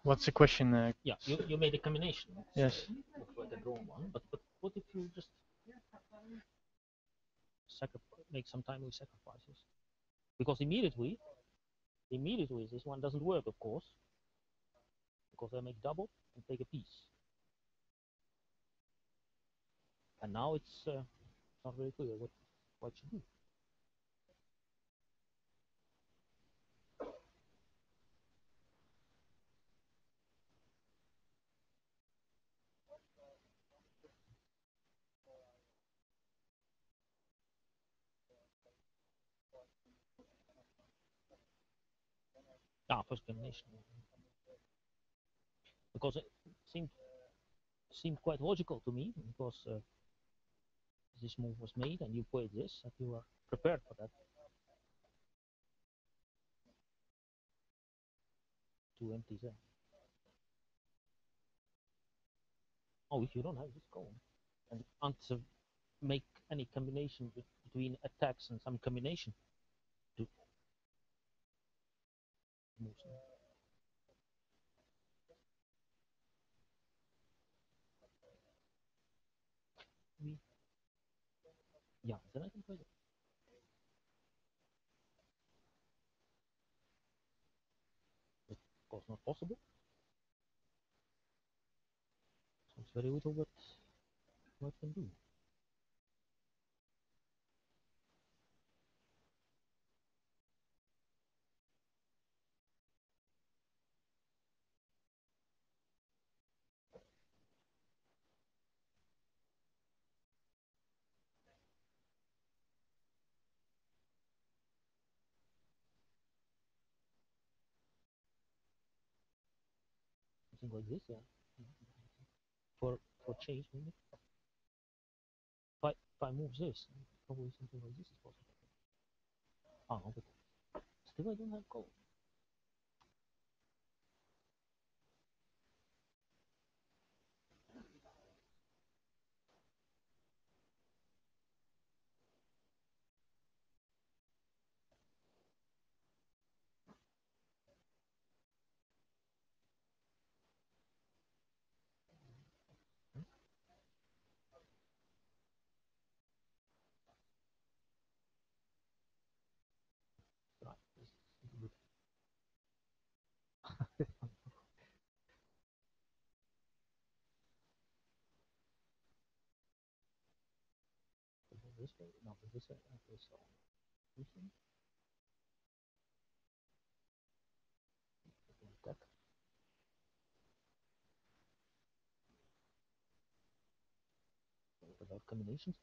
Speaker 5: What's the question?
Speaker 2: Yeah, you made a combination.
Speaker 5: Yes.
Speaker 2: Looks like a drawn one, but what if you just make some time with sacrifices? Because immediately this one doesn't work, of course, because I make double and take a piece. And now it's not very clear what should do. First combination. Because it seemed quite logical to me, because this move was made and you played this, that you are prepared for that. Two empties there. Oh, if you don't have this column, and answer make any combination between attacks and some combination to move. Yeah, then I can play it. Of course, not possible. Sounds very little, but what can do? Something like this, yeah. For change, maybe. If I move this, probably something like this is possible. No, but still I don't have gold. Right, this is good. This way, no, this way, this way. This one. Like that. Without combinations.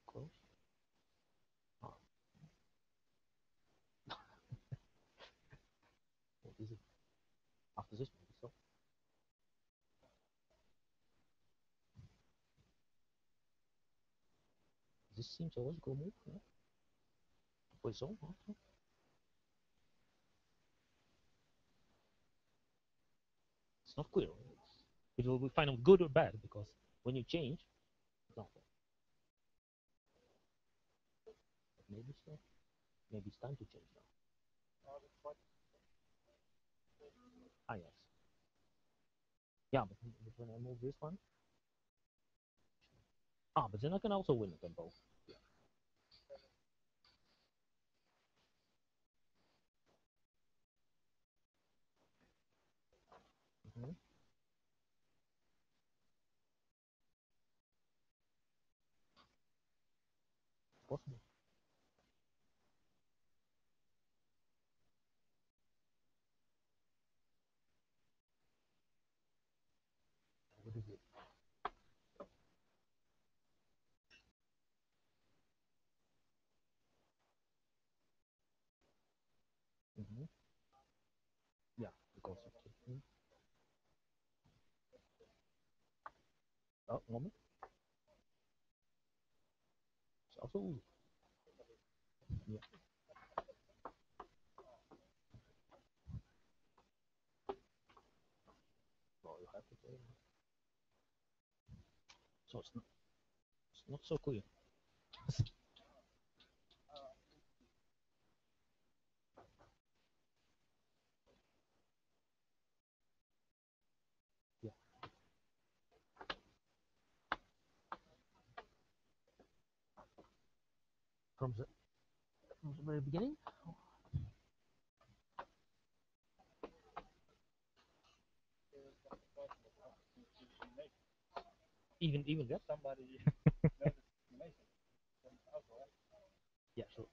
Speaker 2: Close. Ah. What is it? After this, maybe so. This seems a logical move, yeah? Play so, also. It's not clear. It will be final good or bad, because when you change, example. Maybe so. Maybe it's time to change now. Ah, yes. Yeah, but when I move this one. Ah, but then I can also win again both. Mm-hmm. Possible. What is it? Mm-hmm. Yeah, because of it. Oh, moment. It's also. Yeah. Well, you have to play. So it's not so clear. from the very beginning. Even that.
Speaker 4: Somebody
Speaker 2: Yeah, sure.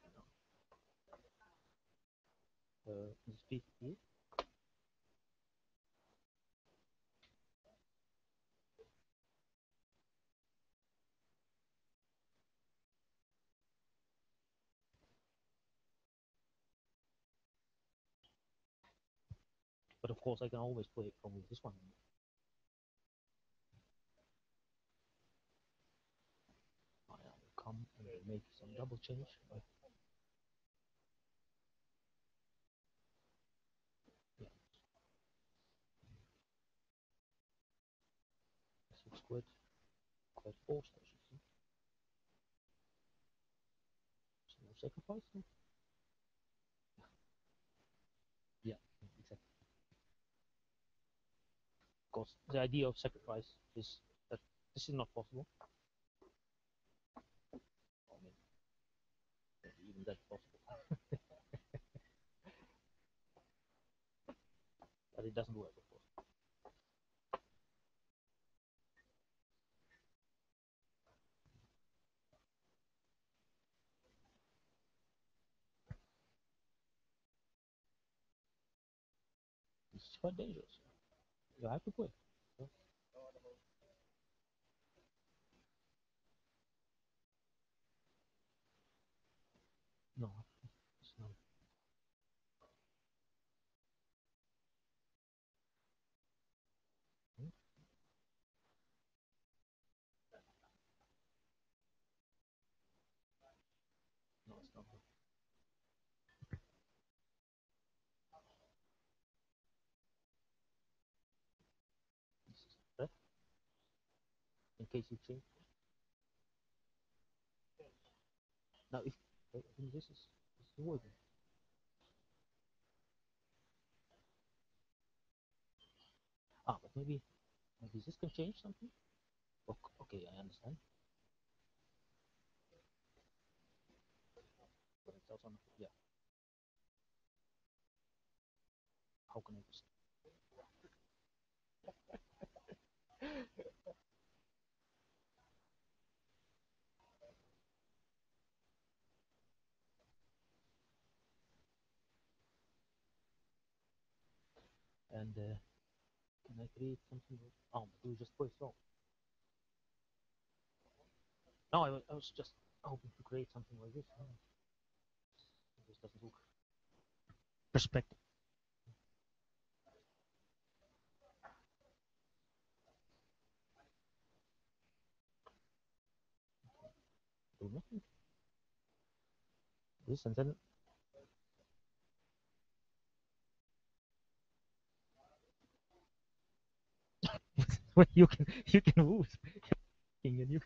Speaker 2: Speak here. But of course, I can always play it from this one. I will come and make some double change. Yeah. This looks quite forced, I should say. So no sacrifice. No? Yeah, exactly. Because the idea of sacrifice is that this is not possible. I mean, even that's possible. But it doesn't work, of course. It's quite dangerous. You have to quit. No, it's not. Hmm? No, it's not. This is that. In case you change. Now, if I think this is working. Ah, but maybe this can change something. Okay, I understand. But it's also not. Yeah. How can I just? And can I create something? Oh, but we just press off. No, I was just hoping to create something like this. Oh, this doesn't look perspective. Do nothing. This and then. Well, you can move. And you.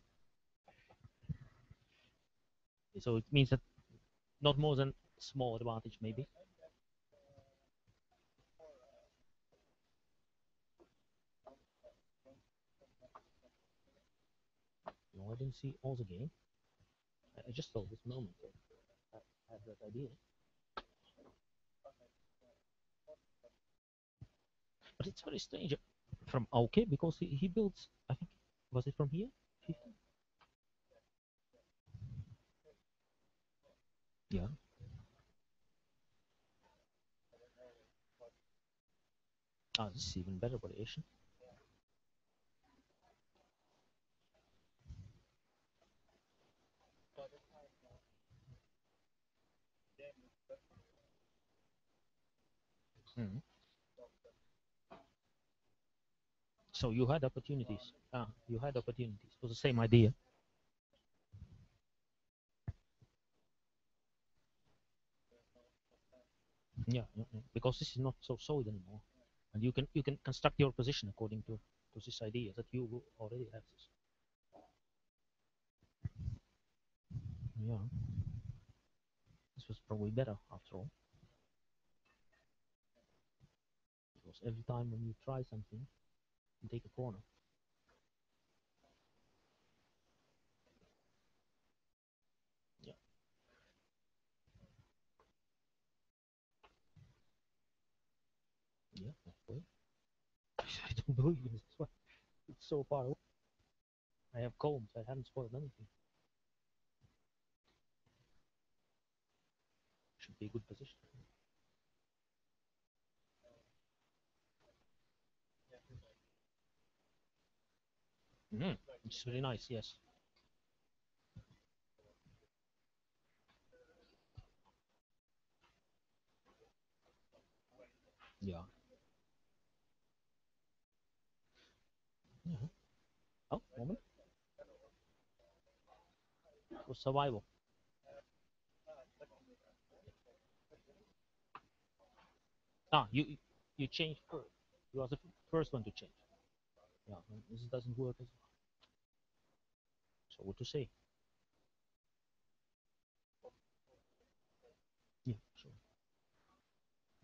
Speaker 2: So it means that not more than small advantage, maybe. No, I didn't see all the game. I just saw this moment. So I have that idea. But it's very strange from okay because he builds. I think was it from here? 50? Yeah. Ah, this is even better variation. Mhm. So you had opportunities. Ah, you had opportunities. It was the same idea. Yeah, yeah, yeah. Because this is not so solid anymore, and you can construct your position according to this idea that you already have this. Yeah, this was probably better after all, because every time when you try something, you take a corner. Yeah. Wait. I don't believe in this one. It's so far away. I have combs. I haven't spoiled anything. Should be a good position. It's really nice. Yes. Yeah. Oh, moment. For survival. You changed first. You are the first one to change. Yeah. This doesn't work as well. So what to say? Yeah. Sure.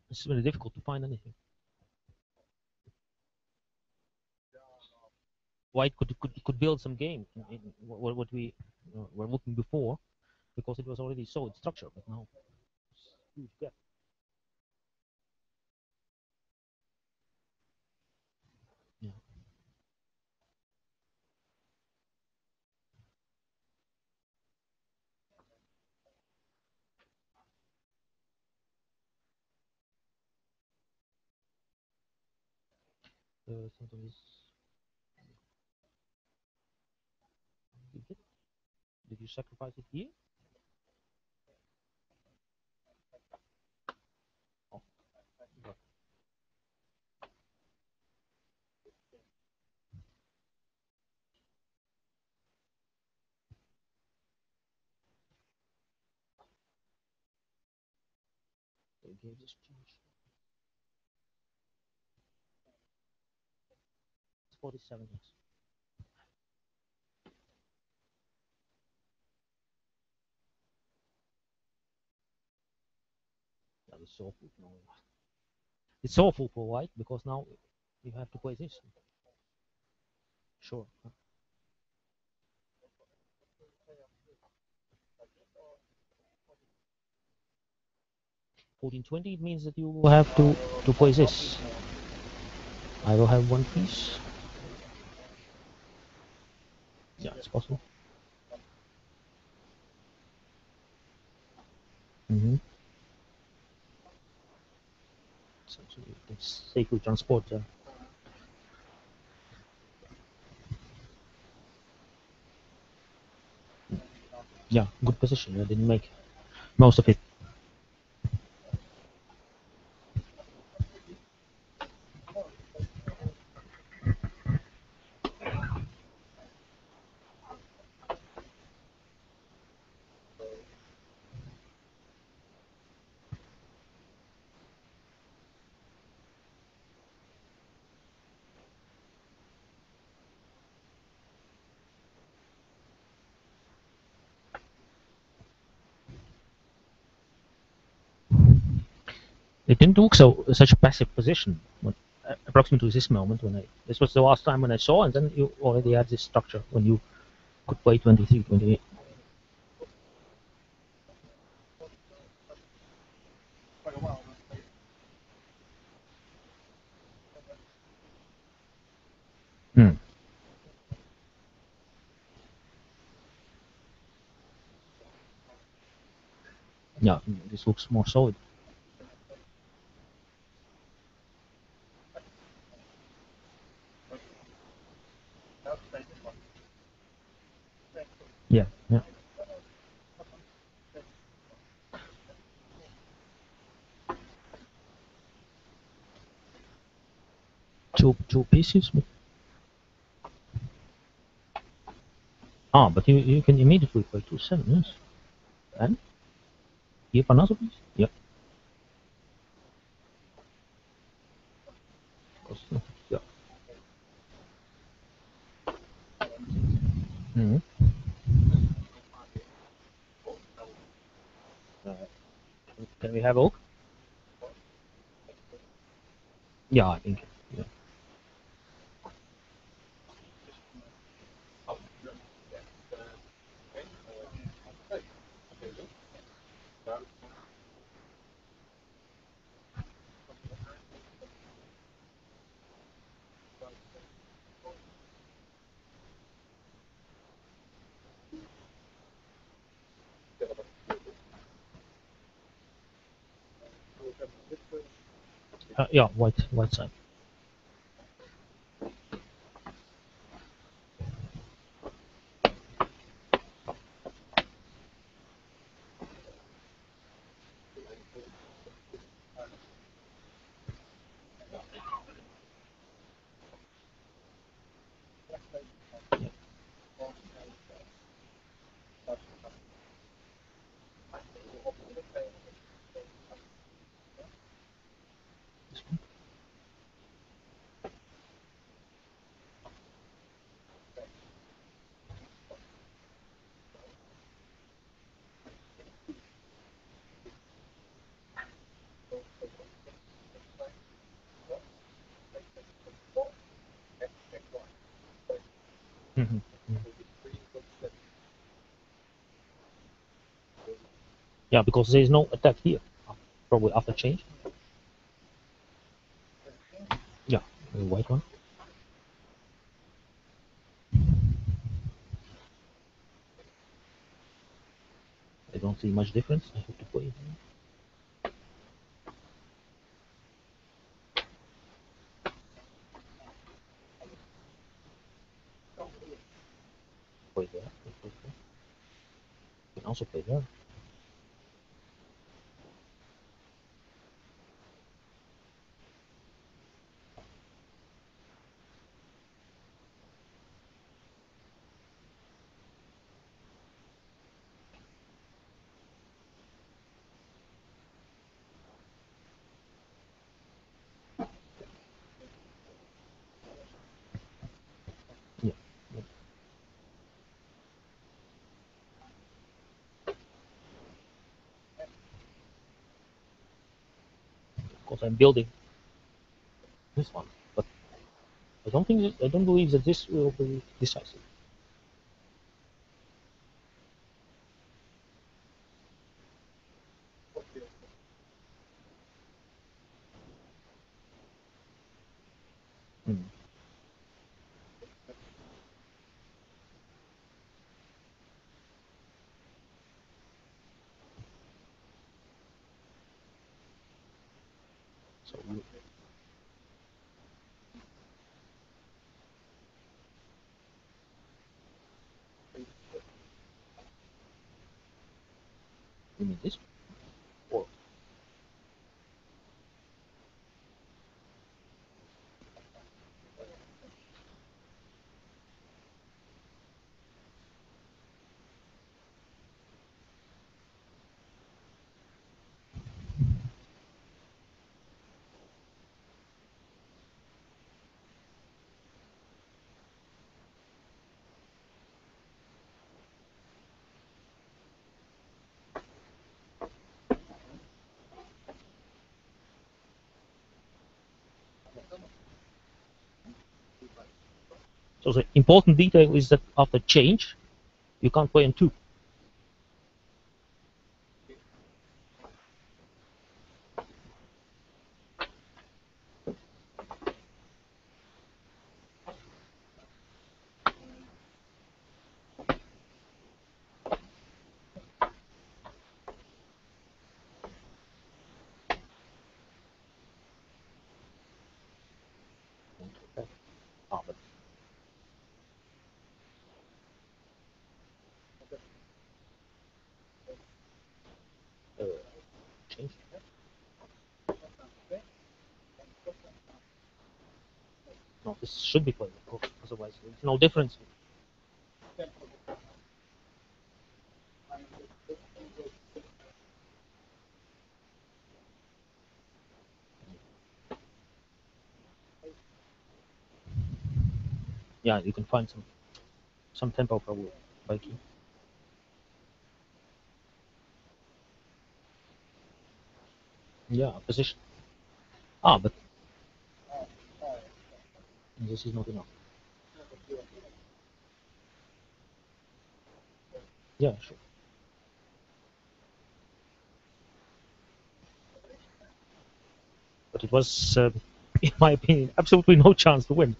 Speaker 2: It's very difficult to find anything. White could build some game in what we were looking before, because it was already solid structure, but now it's huge gap. Yeah. Something is. Did you sacrifice it here? Oh, okay. They gave this change. It's 47 years. That is awful. No. It's awful for white because now you have to play this. Sure. 1420, it means that you will have to play this. I will have one piece. Yeah, it's possible. So you can safely transport. Yeah, good position. I didn't make most of it. It didn't look such a passive position. Approximately this moment when this was the last time when I saw, and then you already had this structure when you could play 23, 28. Yeah, this looks more solid. Yeah, yeah. Two pieces. But you can immediately play 2-7, yes. And give another piece. Yeah. Yeah. Can we have oak? Yeah, I think. Yeah. Yeah, white side. This one. Mhm. Yeah, because there is no attack here. Probably after change. Yeah, the white one. I don't see much difference. I have to put it in. Play there. You can also play there. Yeah. Of course, I'm building this one, but I don't believe that this will be decisive. Hmm. So you mean this? Or so the important detail is that after change, you can't play in two. Ah, but uh, change. No, this should be played, of course. Otherwise, there's no difference. Yeah, you can find some tempo probably by key. Yeah, position. Ah, but this is not enough. Yeah, sure. But it was, in my opinion, absolutely no chance to win.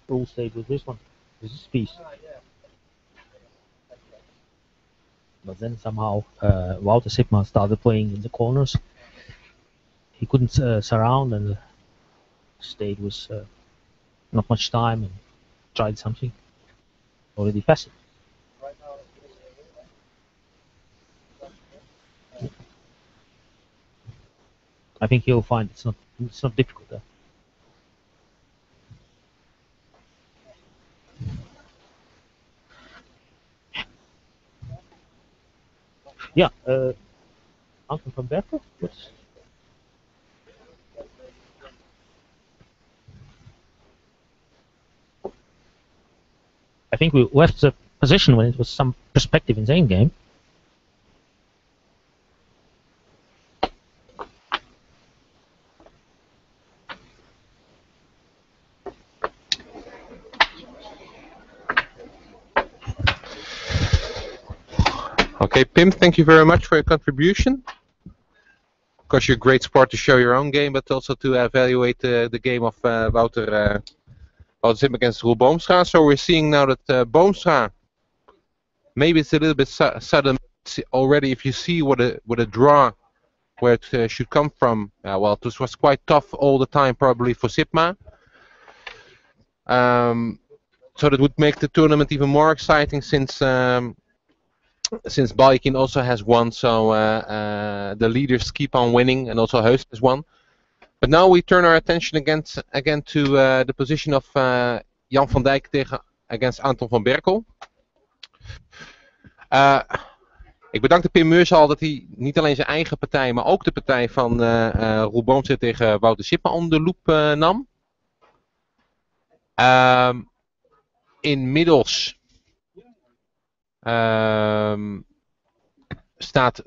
Speaker 2: Rule stayed with this one. This is peace. But then somehow Wouter Sipma started playing in the corners. He couldn't surround, and the state was not much time, and tried something already passive. I think you'll find it's not difficult there. Yeah, Anton van Berkel. I think we left the position when it was some perspective in the end game.
Speaker 1: Okay, Pim, thank you very much for your contribution. Of course, you're a great sport to show your own game, but also to evaluate the game of Wouter Sipma against Roel Boomstra. So we're seeing now that Boomstra, maybe it's a little bit sudden already. If you see what a draw, where it should come from, well, this was quite tough all the time, probably for Sipma. So that would make the tournament even more exciting since Baljekin also has won, so the leaders keep on winning, and also Heust has won. But now we turn our attention again to the position of Jan van Dijk against Anton van Berkel. Ik bedankte Pim Meursal dat hij niet alleen zijn eigen partij, maar ook de partij van Roel Boomstra tegen Wouter Sipma onder de loep nam. Inmiddels staat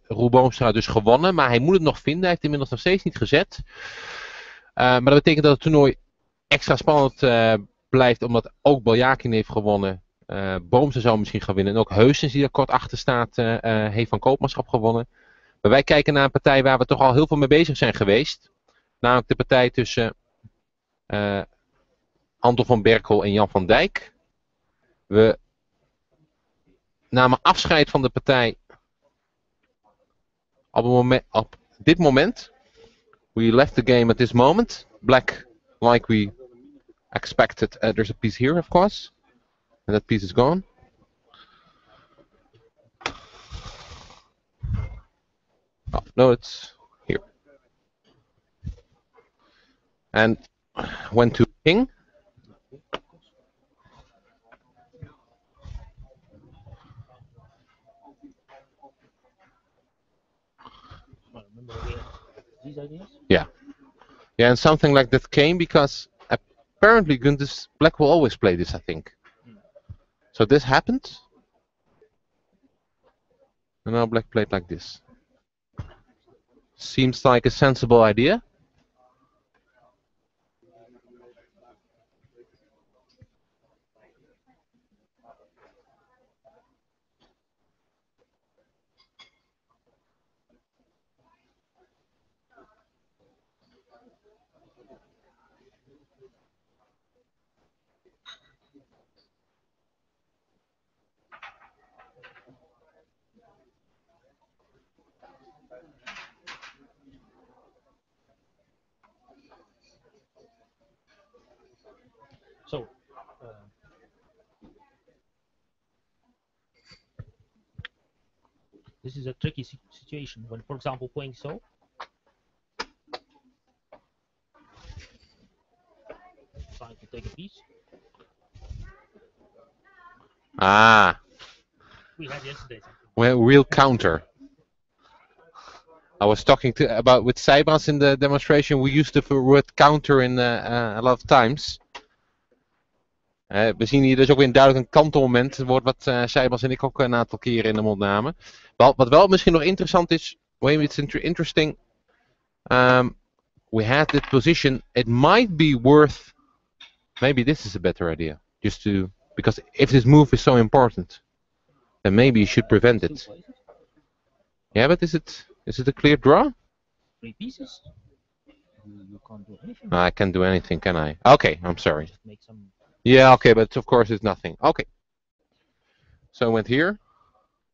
Speaker 1: Roel Boomstra dus gewonnen, maar hij moet het nog vinden. Hij heeft inmiddels nog steeds niet gezet. Maar dat betekent dat het toernooi extra spannend blijft, omdat ook Baljekin heeft gewonnen. Boomstra zou misschien gaan winnen. En ook Heusens, die er kort achter staat, heeft van Koopmanschap gewonnen. Maar wij kijken naar een partij waar we toch al heel veel mee bezig zijn geweest. Namelijk de partij tussen Anton van Berkel en Jan van Dijk. We namen afscheid van de partij op dit moment. We left the game at this moment. Black, like we expected. There's a piece here, of course. And that piece is gone. Oh, no, it's here. And went to King.
Speaker 2: These ideas?
Speaker 1: Yeah. Yeah, and something like that came because apparently Guntis Black will always play this, I think. So this happened. And now Black played like this. Seems like a sensible idea.
Speaker 2: So, this is a tricky situation when, for example, playing so. Trying to take a piece.
Speaker 1: Ah.
Speaker 2: We had yesterday something.
Speaker 1: Well, real counter. I was talking with Seibans in the demonstration. We used the word counter in a lot of times. We zien hier dus ook weer duidelijk een kantelmoment. Het woord wat Seibans en ik ook een aantal keren in de mond namen. Wat wel misschien nog interessant is. It's interesting. We had this position. It might be worth. Maybe this is a better idea. Because if this move is so important, then maybe you should prevent it. Yeah, but is it a clear draw?
Speaker 2: 3 pieces. You can't do anything.
Speaker 1: I can't do anything, can I? Okay, I'm sorry.
Speaker 2: Just make some.
Speaker 1: Yeah, okay, but of course it's nothing. Okay. So I went here,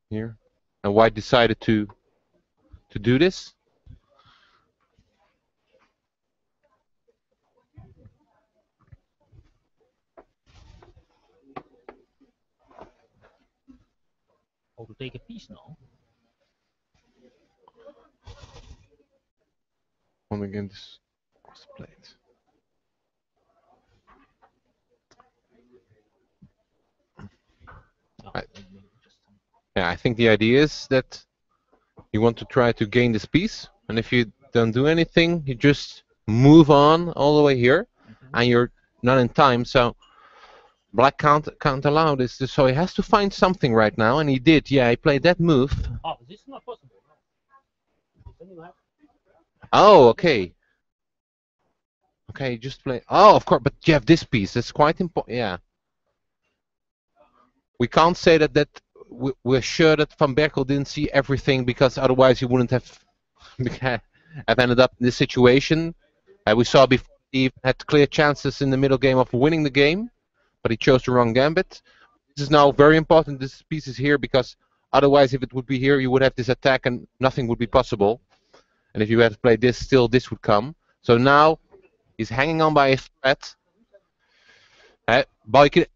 Speaker 1: here, and white decided to do this.
Speaker 2: How to take a piece now?
Speaker 1: One against was played. Yeah, I think the idea is that you want to try to gain this piece, and if you don't do anything, you just move on all the way here, and you're not in time. So black can't allow this. So he has to find something right now, and he did. Yeah, he played that move.
Speaker 2: Oh, this is not possible.
Speaker 1: Oh, okay. Okay, just play. Oh, of course, but you have this piece. That's quite important. Yeah. We can't say that we're sure that Van Berkel didn't see everything, because otherwise he wouldn't have ended up in this situation. We saw before he had clear chances in the middle game of winning the game, but he chose the wrong gambit. This is now very important. This piece is here, because otherwise, if it would be here, you would have this attack and nothing would be possible. And if you had played this, still this would come. So now he's hanging on by a thread.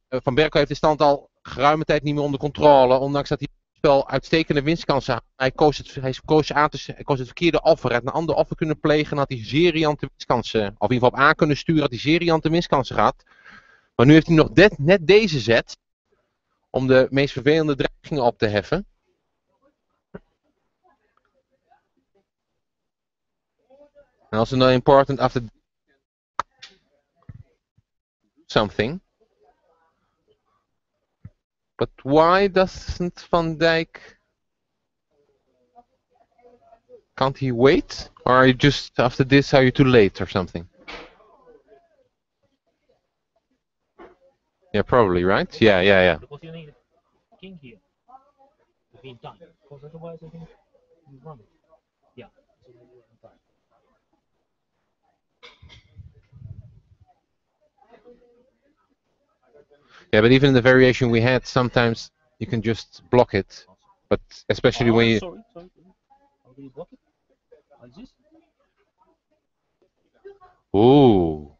Speaker 1: Van Berkel heeft de stand al geruime tijd niet meer onder controle, ondanks dat hij het spel uitstekende winstkansen had. Hij koos het verkeerde offer. Hij had een ander offer kunnen plegen en had hij seriante winstkansen, of in ieder geval op aan kunnen sturen, had hij seriante winstkansen gehad. Maar nu heeft hij nog net deze zet om de meest vervelende dreigingen op te heffen. And also not important after something. But why doesn't Van Dijk? Can't he wait? Or are you just after this? Are you too late or something? Yeah, probably, right? Yeah.
Speaker 2: Because you need a king here to be in time. Because otherwise, I think you run it. Yeah. So maybe you're in time.
Speaker 1: Yeah, but even in the variation we had, sometimes you can just block it. But especially when you...
Speaker 2: Sorry. How do you block it? Like this?
Speaker 1: Ooh.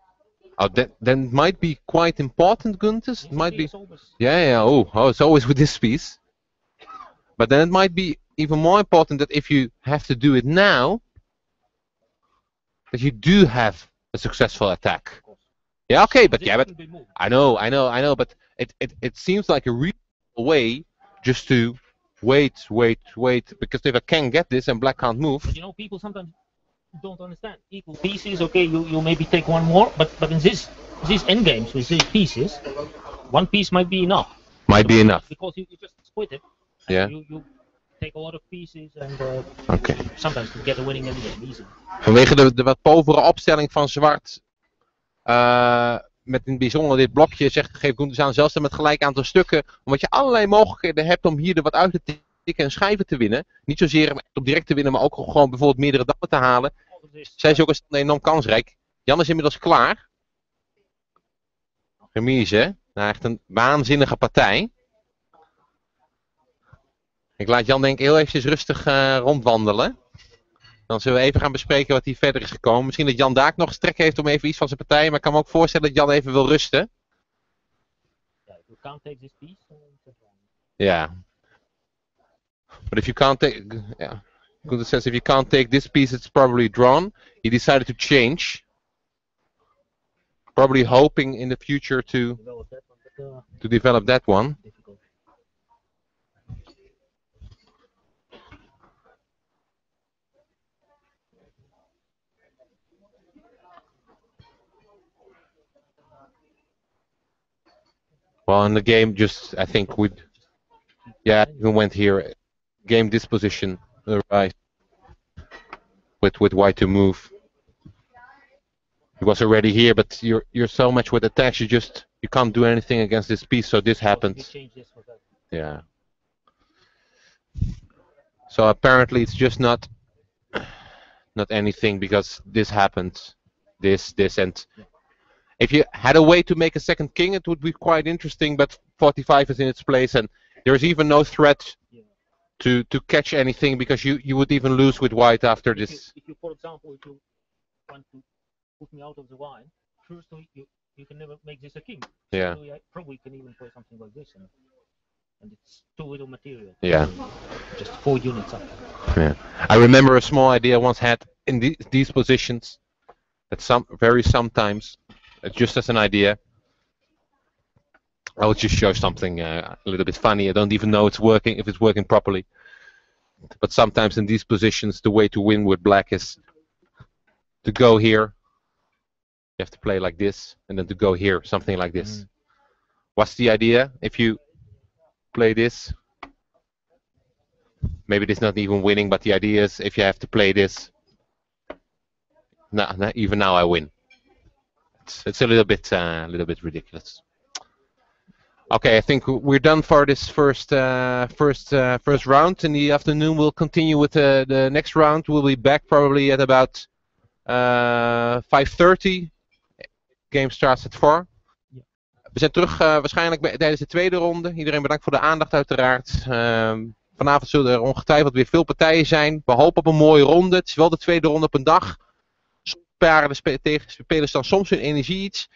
Speaker 1: Oh, then it might be quite important, Guntes. It might be... Yeah. Oh, it's always with this piece. But then it might be even more important that if you have to do it now, that you do have a successful attack. Yeah, okay, but I know, but it seems like a reasonable way just to wait, because if I can get this and black can't move.
Speaker 2: But you know, people sometimes don't understand. Equal pieces, okay, you maybe take one more, but in these endgames with these pieces, one piece might be enough.
Speaker 1: Be enough.
Speaker 2: Because you just split it.
Speaker 1: Yeah.
Speaker 2: You take a lot of pieces and
Speaker 1: okay.
Speaker 2: Sometimes you get a winning endgame easy.
Speaker 1: Vanwege de wat povere opstelling van zwart. Met in het bijzonder dit blokje geeft Guntes aan zelfs met gelijk aantal stukken, omdat je allerlei mogelijkheden hebt om hier er wat uit te tikken en schijven te winnen. Niet zozeer om direct te winnen, maar ook gewoon bijvoorbeeld meerdere dammen te halen. Zijn ze ook enorm kansrijk. Jan is inmiddels klaar. Remise, nou echt een waanzinnige partij. Ik laat Jan denk ik heel eventjes rustig rondwandelen. Dan zullen we even gaan bespreken wat hier verder is gekomen. Misschien dat Jan Daak nog strek heeft om even iets van zijn partij. Maar ik kan me ook voorstellen dat Jan even wil rusten.
Speaker 2: You can't take this piece.
Speaker 1: Yeah. But if you can't take... Yeah. Gunter says if you can't take this piece, it's probably drawn. He decided to change. Probably hoping in the future to develop that one. Well, in the game, just I think we, even went here, game disposition, right, with white to move. He was already here, but you're so much with attacks, you can't do anything against this piece. So this happened. Yeah. So apparently it's just not anything because this happened, this and. If you had a way to make a second king, it would be quite interesting, but 45 is in its place, and there's even no threat to catch anything, because you would even lose with white after this.
Speaker 2: If you, for example, if you want to put me out of the line, first you can never make this a king.
Speaker 1: Yeah.
Speaker 2: So I probably can even play something like this, and it's too little material.
Speaker 1: Yeah.
Speaker 2: Just 4 units up.
Speaker 1: Yeah. I remember a small idea I once had in these positions. That sometimes, just as an idea, I will just show something a little bit funny. I don't even know if it's working properly. But sometimes in these positions, the way to win with black is to go here. You have to play like this, and then to go here, something like this.
Speaker 2: Mm.
Speaker 1: What's the idea? If you play this, maybe this is not even winning, but the idea is if you have to play this, even now I win. It's a little bit ridiculous. Okay, I think we're done for this first round. In the afternoon, we'll continue with the next round. We'll be back probably at about 5:30. Game starts at 4. We zijn terug waarschijnlijk tijdens de tweede ronde. Iedereen bedankt voor de aandacht uiteraard. Vanavond zullen er ongetwijfeld weer veel partijen zijn. We hopen op een mooie ronde. Het is wel de tweede ronde op een dag. Soms paren de tegenspelers dan soms hun energie iets.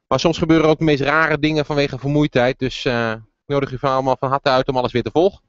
Speaker 1: Maar soms gebeuren ook de meest rare dingen vanwege vermoeidheid. Dus ik nodig u allemaal van harte uit om alles weer te volgen.